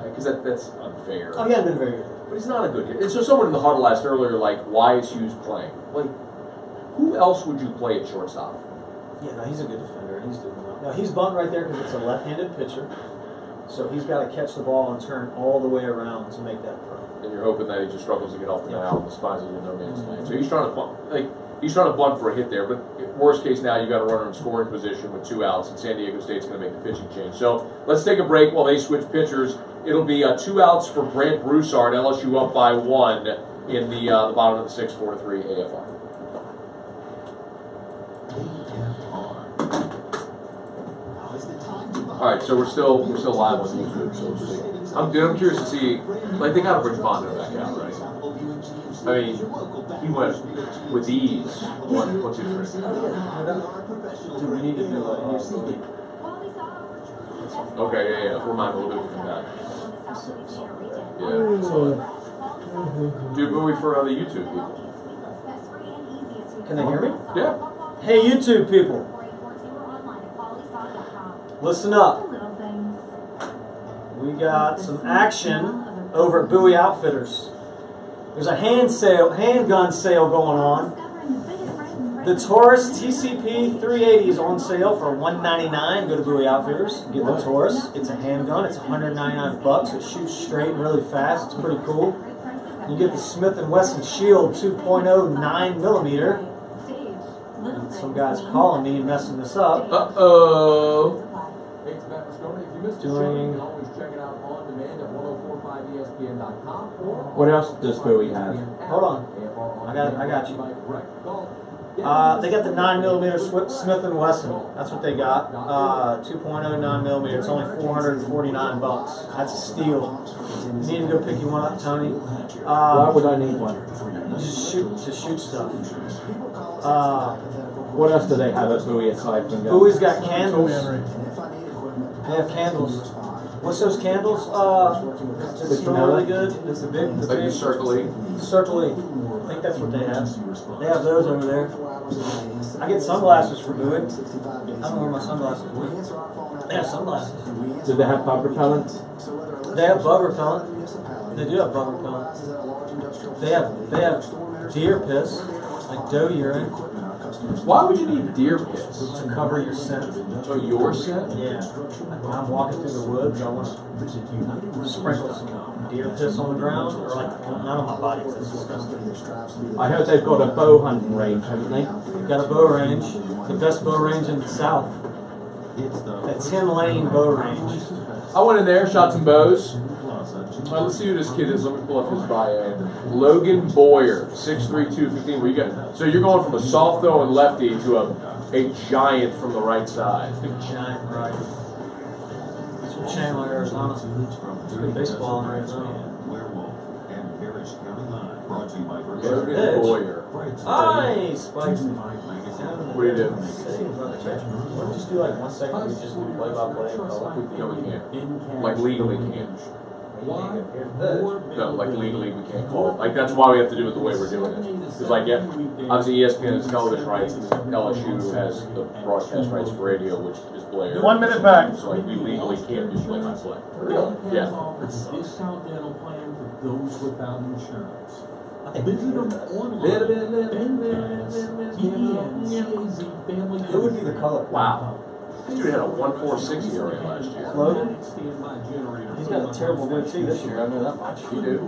because that's unfair. Oh, he hasn't been very good. But he's not a good hitter. And so someone in the huddle asked earlier, like, why is Hughes playing? Like, who else would you play at shortstop? Yeah, no, he's a good defender, and he's doing well. Now, he's bunting right there because it's a left-handed pitcher, so he's got to catch the ball and turn all the way around to make that throw. And you're hoping that he just struggles to get off the mound and finds it in no man's land. So he's trying to bunt, he's trying to bunt for a hit there. But worst case now, you've got a runner in scoring position with 2 outs, and San Diego State's going to make the pitching change. So let's take a break while they switch pitchers. It'll be 2 outs for Brant Broussard. LSU up by 1 in the bottom of the 6th, 4-3 AFR. All right, so we're still live on YouTube. So we'll see. I'm curious to see. Like they got to bring Bondo back out, right? I mean, he went with ease. 1, 2, 3. Do we need to do Okay, yeah. Remind me a little bit from that. Yeah. Do Bowie for the YouTube people. Can they hear me? Yeah. Hey, YouTube people. Listen up. We got some action over at Bowie Outfitters. There's a handgun sale going on. The Taurus TCP 380 is on sale for $199. Go to Bowie Outfitters, get the Taurus. It's a handgun. It's $199. It shoots straight and really fast. It's pretty cool. You get the Smith & Wesson Shield 2.0 9mm. Some guy's calling me and messing this up. Uh-oh. Doing. What else does Bowie have? Hold on. I got you. They got the 9mm Smith & Wesson. That's what they got. 2.0 9mm. It's only $449. That's a steal. You need to go pick you one up, Tony. Why would I need one? Just shoot stuff. What else do they have at Bowie aside from guns? Bowie's got candles. They have candles. What's those candles? It's really good. It's the big. Like Circle E? Circle E. I think that's what they have. They have those over there. I get sunglasses for Bowie. I don't wear my sunglasses. They have sunglasses. Do they have bug repellent? They have bug repellent. They do have bug repellent. They have deer piss, like doe urine. Why would you need deer piss? To cover your scent. Oh, your scent? Yeah. When I'm walking through the woods, I want to sprinkle some deer piss on the ground, or like not on my body. It's disgusting. I heard they've got a bow hunting range, haven't they? They've got a bow range, the best bow range in the South. A 10-lane bow range. I went in there, shot some bows. Let's see who this kid is. Let me pull up his bio. Logan Boyer, 6'3", 215. Where you got? So you're going from a soft throw and lefty to a giant from the right side. Big giant right. It's from Chandler, Arizona. It's good baseball in Arizona. Logan Boyer. Nice! What do you do? We'll just do like 1 second. We just do play-by-play. No, we can't. Like legally can't. No, like legally we can't call it. Like that's why we have to do it the way we're doing it. Because like, yeah, obviously ESPN has television rights, and LSU has the broadcast rights for radio, which is Blair. 1 minute back. So like we legally can't do play-by-play. Yeah. Discount dental plan for those without insurance. Visit them Who would be the color? Wow. This dude had a 1.46 ERA last year. Logan? He's got a terrible goatee this year, I know that much. He do.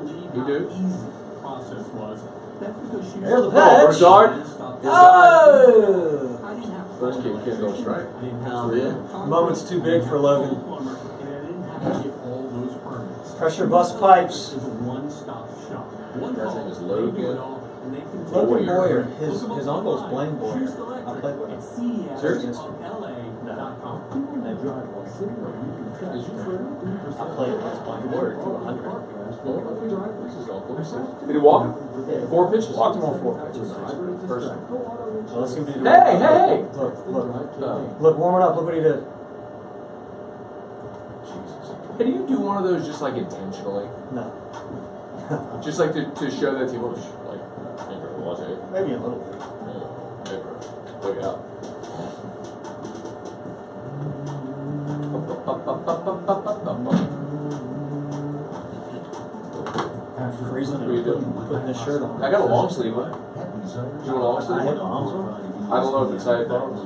There's the pitch! Broussard. Oh! First kid goes strike. Moment's too big for Logan. Pressure bust pipes. His name is Logan. Logan Boyer. His uncle's Blaine Boyer. I played with him. Seriously? I played against Blaine Boyer to 100. Did he walk? 4 pitches? Walked him on 4 pitches. First. So let's see what he did. Hey! Look, warm it up. Look what he did. Hey, do you do one of those just like intentionally? No. Just like to show that people like, watch it. Maybe a little bit. Yeah. Look it up. I'm freezing What are you doing? putting this shirt on. I got a long sleeve one. You want a long sleeve? I hit bombs one? I don't know if it's high bombs.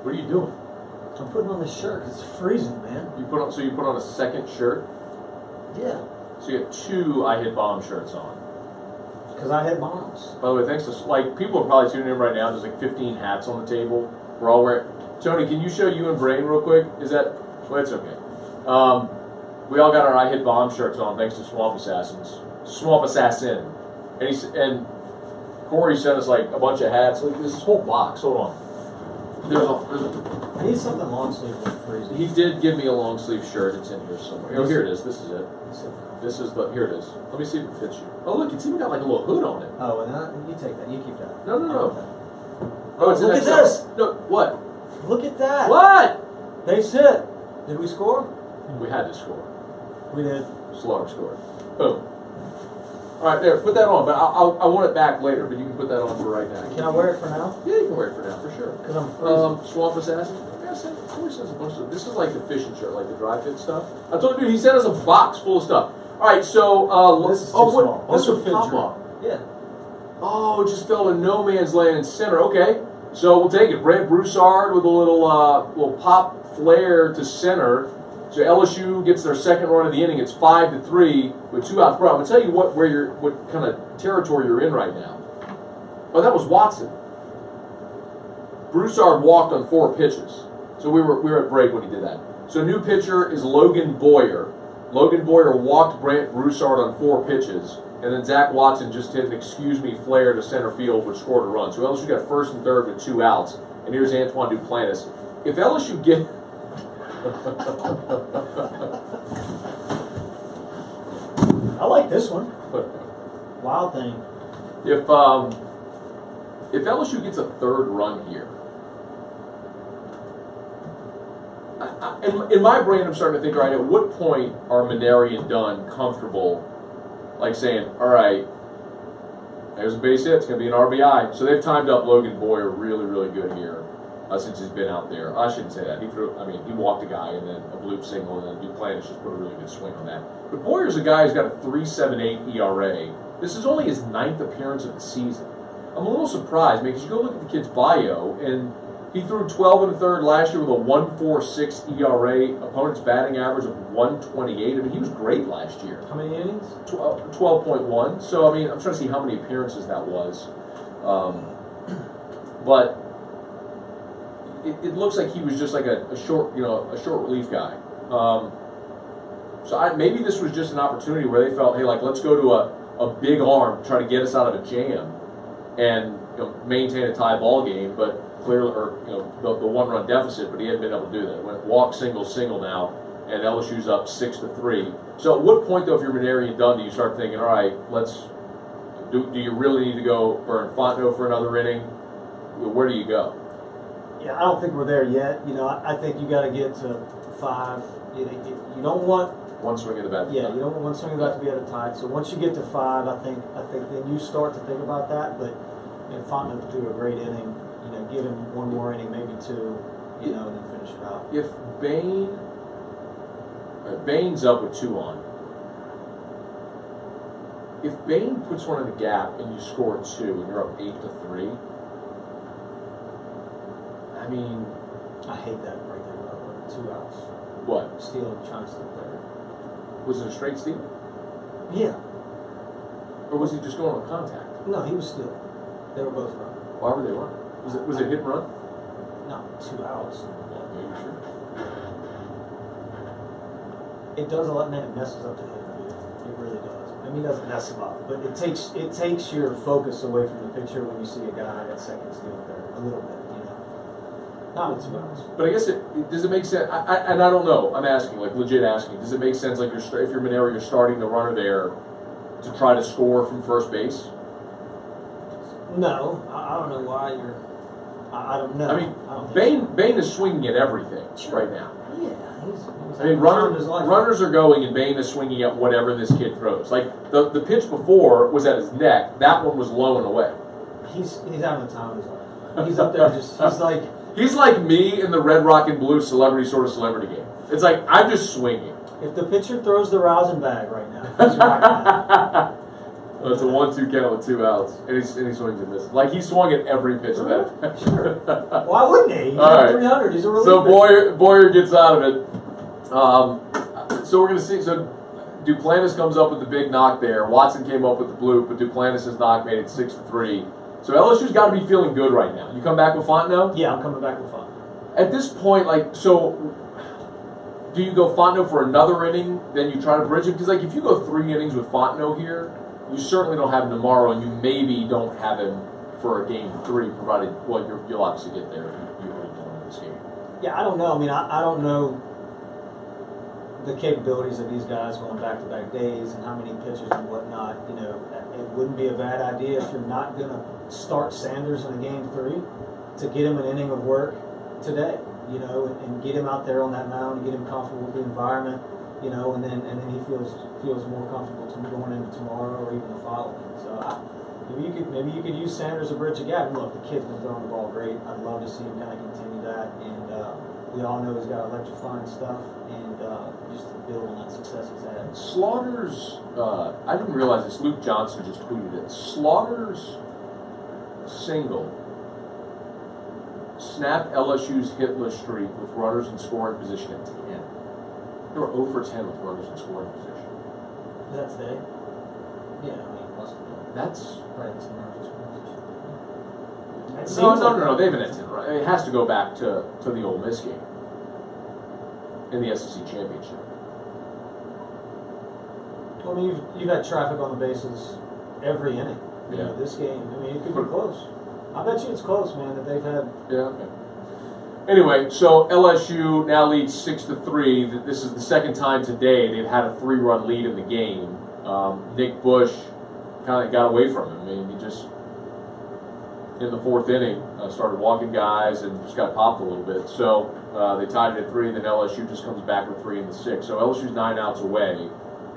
What are you doing? I'm putting on this shirt 'cause it's freezing, man. You put on a second shirt? Yeah. So you have 2 I Hit Bomb shirts on. Because I hit bombs. By the way, thanks to, like, people are probably tuning in right now. There's like 15 hats on the table. We're all wearing, Tony, can you show you and Brain real quick? Is that? Well, it's okay. We all got our I Hit Bomb shirts on thanks to Swamp Assassin, and Corey sent us like a bunch of hats. Like this whole box. Hold on. I need something long sleeve like crazy. He did give me a long sleeve shirt. It's in here somewhere. Oh, here it is. This is it. Here it is. Let me see if it fits you. Oh, look, it's even got like a little hood on it. Oh, and you take that. You keep that. No. Oh, it's look an at XL. this. No, what? Look at that. What? Base hit. Did we score? We had to score. We did. Slaughter scored. Boom. All right, there. Put that on, but I want it back later. But you can put that on for right now. Can I wear it for now? Yeah, you can wear it for now for sure. Because I'm freezing. Swamp Assassin. Yeah, Corey sends a bunch of. This is like the fishing shirt, like the dry fit stuff. I told you, he sent us a box full of stuff. All right, so this is too small. What's This the would fit pop Drew. up? Yeah. Oh, it just fell in no man's land in center. Okay, so we'll take it. Brent Broussard with a little pop flare to center. So LSU gets their second run of the inning. It's 5-3 with 2 outs. Bro, I'm gonna tell you what kind of territory you're in right now. Oh, that was Watson. Broussard walked on 4 pitches. So we were at break when he did that. So new pitcher is Logan Boyer. Logan Boyer walked Brent Broussard on 4 pitches, and then Zach Watson just hit an excuse me flare to center field, which scored a run. So LSU got first and third with 2 outs. And here's Antoine Duplantis. If LSU get I like this one. Wild thing. If LSU gets a 3rd run here, in my brain, I'm starting to think, all right, at what point are Maneri and Dunn comfortable, like saying, all right, there's a base hit, it's going to be an RBI. So they've timed up Logan Boyer really, really good here since he's been out there. I shouldn't say that. He walked a guy and then a bloop single, and then Duplantis just put a really good swing on that. But Boyer's a guy who's got a 3.78 ERA. This is only his 9th appearance of the season. I'm a little surprised, because you go look at the kid's bio, and he threw 12 1/3 last year with a 1.46 ERA, opponent's batting average of 128. I mean, he was great last year. How many innings? 12.1. So, I mean, I'm trying to see how many appearances that was. But it looks like he was just like a short relief guy. So maybe this was just an opportunity where they felt, hey, like, let's go to a big arm, try to get us out of a jam, and maintain a tie ball game, but clearly, or the 1-run deficit, but he hadn't been able to do that. It went walk, single now, and LSU's up 6-3. So at what point, though, if you're Maneri and Dunn, do you start thinking, all right, do you really need to go burn Fontenot for another inning? Where do you go? Yeah, I don't think we're there yet. I think you got to get to 5. You don't want one swing of the bat. Yeah, you don't want one swing of the bat to be at a tie. So once you get to 5, I think then you start to think about that. But Fontenot threw a great inning. Give him one more inning, maybe 2, and then finish it out. If Bain's up with 2 on. If Bain puts one in the gap and you score 2 and you're up 8-3, I mean, I hate that right there. 2 outs. What? Steal, trying to steal there. Was it a straight steal? Yeah. Or was he just going on contact? No, he was stealing. They were both running. Why were they running? Was it hit and run? No, 2 outs. Well, maybe sure. It does a lot, man. It messes up the hitter, dude. It really does. I mean, it doesn't mess him up, but it takes your focus away from the picture when you see a guy at second steal there a little bit, Not with 2 outs. But I guess does it make sense? I don't know. I'm asking, like legit asking. Does it make sense, like if you're Maneri, you're starting the runner there to try to score from first base? No, I don't know why you're. I don't know. I mean, Bain is swinging at everything right now. Yeah, he's runners are going, and Bain is swinging at whatever this kid throws. Like the pitch before was at his neck. That one was low and away. He's having the time of his life. He's up there he's like me in the Red Rock and Blue celebrity game. It's like I'm just swinging. If the pitcher throws the rosin bag right now, he's right. Well, it's a 1-2 count with 2 outs, and he swings and misses. Like he swung at every pitch of that. Sure. Why wouldn't he? He's at 300. He's a relief. So Boyer gets out of it. So we're gonna see. So Duplantis comes up with the big knock there. Watson came up with the bloop, but Duplantis' knock made it 6-3. So LSU's got to be feeling good right now. You come back with Fontenot? Yeah, I'm coming back with Fontenot. At this point, like, so do you go Fontenot for another inning, then you try to bridge him? Because, like, if you go 3 innings with Fontenot here, you certainly don't have him tomorrow, and you maybe don't have him for a game 3, provided, well, you'll obviously get there if you really don't win this game. Yeah, I don't know. I mean, I don't know the capabilities of these guys going back-to-back days and how many pitches and whatnot. You know, it wouldn't be a bad idea if you're not going to start Sanders in a game 3 to get him an inning of work today. You know, and get him out there on that mound and get him comfortable with the environment. You know, and then he feels more comfortable going into tomorrow or even the following. So maybe you could use Sanders a bridge again. Look, the kid's been throwing the ball great. I'd love to see him kind of continue that. And we all know he's got electrifying stuff, and just to build on that success he's had. Slaughter's, I didn't realize this. Luke Johnson just tweeted it. Slaughter's single snapped LSU's hitless streak with runners in scoring position at 10. They were 0 for 10 with runners in scoring position. Is that today? Yeah, I mean, must be. That's right. It's runners in scoring position. No. They haven't at 10, right? It has to go back to the Ole Miss game in the SEC championship. Well, I mean, you've had traffic on the bases every inning. You know, this game, I mean, it could be close. I bet you it's close, man, that they've had. Yeah, okay. Anyway, so LSU now leads 6-3. This is the second time today they've had a 3-run lead in the game. Nick Bush kind of got away from him. I mean, he just, in the 4th inning, started walking guys and just got popped a little bit. So they tied it at 3, then LSU just comes back with 3 in the 6th. So LSU's 9 outs away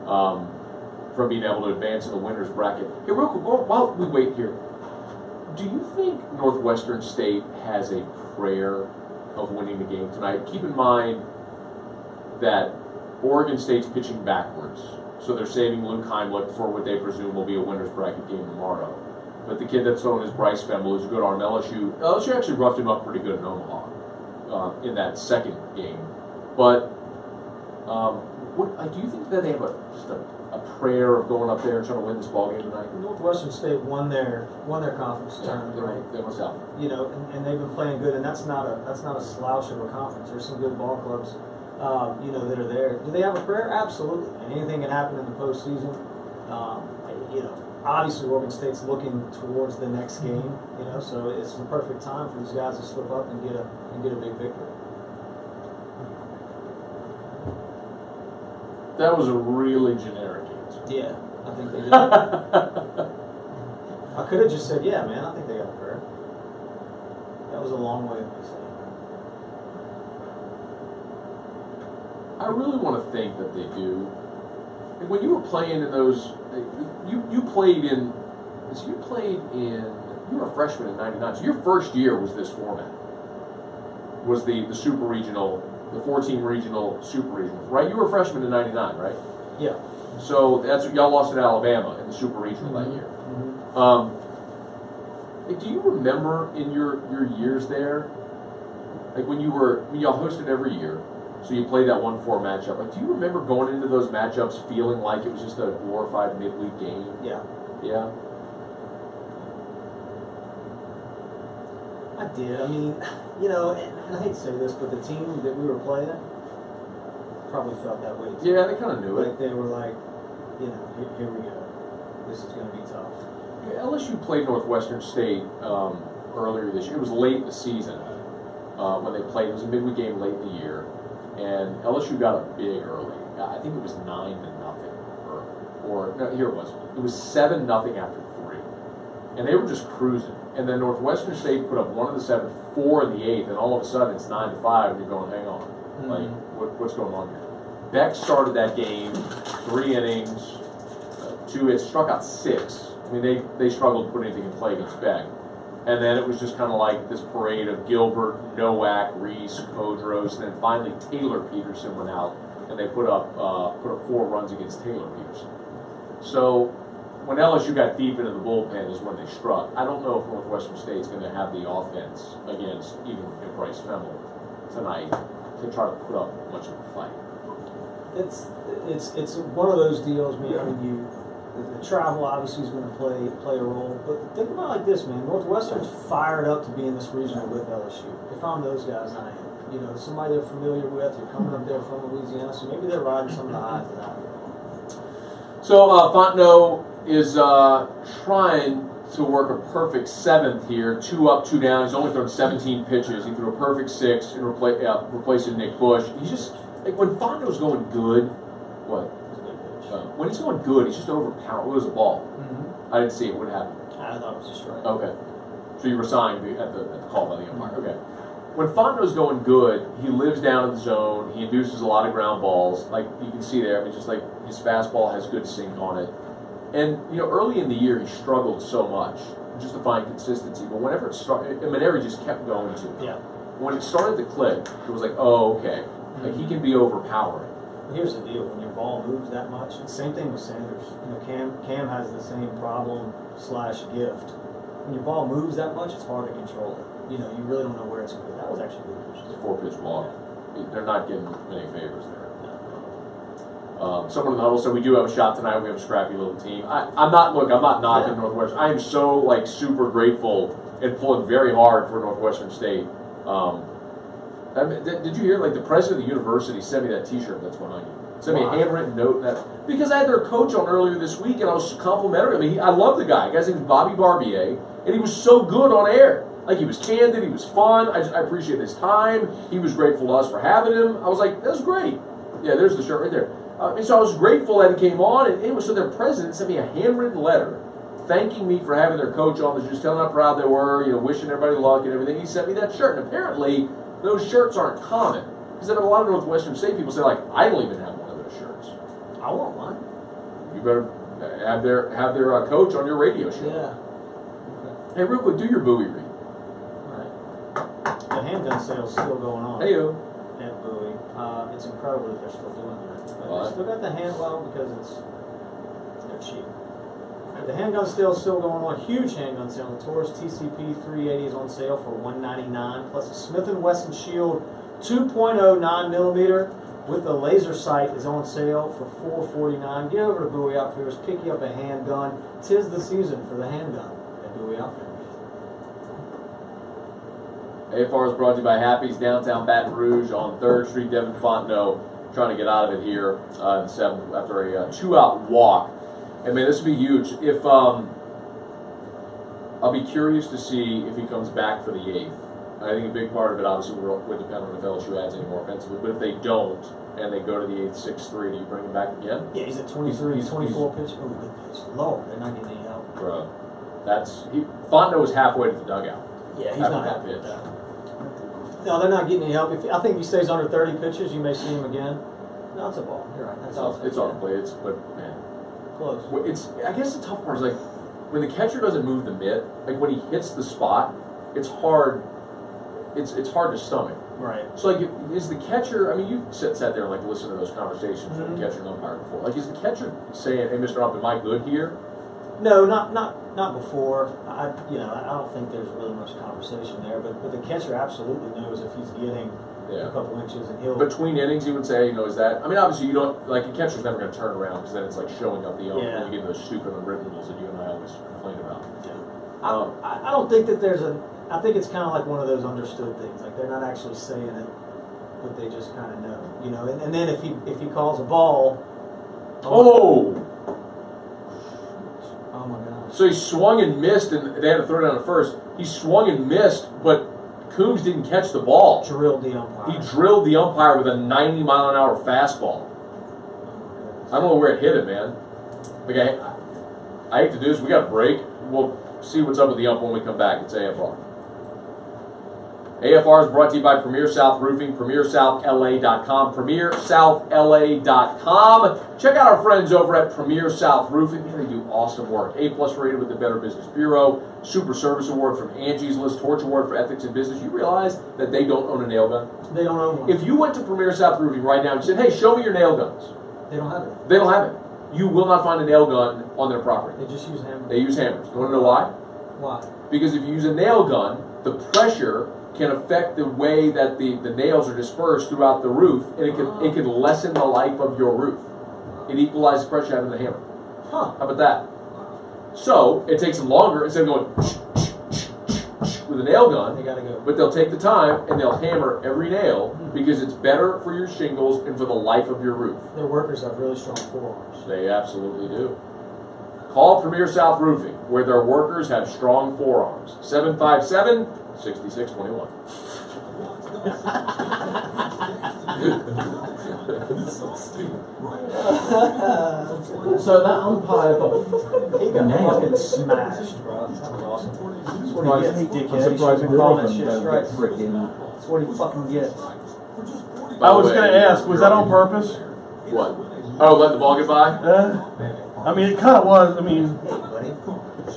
from being able to advance in the winner's bracket. Hey, real quick, while we wait here, do you think Northwestern State has a prayer of winning the game tonight? Keep in mind that Oregon State's pitching backwards, so they're saving Luke Heimlich for what they presume will be a winner's bracket game tomorrow. But the kid that's thrown is Bryce Femble, who's a good arm. LSU actually roughed him up pretty good in Omaha in that second game. But do you think that they have just a prayer of going up there and trying to win this ball game tonight? Northwestern State won their conference tournament, right? They must have. You know, and they've been playing good, and that's not a slouch of a conference. There's some good ball clubs, you know, that are there. Do they have a prayer? Absolutely. And anything can happen in the postseason. You know, obviously Oregon State's looking towards the next game. You know, so it's the perfect time for these guys to slip up and get a big victory. That was a really generic answer. Yeah, I think they did. I could have just said, yeah, man, I think they got a prayer. That was a long way of me saying that. I really want to think that they do. Like when you were playing in those, you played in, you were a freshman in '99, so your first year was this format. Was the super regional, the 4-team regional, super regional, right? You were a freshman in '99, right? Yeah. So that's what y'all lost at Alabama in the super regional that year. Like, do you remember in your years there, like when y'all hosted every year, so you played that 1-4 matchup. Like, do you remember going into those matchups feeling like it was just a glorified midweek game? Yeah. Yeah. I did. I mean, you know, and I hate to say this, but the team that we were playing probably felt that way too. Yeah, they kind of knew it. Like they were like, you know, here we go. This is going to be tough. Yeah, LSU played Northwestern State earlier this year. It was late in the season when they played. It was a midweek game late in the year, and LSU got up big early. I think it was 9-0 early, or no, here it was. It was 7-0 after 3, and they were just cruising. And then Northwestern State put up 1 in the 7th, 4 in the 8th, and all of a sudden it's 9-5, and you're going, hang on, like what's going on here? Beck started that game, 3 innings, 2 hits, struck out 6. I mean, they struggled to put anything in play against Beck. And then it was just kind of like this parade of Gilbert, Nowak, Reese, Kodros, and then finally Taylor Peterson went out, and they put up 4 runs against Taylor Peterson. So when LSU got deep into the bullpen is when they struck. I don't know if Northwestern State's going to have the offense against even Bryce Femble tonight to try to put up much of a fight. It's one of those deals, man. I mean, the travel obviously is going to play a role, but think about it like this, man. Northwestern's fired up to be in this regional with LSU. If I'm those guys, I am. You know, somebody they're familiar with. You're coming up there from Louisiana, so maybe they're riding some of the highs of that. So Fontenot is trying to work a perfect 7th here. 2 up, 2 down. He's only thrown 17 pitches. He threw a perfect 6 and replacing Nick Bush. He's just like when Fontenot's going good. What? When he's going good, he's just overpowered. What was the ball? I didn't see it. What happened? I thought it was a strike. Okay. So you were signed at the call by the umpire. Okay. When Fontenot's going good, he lives down in the zone. He induces a lot of ground balls. Like you can see there, I mean, just like his fastball has good sink on it. And, you know, early in the year, he struggled so much just to find consistency. But whenever it started, Maneri just kept going to it. Yeah. When it started to click, it was like, oh, okay. Like, he can be overpowering. Here's the deal: when your ball moves that much, same thing with Sanders. You know, Cam has the same problem / gift. When your ball moves that much, it's hard to control it. You know, you really don't know where it's going to go. That was actually good. It's a 4-pitch walk. They're not getting many favors there. Someone in the huddle said we do have a shot tonight. We have a scrappy little team. I'm not knocking Northwestern. I am so like super grateful and pulling very hard for Northwestern State. I mean, did you hear like the president of the university sent me that T-shirt that's behind you? Sent me a handwritten note that because I had their coach on earlier this week and I was complimentary. I mean, I love the guy. The guy's name is Bobby Barbier, and he was so good on air. Like he was candid, he was fun. I appreciate his time. He was grateful to us for having him. I was like, that's great. Yeah, there's the shirt right there. And so I was grateful that he came on, and it was so their president sent me a handwritten letter thanking me for having their coach on, just telling how proud they were, you know, wishing everybody luck and everything. He sent me that shirt, and apparently those shirts aren't common. Because a lot of Northwestern State people say, like, I don't even have one of those shirts. I want one. You better have their coach on your radio show. Yeah. Okay. Hey, real quick, do your buoy read. All right. The handgun sale's still going on. Hey-o. At Bowie. It's incredible that they're still doing that. But they still got the because they're cheap. But the handgun sale is still going on. Huge handgun sale. The Taurus TCP 380 is on sale for $199. Plus a Smith & Wesson Shield 2.0 9mm with the laser sight is on sale for $449. Get over to Bowie Outfitters. Pick you up a handgun. 'Tis the season for the handgun at Bowie Outfitters. AFR is brought to you by Happy's Downtown Baton Rouge on 3rd Street. Devin Fontenot trying to get out of it here in the 7th after a 2-out walk. And man, this would be huge. If I'll be curious to see if he comes back for the 8th. I think a big part of it obviously would depend on if LSU adds any more offensively. But if they don't and they go to the 8th 6-3, do you bring him back again? Yeah, he's at 23, 24 pitch. Oh, good pitch. Low. They're not getting any help. Bro, Fontenot was halfway to the dugout. Yeah, he's not happy with that. No, they're not getting any help. I think if he stays under 30 pitches, you may see him again. No, it's a ball. You're right. It's on the plate. But man, close. I guess the tough part is like when the catcher doesn't move the mitt. Like when he hits the spot, it's hard. It's hard to stomach. Right. So like, is the catcher? I mean, you sat there and like listened to those conversations with the catcher and umpire before. Like, is the catcher saying, "Hey, Mr. Ump, am I good here?" No, not before. I don't think there's really much conversation there. But the catcher absolutely knows if he's getting a couple inches, and he'll between innings. You would say, is that? I mean, obviously, you don't like a catcher's never going to turn around because then it's like showing up the ump and you get those stupid unwritten rules that you and I always complain about. Yeah. I don't think that there's I think it's kind of like one of those understood things. Like they're not actually saying it, but they just kind of know. And then if he calls a ball. Oh my gosh. So he swung and missed, and they had to throw it down at first. He swung and missed, but Coombs didn't catch the ball. Drilled the umpire. He drilled the umpire with a 90-mile-an-hour fastball. I don't know where it hit him, man. Like I hate to do this. We got a break. We'll see what's up with the ump when we come back. It's AFR. AFR is brought to you by Premier South Roofing, PremierSouthLA.com, PremierSouthLA.com. Check out our friends over at Premier South Roofing. Man, they do awesome work. A+ rated with the Better Business Bureau, Super Service Award from Angie's List, Torch Award for Ethics in Business. You realize that they don't own a nail gun? They don't own one. If you went to Premier South Roofing right now and said, "Hey, show me your nail guns," they don't have it. They don't have it. You will not find a nail gun on their property. They just use hammers. They use hammers. You want to know why? Why? Because if you use a nail gun, the pressure can affect the way that the nails are dispersed throughout the roof, and it can lessen the life of your roof. It equalizes pressure having the hammer. How about that? So it takes them longer instead of going. We with a nail gun, They gotta go. but they'll take the time and they'll hammer every nail because it's better for your shingles and for the life of your roof. Their workers have really strong forearms. They absolutely do. Call Premier South Roofing, where their workers have strong forearms. 757-6621. So that umpire got He got nailed. fucking smashed, bro. That was awesome. That's what he gets, I'm dickhead. He surprised should have been calling that shit don't strikes. get freaking. That's what he fucking gets. By I the was way, going to ask, was that on purpose? What? Oh, let the ball get by? I mean, it kind of was. I mean, Hey, buddy.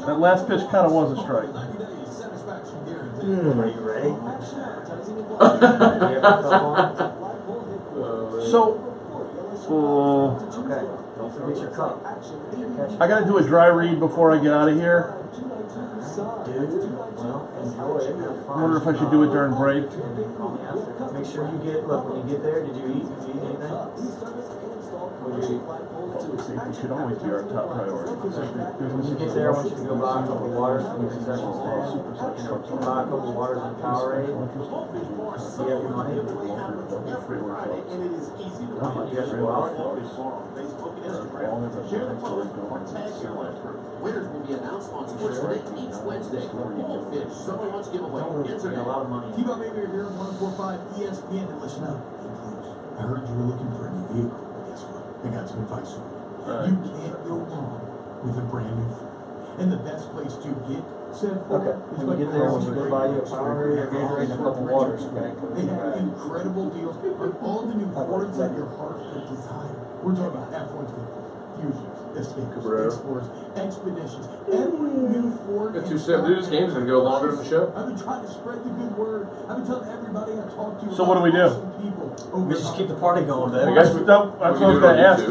that last pitch kind of was a strike. Are you ready? You have a cup on? So, Okay. Don't forget your cup. I got to do a dry read before I get out of here. Dude, well, enjoy it. Have fun. I wonder if I should do it during break. Call me after. Make sure you get, look, when you get there, did you eat? Did you eat anything? What did you eat? Safety should always be our top priority. When you get there, I want you to go buy a couple of waters from the concession stand. Buy a couple of waters and Powerade. You have your money? You got your wallet? Winners will be announced on Sports Day each Wednesday for Bullpen. Somebody wants to give away A lot of money. Keep up, maybe you're here on 104.5 ESPN and listen up. I heard you were looking for a new vehicle. Guess what? I got some advice for you. You can't go wrong with a brand new Ford. And the best place to get said Ford Okay, is when you get there, I want you to go buy you a Powerade, a Gatorade, and a couple of waters, okay? They have incredible deals on all the new Fords that your heart could desire. We're talking about F-150, Fusions, Escapes, Explorers, Expeditions, every new Ford. Got 2 this game's going to go longer than the show. I've been trying to spread the good word. I've been telling everybody I talk to. So what do we do? We just keep the party going, baby. I guess That's what I was going to ask.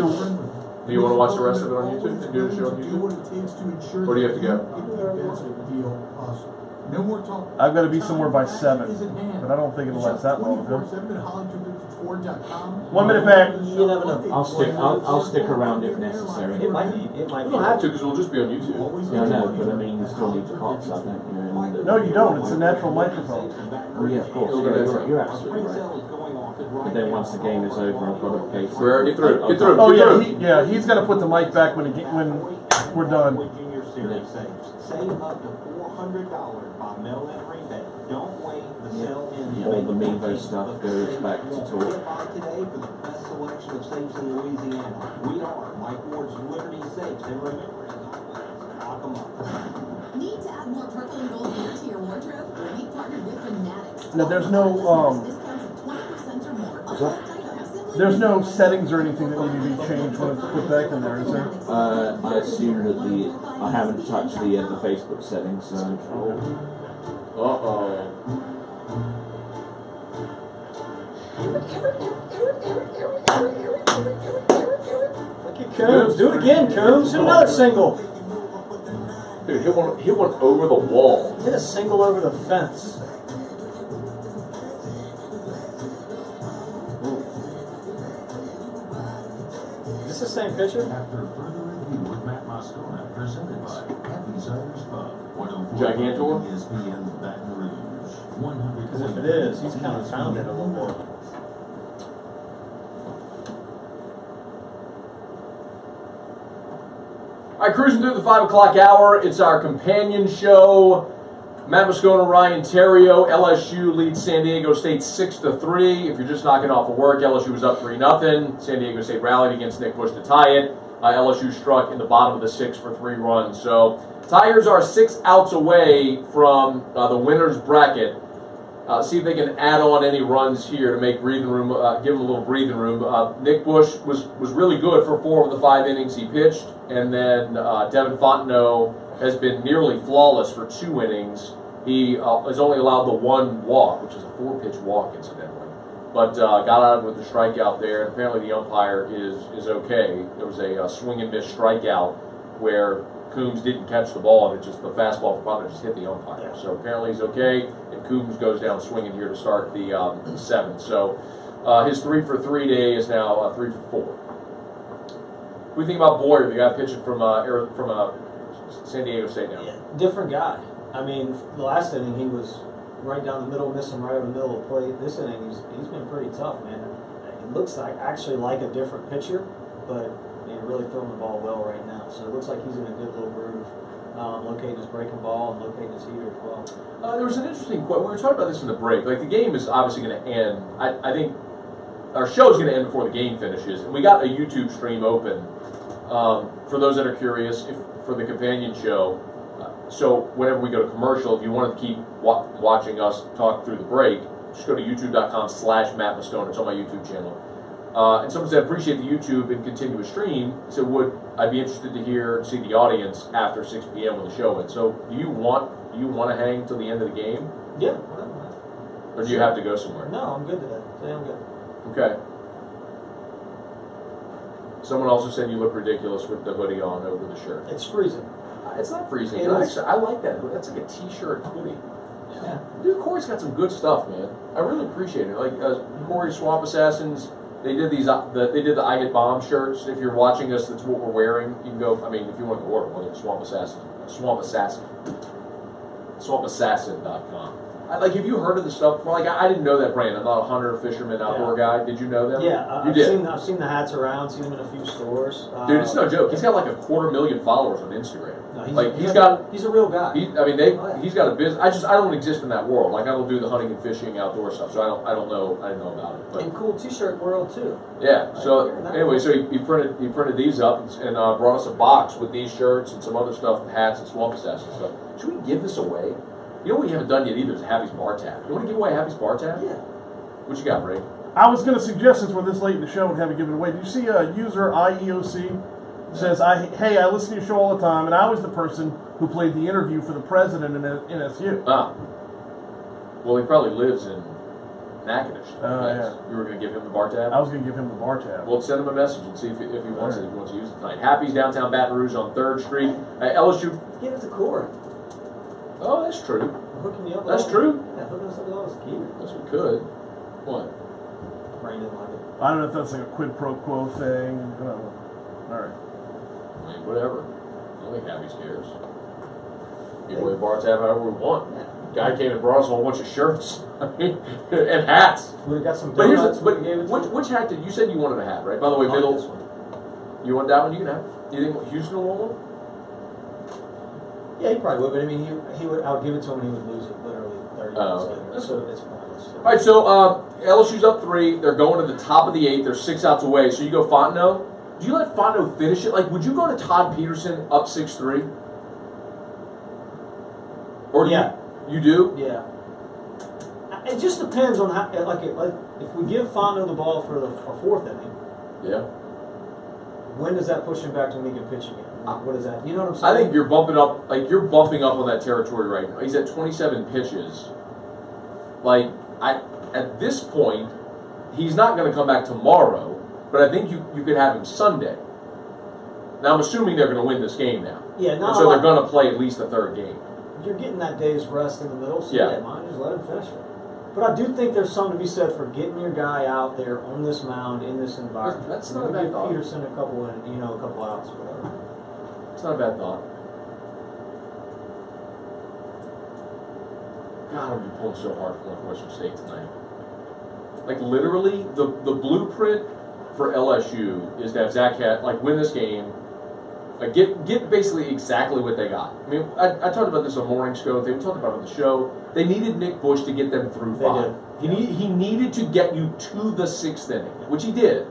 Do you want to watch the rest of it on YouTube and do the show on YouTube? Or do you have to go? No more talk. I've got to be somewhere by 7, but I don't think it'll last that long. Huh? 1 minute back. You never know. I'll stick around if necessary. It might be. It might You be. don't have to because we'll just be on YouTube. Yeah, I know, but I mean, you still need to hot stuff, don't you? And, No, you don't. It's a natural microphone. well, yeah, of course. You're absolutely right. But then once the game is over, I've got to pay for Where? Get through. Get through. Oh Get yeah, through. he's got to put the mic back when we're done. Save up to $400 by mail-in rebate. Don't wait. The sale ends. all the Mevo stuff goes back to talk. Buy today for the best selection of safes in Louisiana. We are Mike Ward's Liberty Safes. And remember, lock them up. Need to add more purple and gold gear to your wardrobe? We partnered with Fanatics. Now there's no Discounts of 20% or more. there's no settings or anything that need to be changed when it's put back in there, is there? I assume that I haven't touched the Facebook settings, so. Uh-oh. Look at Coombs. Do it again, Coombs. Hit another single. Dude, hit one over the wall. Hit a single over the fence. Is this the same pitcher? After further review with Matt Moscona, presented by Happy Ciders Pub, 104 Gigantor? ESPN Baton Rouge. 100. Because if it is, he's kind of found it a little bit. All right, cruising through the 5 o'clock hour. It's our companion show. Matt Moscona, Ryan Terrio. LSU leads San Diego State 6-3. If you're just knocking off of work, LSU was up 3-0. San Diego State rallied against Nick Bush to tie it. LSU struck in the bottom of the 6 for 3 runs. So Tigers are 6 outs away from the winner's bracket. See if they can add on any runs here to make breathing room, give them a little breathing room. Nick Bush was really good for 4 of the 5 innings he pitched, and then Devin Fontenot has been nearly flawless for 2 innings. He has only allowed the 1 walk, which is a 4-pitch walk, incidentally, but got out with the strikeout there. And apparently the umpire is okay. There was a swing and miss strikeout where Coombs didn't catch the ball, and it just the fastball from Fontenot just hit the umpire. So apparently he's okay, and Coombs goes down swinging here to start the 7th. So his 3 for 3 day is now 3 for 4. What do you think about Boyer, the guy pitching from San Diego State now? Different guy. I mean, the last inning he was right down the middle, missing right over the middle of the plate. This inning he's been pretty tough, man. It looks like actually like a different pitcher, but really throwing the ball well right now. So it looks like he's in a good little groove, locating his breaking ball and locating his heater as well. There was an interesting quote. We were talking about this in the break. Like, the game is obviously going to end. I think our show is going to end before the game finishes. And we got a YouTube stream open for those that are curious for the companion show. So whenever we go to commercial, if you wanted to keep watching us talk through the break, just go to youtube.com/Matt Moscona. It's on my YouTube channel. And someone said, appreciate the YouTube and continuous stream. Said, I'd be interested to hear and see the audience after 6 p.m. when the show ends. So do you want to hang till the end of the game? Yeah. Or do you have to go somewhere? No, I'm good today. Today I'm good. Okay. Someone also said you look ridiculous with the hoodie on over the shirt. It's freezing. It's not freezing. Actually, I like that. That's like a t-shirt hoodie. Yeah. Dude, Corey's got some good stuff, man. I really appreciate it. Like Corey Swamp Assassins, they did these. They did the I Hit Bomb shirts. If you're watching us, that's what we're wearing. You can go. I mean, if you want to order one, it's swampassassin.com. Like, have you heard of the stuff before? Like, I didn't know that brand. I'm not a hunter, fisherman, outdoor guy. Did you know them? Yeah, you I've seen the hats around. Seen them in a few stores. Dude, it's no joke. He's got like 250,000 followers on Instagram. No, he's a real guy. He's got a business. I don't exist in that world. Like, I don't do the hunting and fishing outdoor stuff, so I don't know about it. But, and cool T-shirt world too. Yeah. So anyway, so he printed these up and brought us a box with these shirts and some other stuff, hats and Swamp Assassin stuff. Should we give this away? You know what we haven't done yet either is Happy's Bar Tab. You want to give away Happy's Bar Tab? Yeah. What you got, Ray? I was going to suggest, since we're this late in the show and haven't given it away, do you see user IEOC says, hey, I listen to your show all the time, and I was the person who played the interview for the president in NSU. Ah. Well, he probably lives in Natchitoches. Yeah. You were going to give him the bar tab? I was going to give him the bar tab. Well, send him a message and see if he wants it, if he wants to use it tonight. Happy's downtown Baton Rouge on 3rd Street. LSU. Give it to Corey. Oh, that's true. Hooking you up. That's true. Yeah, hooking us up with all this gear. Yes, we could. What? Brain didn't like it. I don't know if that's like a quid pro quo thing. All right. I mean, whatever. I don't think Happy cares. Give away bar tab however we want. Yeah. Guy came and brought us a whole bunch of shirts and hats. We got some donuts. But which hat did you said you wanted a hat, right? By the way, this middle. one. You want that one? You can have. Do you think Houston will want one? Yeah, he probably would, but I mean, he would. I would give it to him and he would lose it literally 30 minutes later. So it's pointless. All right, so LSU's up 3. They're going to the top of the 8th. They're 6 outs away. So you go Fontenot. Do you let Fontenot finish it? Like, would you go to Todd Peterson up 6-3? Or you do? Yeah. It just depends on how. Like if we give Fontenot the ball for the 4th inning. Yeah. When does that push him back to when he can pitch again? What is that? You know what I'm saying? I think you're bumping up on that territory right now. He's at 27 pitches. Like, at this point, he's not going to come back tomorrow, but I think you could have him Sunday. Now, I'm assuming they're going to win this game now. Yeah, and so they're going to play at least the 3rd game. You're getting that day's rest in the middle, so yeah, mind just let him finish it. But I do think there's something to be said for getting your guy out there on this mound in this environment. That's not a bad thought. Give Peterson a couple outs, whatever. It's not a bad thought. God, I'm pulling so hard for Northwestern State tonight. Like, literally, the blueprint for LSU is to have Zach win this game, like get basically exactly what they got. I mean, I talked about this on Morning Show. They talked about it on the show. They needed Nick Bush to get them through 5. He needed to get you to the 6th inning, which he did.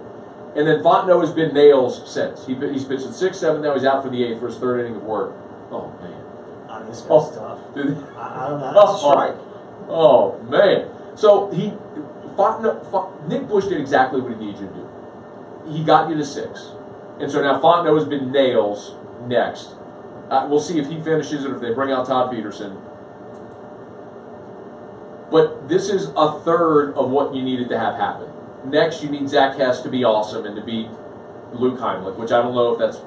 And then Fontenot has been nails since. He's pitched the 6th, 7th, now he's out for the 8th for his 3rd inning of work. Oh, man. This guy's tough. Dude. I don't know. That's a strike. Oh, man. So Nick Bush did exactly what he needed you to do. He got you to 6. And so now Fontenot has been nails next. We'll see if he finishes it or if they bring out Todd Peterson. But this is a third of what you needed to have happen. Next, you need Zach Hess to be awesome and to beat Luke Heimlich, which I don't know if that's.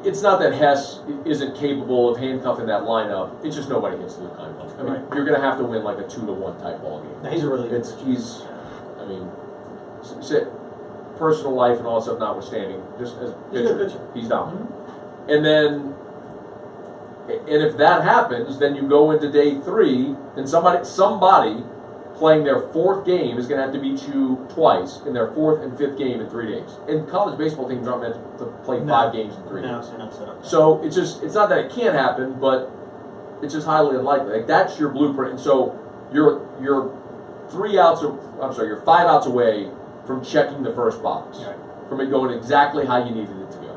It's not that Hess isn't capable of handcuffing that lineup. It's just nobody hits Luke Heimlich. I mean, you're going to have to win like a 2-1 type ball game. No, he's a really good. Personal life and all that stuff notwithstanding, just as a pitcher, he's dominant. Mm-hmm. And then And if that happens, then you go into day 3, and somebody playing their 4th game is going to have to beat you twice in their 4th and 5th game in 3 days. And college baseball teams aren't meant to play 5 games in 3 days. they're not set up. So it's not that it can't happen, but it's just highly unlikely. Like, that's your blueprint. And so you're 5 outs away from checking the first box, from it going exactly how you needed it to go.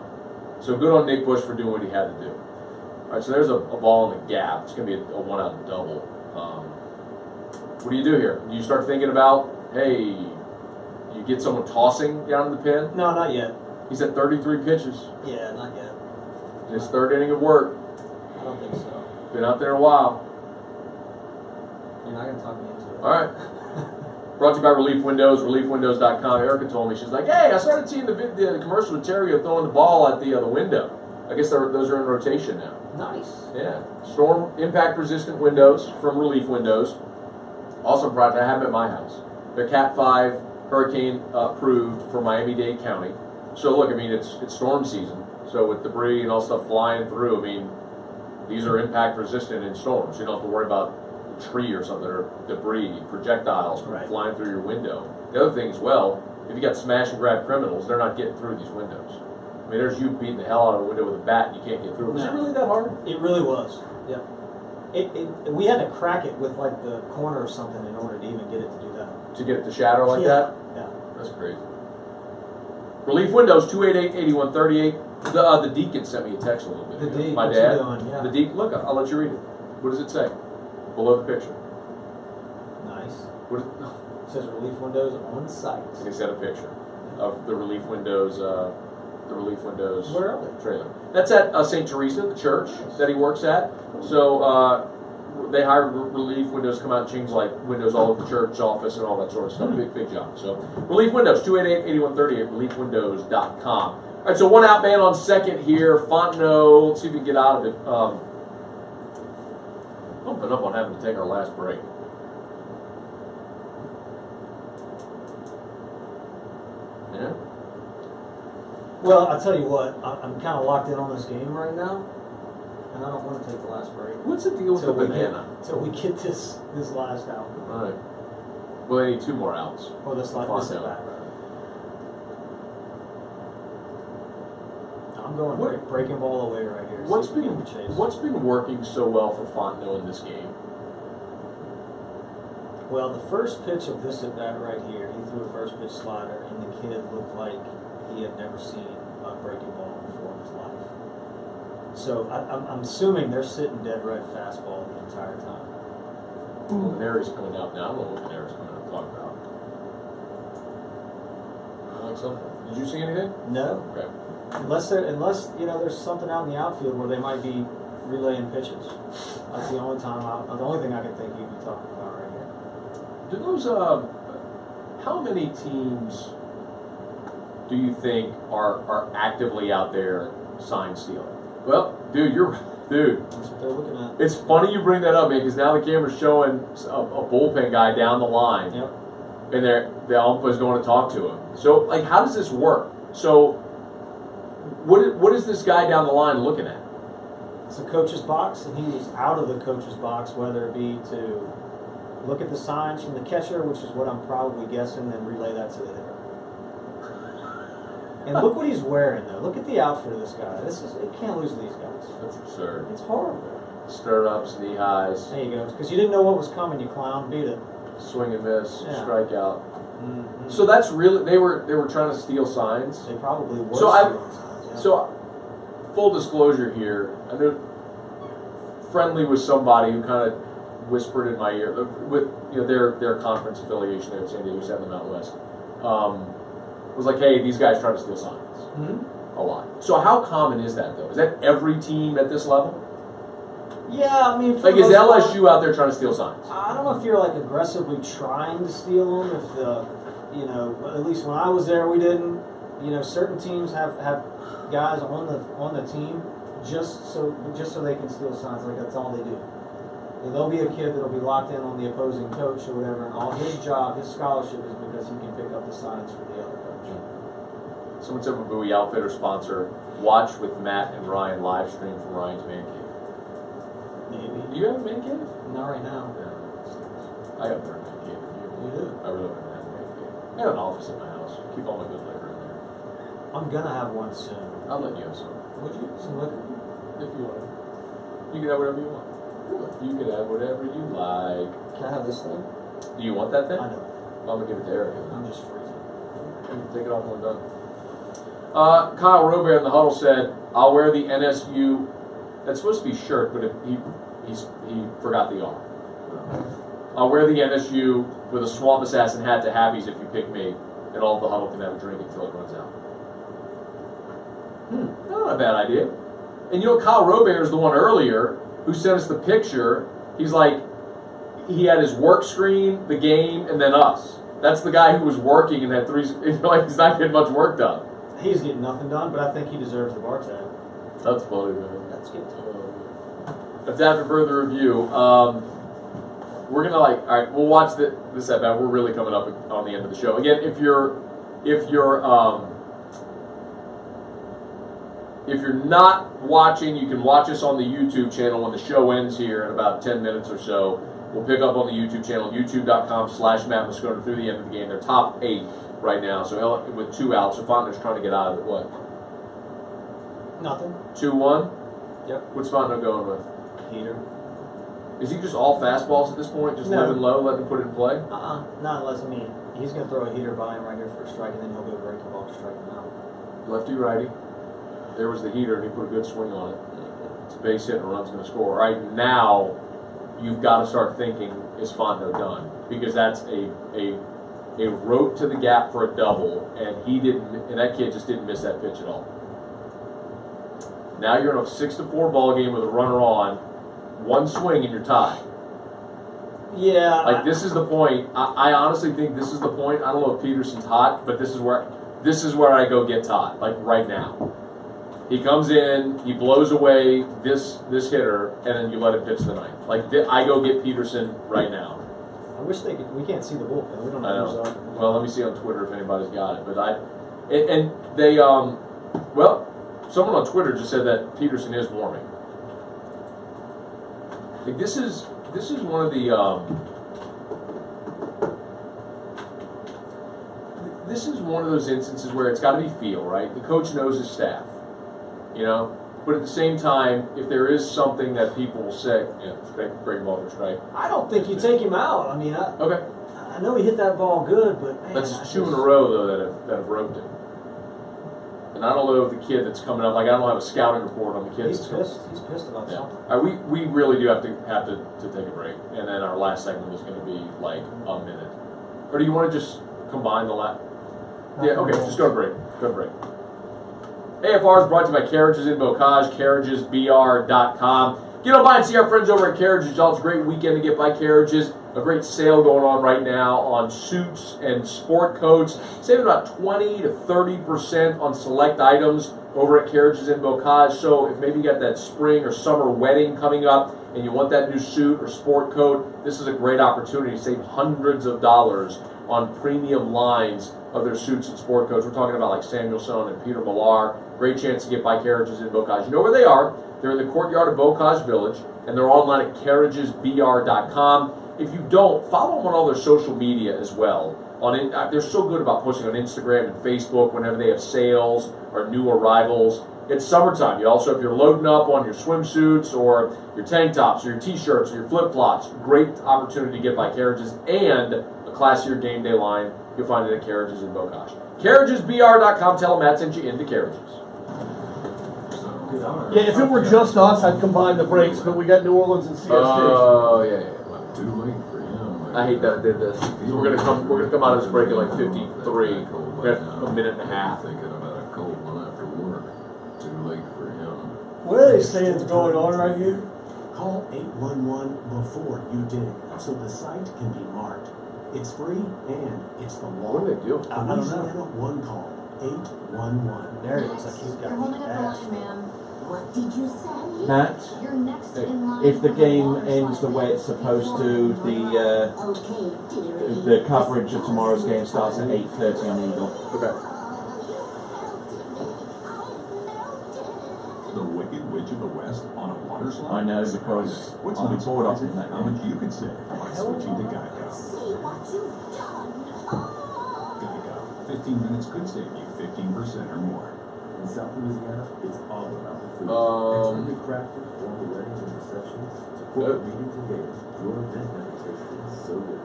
So good on Nick Bush for doing what he had to do. All right, so there's a ball in the gap. It's going to be a 1-out double. What do you do here? You start thinking about, hey, you get someone tossing down in the pen? No, not yet. He's at 33 pitches. Yeah, not yet. In his 3rd inning of work. I don't think so. Been out there a while. You're not going to talk me into it. All right. Brought to you by Relief Windows, reliefwindows.com. Erica told me, she's like, hey, I started seeing the commercial with Terrio throwing the ball at the window. I guess those are in rotation now. Nice. Yeah. Storm impact resistant windows from Relief Windows. Awesome product. I have them at my house. They're Cat 5 hurricane approved for Miami-Dade County. So look, I mean, it's storm season. So with debris and all stuff flying through, I mean, these are impact resistant in storms. You don't have to worry about a tree or something or debris, projectiles flying through your window. The other thing as well, if you got smash and grab criminals, they're not getting through these windows. I mean, there's you beating the hell out of a window with a bat and you can't get through. Was it really that hard? It really was. Yeah. We had to crack it with like the corner or something in order to even get it to do that. To get it to shatter like that? Yeah. That's crazy. Relief Windows, 288-8138. The Deacon sent me a text a little bit ago. The Deacon, my what's dad. he doing? Yeah. The Deacon, look, I'll let you read it. What does it say? Below the picture. Nice. What It says Relief Windows on site. They sent a picture of the Relief Windows. Where are they? Trailer. That's at St. Teresa, the church that he works at. So they hired Relief Windows, come out and change like windows all over the church office and all that sort of stuff. Big job. So Relief Windows, 288-8138, reliefwindows.com. All right, so 1 out man on second here. Fontenot, let's see if we can get out of it. Bumping up on having to take our last break. Yeah. Well, I'll tell you what, I'm kind of locked in on this game right now, and I don't want to take the last break. What's the deal with the banana? Until we get this last out. All right. Well, they need 2 more outs. Or this at bat. I'm going breaking ball away right here. What's been working so well for Fontenot in this game? Well, the first pitch of this at bat right here, he threw a first pitch slider, and the kid looked like he had never seen a breaking ball before in his life. So I'm assuming they're sitting dead right fastball the entire time. Canary's coming out now. I don't know what Canary's coming out to talk about. Like something. Did you see anything? No. Okay. Unless there's something out in the outfield where they might be relaying pitches. That's the only thing I can think you'd be talking about right here. Do those how many teams do you think are actively out there sign stealing? Well, dude. That's what they're looking at. It's funny you bring that up, man, because now the camera's showing a bullpen guy down the line. Yep. And the ump is going to talk to him. So, like, how does this work? So, what is this guy down the line looking at? It's a coach's box, and he was out of the coach's box, whether it be to look at the signs from the catcher, which is what I'm probably guessing, then relay that to the hitter. And look what he's wearing, though. Look at the outfit of this guy. You can't lose these guys. That's absurd. It's horrible. Stirrups, knee highs. There you go. Because you didn't know what was coming, you clown. Beat it. Swing and miss, Yeah. strikeout. Mm-hmm. So that's really they were trying to steal signs. They probably were stealing signs. Yeah. So, full disclosure here, I know friendly with somebody who kind of whispered in my ear with their conference affiliation there at San Diego 7 Mountain West. Was like, hey, these guys try to steal signs a lot. So how common is that though? Is that every team at this level? Yeah, I mean, like is LSU out there trying to steal signs? I don't know if you're like aggressively trying to steal them. If at least when I was there, we didn't. Certain teams have guys on the team just so they can steal signs. Like that's all they do. And there'll be a kid that'll be locked in on the opposing coach or whatever, and all his job, his scholarship is because he can pick up the signs for the other coach. Someone said Mabui Outfitter sponsor. Watch with Matt and Ryan live stream from Ryan's Man Cave. Do you have a man cave? Not right now. Yeah. I got a better man cave than you. You do? I really want to have a man cave. I got an office in my house. Keep all my good liquor in there. I'm gonna have one soon. I'll let you have some. Would you? Some liquor? If you want. You can have whatever you want. Really? You can have whatever you like. Can I have this thing? Do you want that thing? I know. I'm gonna give it to Eric. I'm just freezing. Take it off when we're done. Kyle Robert in the huddle said, "I'll wear the NSU." That's supposed to be shirt, but he forgot the R. I'll wear the NSU with a Swamp Assassin hat to Happy's if you pick me, and all of the huddle can have a drink until it runs out. Not a bad idea. And you know, Kyle Robert is the one earlier who sent us the picture. He's like, he had his work screen, the game, and then us. That's the guy who was working and had three. Like he's not getting much work done. He's getting nothing done, but I think he deserves the bar tab. That's funny, man. That's good. That's after further review. We're gonna all right. We'll watch this at bat. We're really coming up on the end of the show. Again, if you're not watching, you can watch us on the YouTube channel when the show ends here in about 10 minutes or so. We'll pick up on the YouTube channel, youtube.com/Matt Moscona through the end of the game. They're top 8 right now, so with 2 outs. So Fontenot's trying to get out of it. What? Nothing. 2-1? Yep. What's Fontenot going with? Heater. Is he just all fastballs at this point? Just No. living low, letting him put it in play? Not unless, he's going to throw a heater by him right here for a strike, and then he'll go break the ball to strike him out. Lefty, righty. There was the heater, and he put a good swing on it. It's a base hit, and a run's going to score. All right, now you've got to start thinking, is Fontenot done? Because that's a rope to the gap for a double, and that kid just didn't miss that pitch at all. Now you're in a 6-4 ball game with a runner on, one swing and you're tied. Yeah. Like this is the point. I honestly think this is the point. I don't know if Peterson's hot, but this is where I go get Todd. Like right now, he comes in, he blows away this hitter, and then you let him pitch the ninth. Like I go get Peterson right now. I wish they could. We can't see the bullpen. We don't know who's up. Well, let me see on Twitter if anybody's got it. But someone on Twitter just said that Peterson is warming. Like this is one of the this is one of those instances where it's got to be feel, right? The coach knows his staff, But at the same time, if there is something that people will say, great ball for strike. I don't think you take him out. Okay. I know he hit that ball good, but man, That's 2 in a row though that have roped him. And I don't know if the kid that's coming up, I don't have a scouting report on the kid. He's pissed about something. We really do have to take a break, and then our last segment is going to be like a minute. Or do you want to just combine the last? Yeah, okay, just go to break. AFR is brought to you by Carriages in Bocage, carriagesbr.com. Get on by and see our friends over at Carriages, y'all. It's a great weekend to get by Carriages. A great sale going on right now on suits and sport coats. Saving about 20 to 30% on select items over at Carriages in Bocage. So if maybe you got that spring or summer wedding coming up and you want that new suit or sport coat, this is a great opportunity to save hundreds of dollars on premium lines of their suits and sport coats. We're talking about like Samuelson and Peter Millar. Great chance to get by Carriages in Bocage. You know where they are. They're in the courtyard of Bocage Village, and they're online at carriagesbr.com. If you don't, follow them on all their social media as well. They're so good about posting on Instagram and Facebook whenever they have sales or new arrivals. It's summertime. You also, if you're loading up on your swimsuits or your tank tops or your t-shirts or your flip-flops, great opportunity to get by Carriages and a classier game day line. You'll find it at Carriages in Bocage. Carriagesbr.com. Tell them Matt sent you into Carriages. Yeah, if it were just us, I'd combine the breaks, but we got New Orleans and CST. Oh, yeah. I hate that I did this. We're gonna come out of this break at like 53. We got a minute and a half. Thinking about a cold one after work. Too late for him. What are they saying is going on right here? Call 811 before you dig, so the site can be marked. It's free and it's the law. What do they do? I don't know. One call. 811. There it is. You're holding up the line, ma'am. What did you say? Matt, You're next in line. if the game ends the way it's supposed to, the coverage of tomorrow's game starts at 8:30 on Eagle. Okay. The Wicked Witch of the West on a water slide? I know, because What's I'll be not bored of surprising? it, How much you could save by switching to Geico. See what you've done. Geico. 15 minutes could save you 15% or more. In South Louisiana, it's all about the food. Um, Expertly crafted, formal weddings and receptions, to corporate meetings and games. Your event never tasted so good.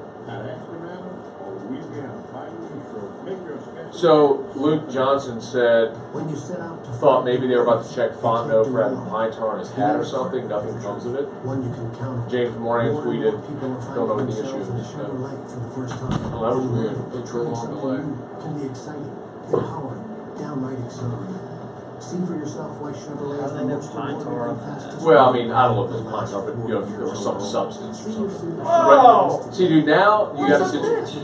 So Luke Johnson said, When you set out to thought maybe they were about to check Fontenot for having pine tar on his hat or something. Nothing comes of it. one you can count on. James Moran More and tweeted, more people are don't know what finding the issue themselves in a is. Chevrolet for the first time. Well, that was weird. The They drove along the way. can be exciting, empowering, downright exhilarating. See for yourself why Chevrolet is the most rewarding and fastest. Well, I mean, I don't know if it's pine tar, but you know, if there was some substance or something. Oh! Right. See, dude, now you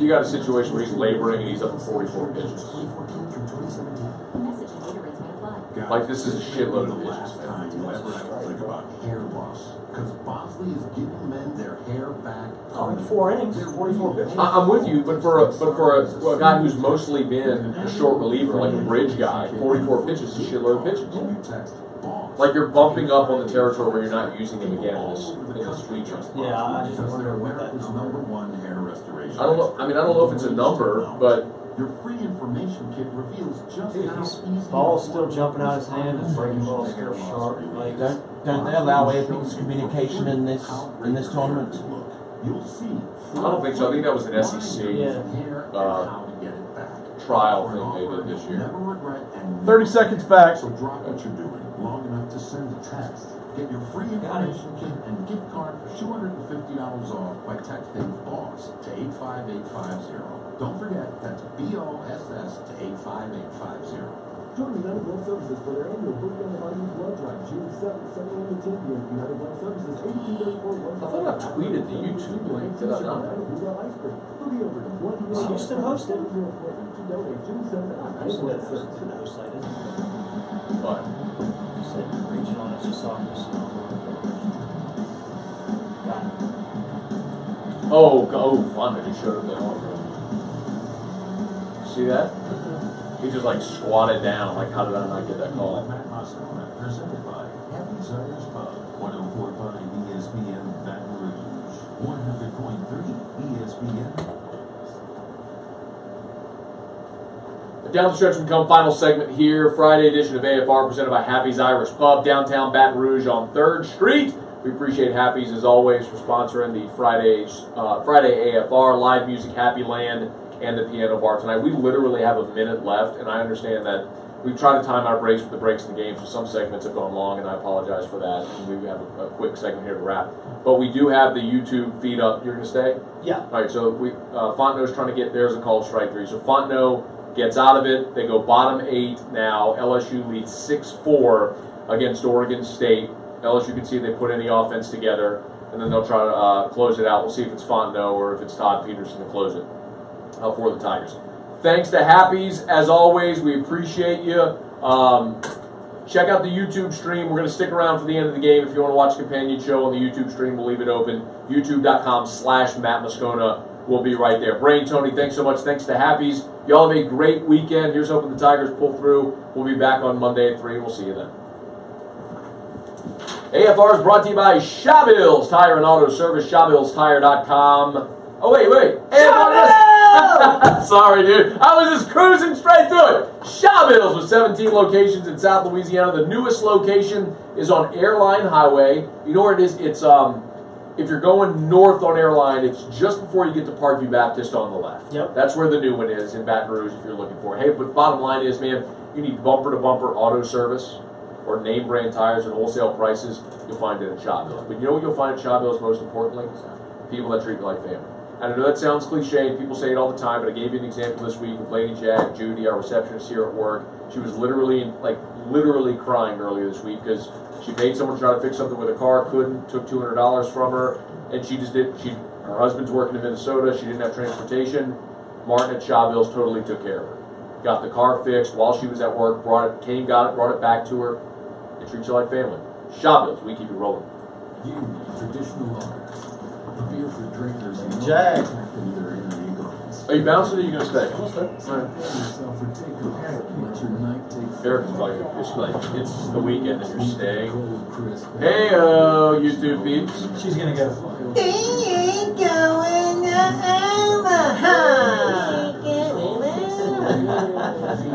got a situation where he's laboring and he's up to 44 pitches. 2014 through 2017. Message and data rates may apply. Like, this is a shitload of pitches, Last man. time you ever have to think about hair loss. Because Bosley is giving men their hair back. Oh, in 4 innings, 44 pitches. I'm with you, but for a guy who's mostly been a short reliever, like a bridge guy, 44 pitches is a shitload of pitches. When you text boss. Like you're bumping up on the territory where you're not using him again in this week. Yeah, I just Because wonder they're what that America's number. #1 hair restoration. I don't know. I mean, I don't know if it's a number, but Your free information kit reveals just Dude, how his easy. ball's still jumping out his hand, his breaking ball's still sharp. Like, Don't they allow earpiece communication in this tournament? You'll see. I don't think so. I think that was an SEC trial thing they did this year. Never regret and 30 seconds back. So drop what you're doing long enough to send a text. Get your free information kit and gift card for $250 off by texting BOSS to 85850. Don't forget, that's BOSS to 85850. Join United Blood Services for their annual Bullpen Vitamin Blood Drive, June 7th, 7 a.m. to 10 p.m. United Blood Services, 8234 I thought I tweeted the YouTube link. Did I not? Is Houston hosting? June 7th. I just know that's the host site, isn't it? But You said regional, it's just soccer. Got it. Fonda just showed up that all. See that? He just like squatted down. Like, how did I not get that call? Matt Moscona, presented by Happy Desires Pub, 1045 ESPN Baton Rouge, 100.3 ESPN. Down the stretch we come, final segment here. Friday edition of AFR presented by Happy's Irish Pub, downtown Baton Rouge on 3rd Street. We appreciate Happy's as always for sponsoring the Friday AFR, live music, Happy Land, and the piano bar tonight. We literally have a minute left, and I understand that we try to time our breaks with the breaks in the game, so some segments have gone long, and I apologize for that. And we have a quick segment here to wrap. But we do have the YouTube feed up. You're going to stay? Yeah. All right, so Fontenot's trying to get, there's a call strike 3. So Fontenot gets out of it. They go bottom 8 now. LSU leads 6-4 against Oregon State. LSU can see if they put any offense together, and then they'll try to close it out. We'll see if it's Fontenot or if it's Todd Peterson to close it for the Tigers. Thanks to Happy's, as always. We appreciate you. Check out the YouTube stream. We're going to stick around for the end of the game. If you want to watch the companion show on the YouTube stream, we'll leave it open. YouTube.com/Matt Moscona. We'll be right there. Brain Tony, thanks so much. Thanks to Happy's. Y'all have a great weekend. Here's hoping the Tigers pull through. We'll be back on Monday at 3. We'll see you then. AFR is brought to you by Shawbills Tire and Auto Service, ShawbillsTire.com. Oh, wait. Sorry, dude. I was just cruising straight through it. Shawbills with 17 locations in South Louisiana. The newest location is on Airline Highway. You know where it is? It's if you're going north on Airline, it's just before you get to Parkview Baptist on the left. Yep. That's where the new one is in Baton Rouge if you're looking for it. Hey, but bottom line is, man, you need bumper-to-bumper auto service or name brand tires at wholesale prices. You'll find it at Shawbills. But you know what you'll find at Shawbills most importantly? People that treat you like family. I know that sounds cliche, and people say it all the time, but I gave you an example this week with Lady Jack, Judy, our receptionist here at work. She was literally crying earlier this week because she paid someone to try to fix something with her car, couldn't, took $200 from her, and she just didn't. Her husband's working in Minnesota, she didn't have transportation. Martin at Shawbills totally took care of her. Got the car fixed while she was at work, brought it back to her. They treat you like family. Shawbills, we keep you rolling. Traditional owners. A beer for drinkers and Jack. protecting their inner egos. Are you bouncing or are you going to stay? I'll stay. Eric's probably just like, it's the weekend and you're staying. Hey, YouTube peeps. She's gonna go.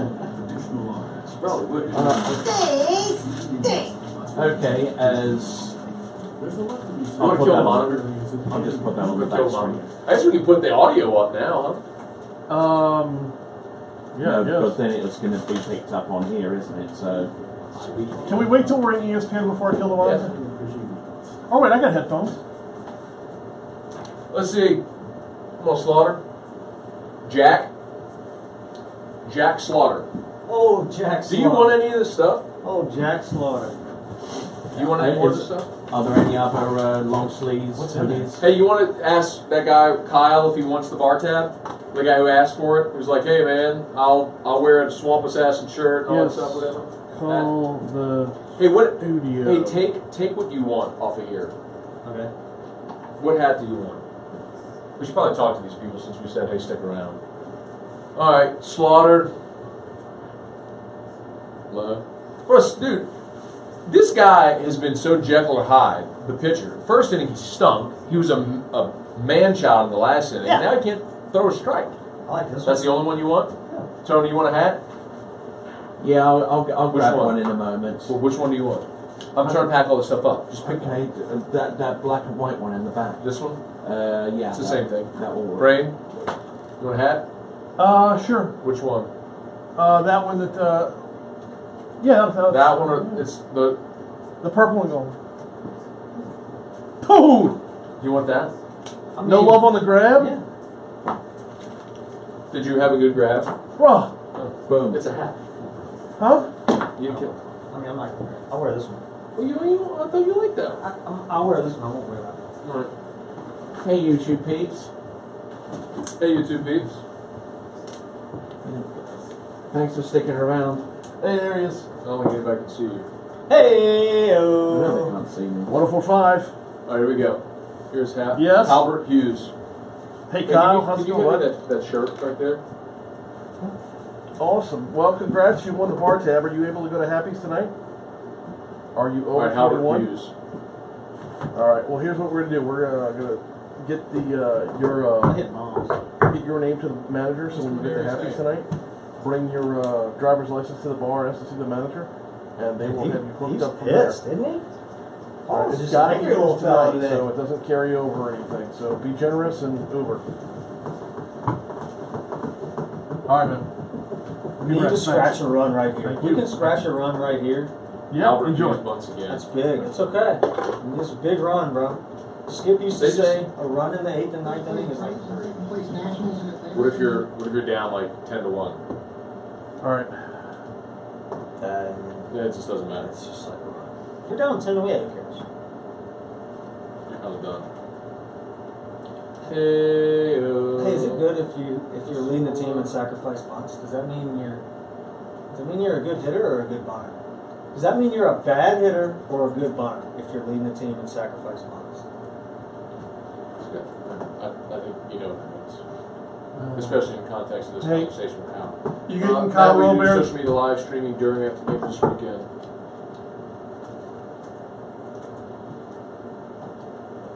She probably would. Okay, as I'm going to kill the monitor. I'll just put that on the back screen. I guess we can put the audio up now, huh? Yeah, because then it's going to be picked up on here, isn't it? So, Can we wait till we're in ESPN before I kill the monitor? Oh wait, I got headphones. Let's see. Come on, Slaughter. Jack Slaughter. Oh, Jack Slaughter. Do you want any of this stuff? Oh, Jack Slaughter. You want any more of this stuff? Are there any other long sleeves? Hoodies? Hey, you want to ask that guy Kyle if he wants the bar tab? The guy who asked for it, who's like, "Hey man, I'll wear a swamp assassin shirt and all that stuff, whatever." Call the Hey, what? studio. Hey, take what you want off of here. Okay. What hat do you want? We should probably talk to these people since we said, "Hey, stick around." All right, Slaughter. Hello, dude. This guy has been so Jekyll or Hyde, the pitcher. First inning, he stunk. He was a man-child in the last inning. Yeah. Now he can't throw a strike. I like this That's one. the only one you want? Yeah. Tony, you want a hat? Yeah, I'll Which grab one? one in a moment. Well, which one do you want? I'm trying to pack all this stuff up. Just pick Okay, that black and white one in the back. this one. Yeah. It's the same thing. That will work. Brain, you want a hat? Sure. Which one? That one that, yeah. That one, or it's the purple and gold. Dude! You want that? No love on the grab? Yeah. Did you have a good grab? Bruh. Oh, Boom. it's a hat. Huh? You can kill. I mean, I'm not. I'll wear this one. Well, I thought you liked that. I'll wear this one. I won't wear that. All right. Hey, YouTube peeps. Hey, YouTube peeps. Thanks for sticking around. Hey, there he is. I don't think anybody can see you. Hey, I know they can't see me. 1045. All right, here we go. Here's half. Yes? Albert Hughes. Hey, Kyle, how's can it you going? give me that shirt right there? Awesome. Well, congrats. You won the bar tab. Are you able to go to Happy's tonight? Are you All over right, Albert 41? Hughes. All right. Well, here's what we're gonna do. We're gonna get the get your name to the manager. So when you get to Happy's tonight, bring your driver's license to the bar, ask to see the manager, and they will have you hooked up from there. He's pissed, isn't he? All right, it's got to be used tonight, so it doesn't carry over or anything. So be generous and Uber. All right, man. You can scratch a run right here. Thank You you. can scratch a run right here. Yeah, Albert enjoy. Hughes once again. That's big. It's okay. I mean, it's a big run, bro. Skip used to say a run in the 8th and 9th inning is like. What if you're down like 10-1? All right. Yeah, it just doesn't matter. It's just like a run. If you're down 10 away, who cares? You're kind of done. Hey, is it good if you're leading the team in sacrifice bunts? Does that mean you're a good hitter or a good bunter? Does that mean you're a bad hitter or a good bunter if you're leading the team in sacrifice bunts? I think you know what it means. Especially in context of this conversation with Al. You getting Kyle Matt, we do Robert? social media live streaming during after the game this weekend.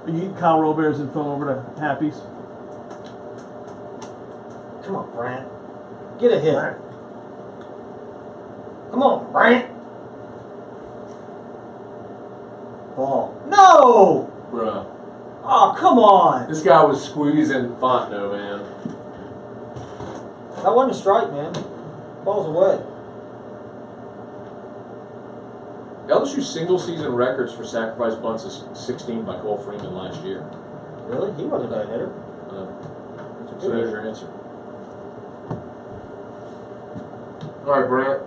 You get Kyle Robert's info over to Happy's. Come on, Brant. Get a hit. Come on, Brant. Ball. No! Bruh. Oh, come on. This guy was squeezing Fontenot, man. That wasn't a strike, man. Ball's away. LSU single season records for sacrifice bunts is 16 by Cole Freeman last year. Really? He wasn't a bad hitter. So there's your answer. All right, Brant.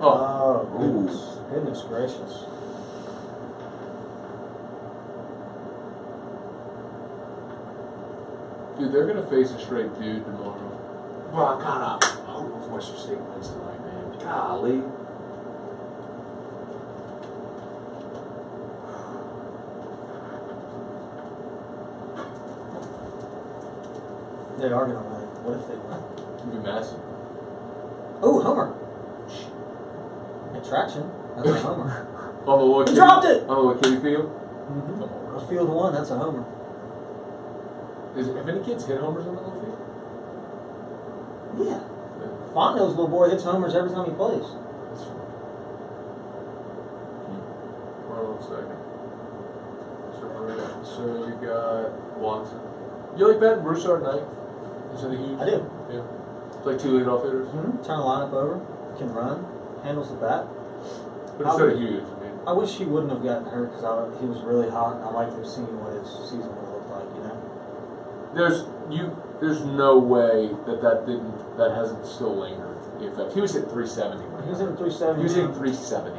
Oh, goodness. Goodness gracious. Dude, they're going to face a straight dude tomorrow. Bro, I hope Western State wins tonight, man. Golly. they are going to win? What if they win? It'd be massive. Oh, homer. Attraction. That's a homer. On the little He dropped it! On the little kiddie field? Mm-hmm. A field one, that's a homer. Have any kids hit homers on the little field? Yeah. Fontenot's little boy hits homers every time he plays. That's fine. Hold on a second. So you got Watson. You like batting Broussard ninth? Is that a huge? I do. Yeah. It's like 2 leadoff hitters. Mm-hmm. Turn the lineup over. Can run. Handles the bat. But it's not a huge. I wish he wouldn't have gotten hurt because he was really hot. And I like to have seen what his season would have looked like. You know. There's no way that hasn't still lingered. In fact, he was hitting 370. He was hitting 370. He was hitting 370.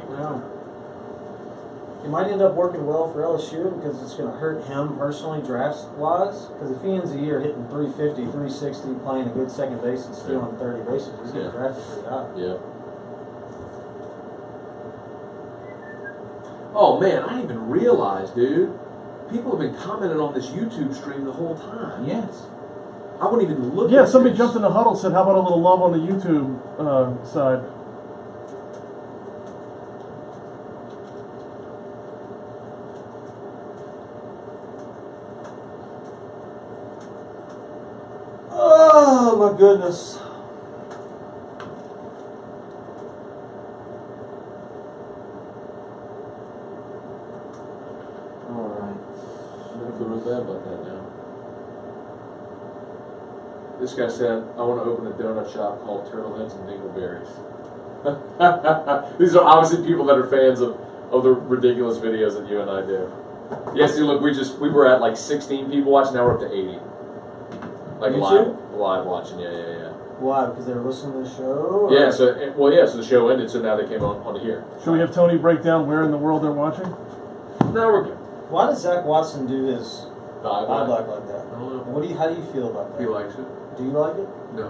It might end up working well for LSU because it's going to hurt him personally, draft-wise. Because if he ends the year hitting 350, 360, playing a good second base and stealing 30 bases, he's getting drafted pretty high. Yeah. Oh man, I didn't even realize, dude. People have been commenting on this YouTube stream the whole time. Yes. I wouldn't even look. Yeah, somebody jumped in the huddle, said, "How about a little love on the YouTube side?" Oh my goodness. Alright. I don't feel real bad about that now. This guy said, I want to open a donut shop called Turtleheads and Dingleberries. These are obviously people that are fans of the ridiculous videos that you and I do. Yeah, see, look, we were at like 16 people watching, now we're up to 80. Like live watching, yeah. Why? Because they were listening to the show? Or? Yeah, so the show ended, so now they came on to here. Should we have Tony break down where in the world they're watching? No, we're good. Why does Zach Watson do his eye black like that? I don't know. How do you feel about that? He likes it. Do you like it? No.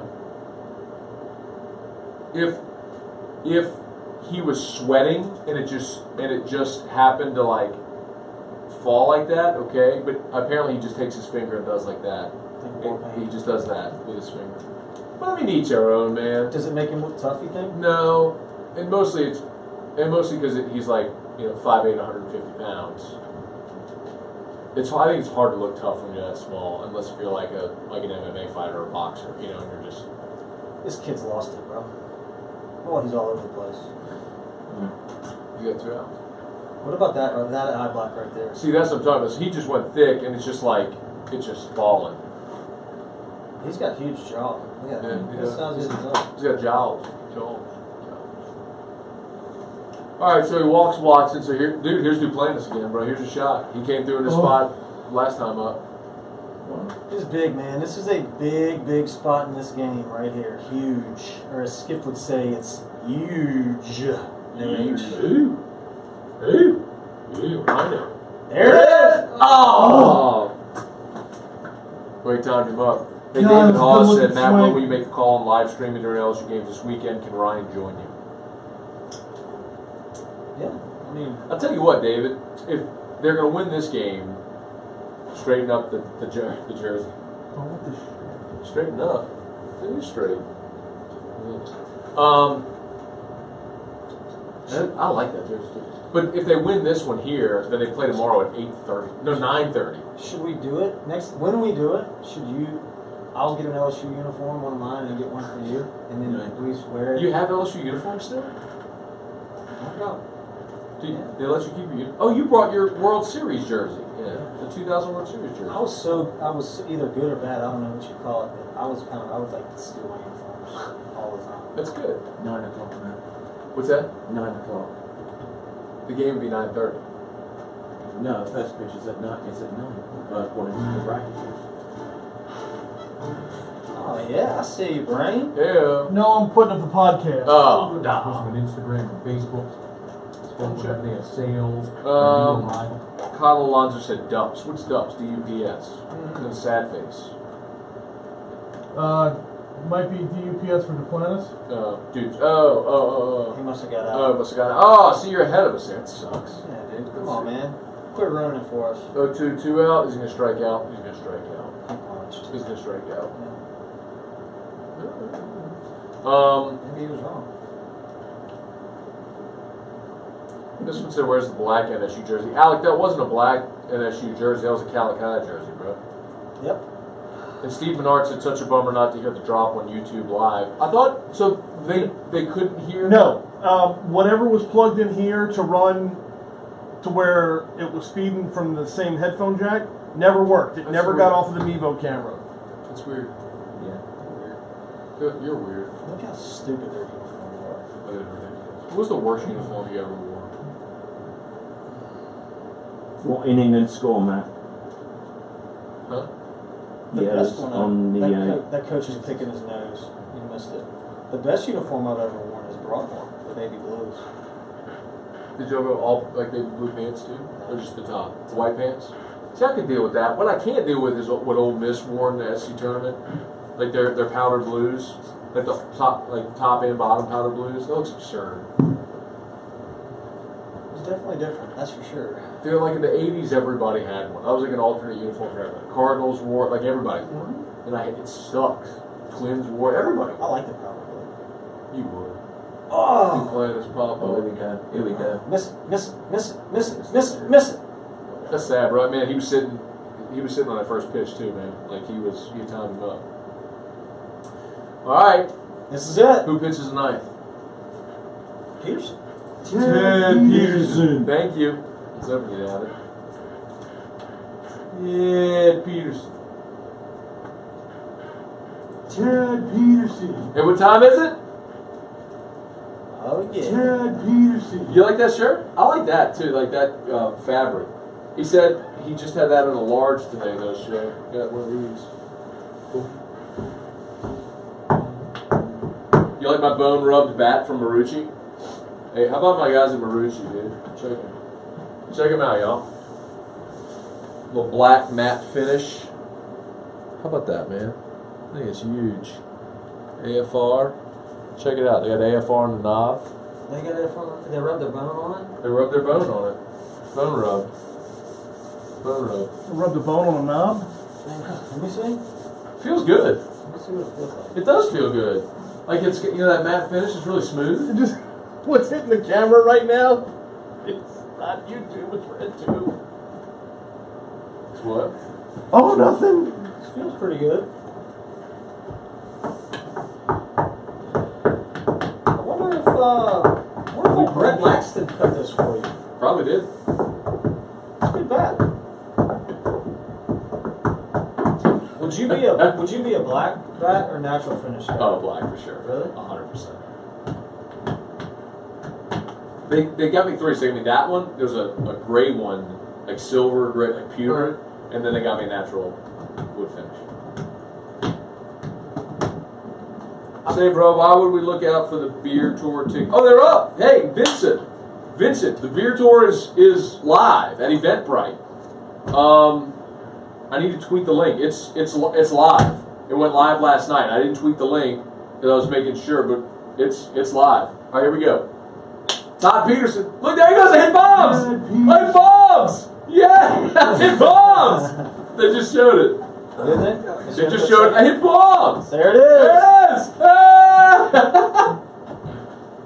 If he was sweating and it just happened to like fall like that, okay. But apparently he just takes his finger and does like that. He just does that with his finger. But I mean, each our own, man. Does it make him look tough? You think? No, and mostly because he's like 5'8", 150 pounds. I think it's hard to look tough when you're that small, unless if you're like an MMA fighter or a boxer, and you're just. This kid's lost it, bro. Well, he's all over the place. You got 2 out. What about that eye black right there? See, that's what I'm talking about. So he just went thick, and it's just falling. He's got huge jaw. Yeah, that sounds good. He's got jowls. All right, so he walks Watson. So here's Duplantis again, bro. Here's a shot. He came through in his spot last time up. This is big, man. This is a big spot in this game right here. Huge. Or as Skip would say, it's huge. Ooh, Rhino. There it is! Oh! Wait, timed him up. Hey, David Hawes said, Matt, when will you make a call on live streaming during LSU games this weekend? Can Ryan join you? Yeah, I mean... I'll tell you what, David. If they're going to win this game, straighten up the jersey. Oh, what the shit? Straighten up. It is straight. I like that jersey. But if they win this one here, then they play tomorrow at 8:30. No, 9:30. Should we do it when we do it? I'll get an LSU uniform, one of mine, and get one for you, and then we wear it. You have LSU uniforms still? I forgot. They let you keep your uniform. Oh, you brought your World Series jersey. Yeah, the 2000 World Series jersey. I was either good or bad. I don't know what you call it, but I would like to steal my uniforms all the time. That's good. 9 o'clock, man. What's that? 9 o'clock. The game would be 9:30. No, the first pitch is at 9. It's at 9. According to the bracket. Oh yeah, I see you, brain. Yeah. No, I'm putting up the podcast. Oh, Post on Instagram and Facebook. Check they have sales. Kyle Alonso said Dups. What's Dups? D-U-P-S. And a sad face. Might be DUPS for Duplantis. Dude. He must have got out. Oh, must have got out. Oh, see, you're ahead of us there. That sucks. Yeah, dude. Come on, man. Quit running it for us. 2 out. He's going to strike out. Come on, pitched. He's gonna strike out. Maybe he was wrong. This one said, "Where's the black NSU jersey?" Alec, that wasn't a black NSU jersey. That was a Calicut jersey, bro. Yep. And Steve Menard said, "Such a bummer not to hear the drop on YouTube live." I thought so. They couldn't hear. No, whatever was plugged in here to run to where it was feeding from the same headphone jack never worked. It never got off of the Mevo camera. That's weird. Yeah. You're weird. Look how stupid their uniforms are. That is ridiculous. What was the worst uniform you ever wore? What inning and score, Matt? Huh? The Yeah, best it's one. on the. That coach is picking his nose. You missed it. The best uniform I've ever worn is Broadmoor, the navy blues. Did you ever all like the blue pants too, or just the top, the white pants? See, I can deal with that. What I can't deal with is what Ole Miss wore in the SC tournament, like their powder blues, like the top and bottom powder blues. That looks absurd. It's definitely different, that's for sure. Dude, like in the '80s, everybody had one. That was like an alternate uniform for everybody. Cardinals wore it, like everybody wore it, and it sucks. Twins wore it, everybody. I like the powder blue. You would. Oh! You playing as pop. Oh, here we go. Here we go. Miss it. That's sad, bro. Man, he was sitting on that first pitch too, man. Like he timed him up. All right. This is it. Who pitches the ninth? Peterson. Ted Peterson. Thank you. Somebody had it. Yeah, Peterson. Ted Peterson. Hey, what time is it? Oh yeah. Ted Peterson. You like that shirt? I like that too, like that fabric. He said he just had that in a large today, though, so got one of these. Cool. You like my bone rubbed bat from Marucci? Hey, how about my guys at Marucci, dude? Check them out, y'all. Little black matte finish. How about that, man? I think it's huge. AFR. Check it out. They got AFR on the knob. They got AFR. They rubbed their bone on it. They rubbed their bone on it. Bone rub. Bone rub. Rub the bone on a knob. Let me see. Feels good. Let me see what it feels like. It does feel good. Like it's, that matte finish is really smooth. It just what's hitting the camera right now? It's not YouTube. It's RedTube. It's what? Oh, nothing. This feels pretty good. I wonder if Brett Laxton cut this for you. Probably did. It's good bat. Would you be a black bat or natural finish guy? Oh, black for sure. Really? 100%. They got me three. So they gave me that one. There's a gray one, like silver gray, like pewter, and then they got me a natural wood finish. Say, bro, why would we look out for the beer tour ticket? Oh, they're up. Hey, Vincent, the beer tour is live at Eventbrite. I need to tweet the link. It's live. It went live last night. I didn't tweet the link because I was making sure, but it's live. All right, here we go. Todd Peterson. Look, there he goes. I hit bombs. I hit bombs. Yeah, I hit bombs. They just showed it. Did they? They just showed it. I hit bombs. There it is. There it is. Ah!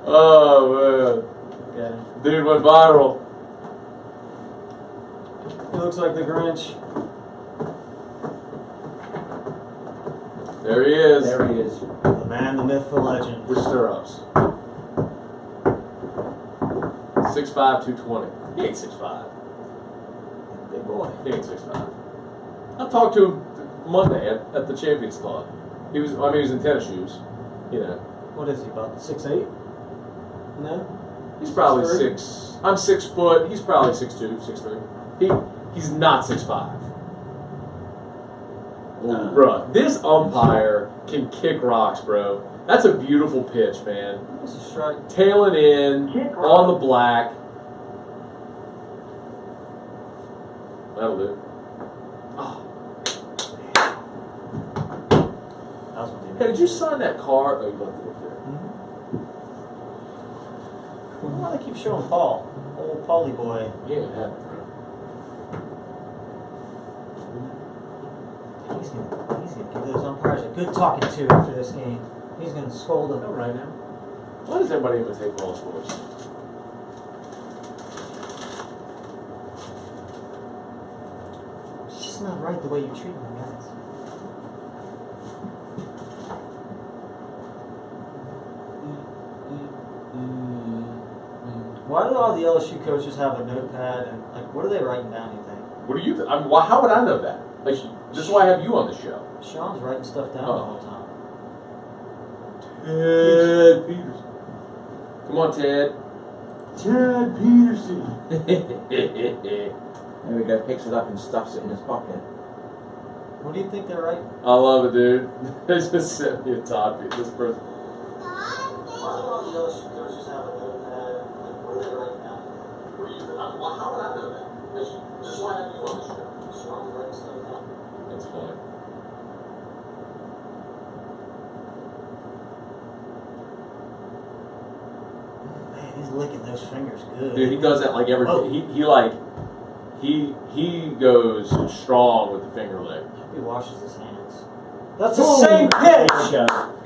Oh, man. Okay. Dude went viral. He looks like the Grinch. There he is. There he is. The man, the myth, the legend. With stirrups. 6'5", 220. He ain't 6'5". Big boy. He ain't 6'5". I talked to him Monday at the Champions Club. He was in tennis shoes. You know. What is he, about 6'8"? No? He's probably 6'3"? 6. I'm 6 foot. He's probably 6'2", 6'3". He's not 6'5". Bro, this umpire can kick rocks, bro. That's a beautiful pitch, man. That's a strike. Tailing in on the black. That'll do. Oh. Hey, did you sign that card? Oh, you left it up there. Why do they keep showing Paul? Old Paulie boy. Yeah, it happened, bro. He's gonna give those umpires a good talking to after this game. He's gonna scold them. All right now. Why does everybody imitate Paul's voice? It's just not right the way you treat my guys. Why do all the LSU coaches have a notepad and like what are they writing down? You think? What do you? I mean, how would I know that? Like, this is why I have you on the show. Sean's writing stuff down all the time. Ted Peterson. Come on, Ted. Ted Peterson. There we go, picks it up and stuffs it in his pocket. What do you think they're writing? I love it, dude. They just sent me a top. This person. Why do all the LSU coaches have a notepad and what are they writing down? How would I know that? Just why I have you on the show. Sean's writing stuff down. That's funny. Man, he's licking those fingers good. Dude, he does that like every. He goes strong with the finger lick. He washes his hands. That's the same pitch.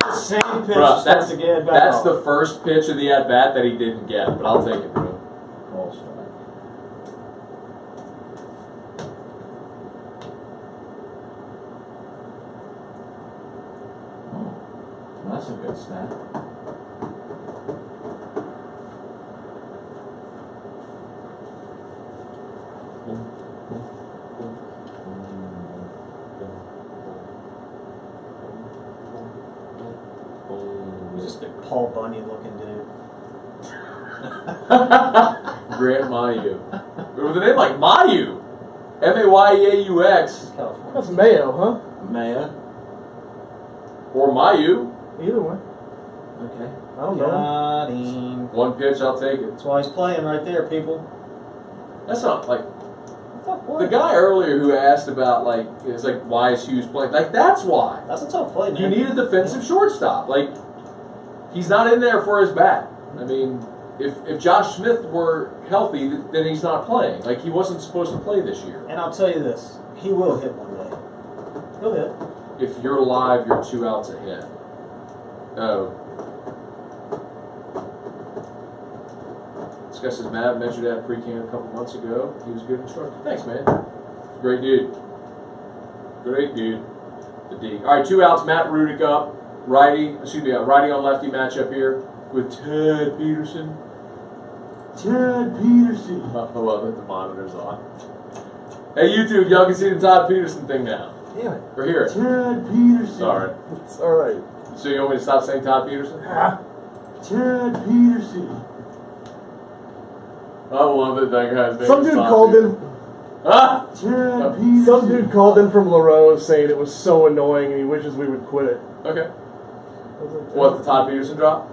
The same pitch. Bruh, starts to get back that's off. the first pitch of the at bat that he didn't get, but I'll take it, bro. Ball strike. Oh, that's a good stat. He's just a big Paul Bunyan looking dude. Grant Mayu. With a name like Mayu. M-A-Y-E-A-U-X. California. That's Mayo, huh? Mayo. Or Mayu. Either way. Okay. I don't know. Got him. One pitch, I'll take it. That's why he's playing right there, people. That's not like the guy earlier who asked about like it's like why is Hughes playing? Like that's why. That's a tough play, man. You need a defensive shortstop. Like he's not in there for his bat. I mean, if Josh Smith were healthy, then he's not playing. Like he wasn't supposed to play this year. And I'll tell you this, he will hit one day. He'll hit. If you're alive, you're 2 outs ahead. Oh. This guy says Matt mentioned that pre-camp a couple months ago. He was good instructor. Thanks, man. Great dude. Great dude. The D. All right, 2 outs. Matt Rudick up. Righty on lefty matchup here with Ted Peterson. Ted Peterson. I love that the monitor's on. Hey, YouTube, y'all can see the Todd Peterson thing now. Damn it. Or hear it. Ted Peterson. Sorry. It's alright. So you want me to stop saying Todd Peterson? Ted Peterson. I love it. That guy's name. Some dude called in. Ah! Ted Peterson. Some dude called in from LaRose saying it was so annoying and he wishes we would quit it. Okay. What, the Todd Peterson drop?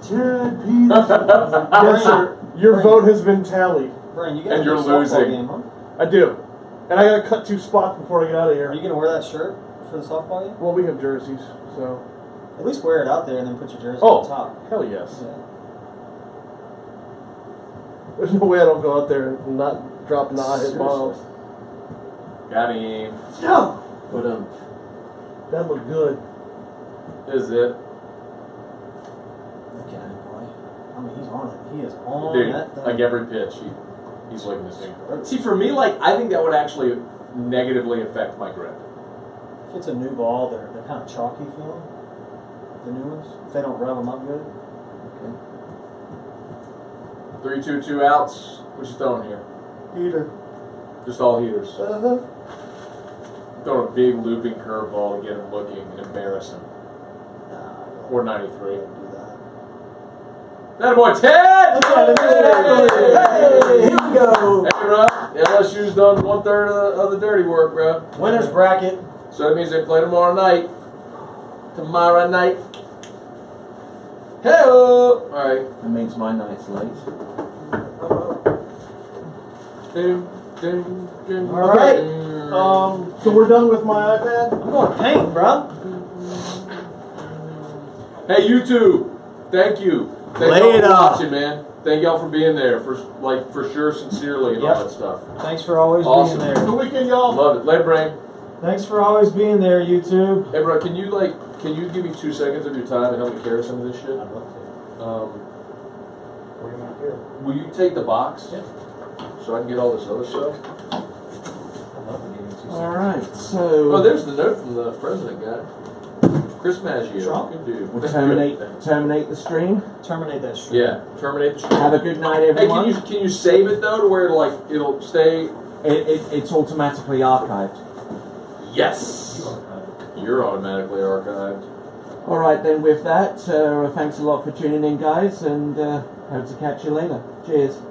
Ted Peterson. Yes, sir. Your vote has been tallied. Brian, you got And you're a softball losing. game, huh? I do. And I gotta cut 2 spots before I get out of Are here. you going to wear that shirt for the softball game? Well, we have jerseys, so. At least wear it out there and then put your jersey Oh, on top. hell yes. Yeah. There's no way I don't go out there and not drop hit balls. Got him. No! But That looked good. Is it? Look at it, boy. I mean, he's on it. He is on Dude, that thing. like every pitch, he's looking this thing. See, for me, like, I think that would actually negatively affect my grip. If it's a new ball, they're kind of chalky feeling. The new ones. If they don't rev them up good. Okay. 3-2, 2 outs. What you throwing here? Heater. Just all heaters. Uh-huh. Throw a big looping curveball to get him looking and embarrass him. Or 93. That boy Ted! Hey, here we go. Hey, bro. LSU's done 1/3 of the dirty work, bro. Winners bracket. So that means they play tomorrow night. Tomorrow night. Hey-oh! Alright. that means my night's late. All right. So we're done with my iPad? I'm going paint, bro. Hey, YouTube. Thank you. Thank Lay y'all it for up. watching, man. Thank y'all for being there. For sure, sincerely, and all Yep. that stuff. Thanks for always Awesome. being there. Good weekend, y'all. Love it. Lay brain. Thanks for always being there, YouTube. Hey, bro, can you give me 2 seconds of your time and help me carry some of this shit? I'd love to. What do you want to hear? Will you take the box? Yeah. So I can get all this other stuff? I'd love to give you 2 seconds. All right, so. Oh, there's the note from the president guy. Chris Maggio. Trump? Good dude. We'll terminate the stream. Terminate that stream. Yeah, terminate the stream. Have a good night, Hey, everyone. can you save it though to where like it'll stay? It's automatically archived. Yes. You're automatically archived. All right, then with that, thanks a lot for tuning in, guys, and hope to catch you later. Cheers.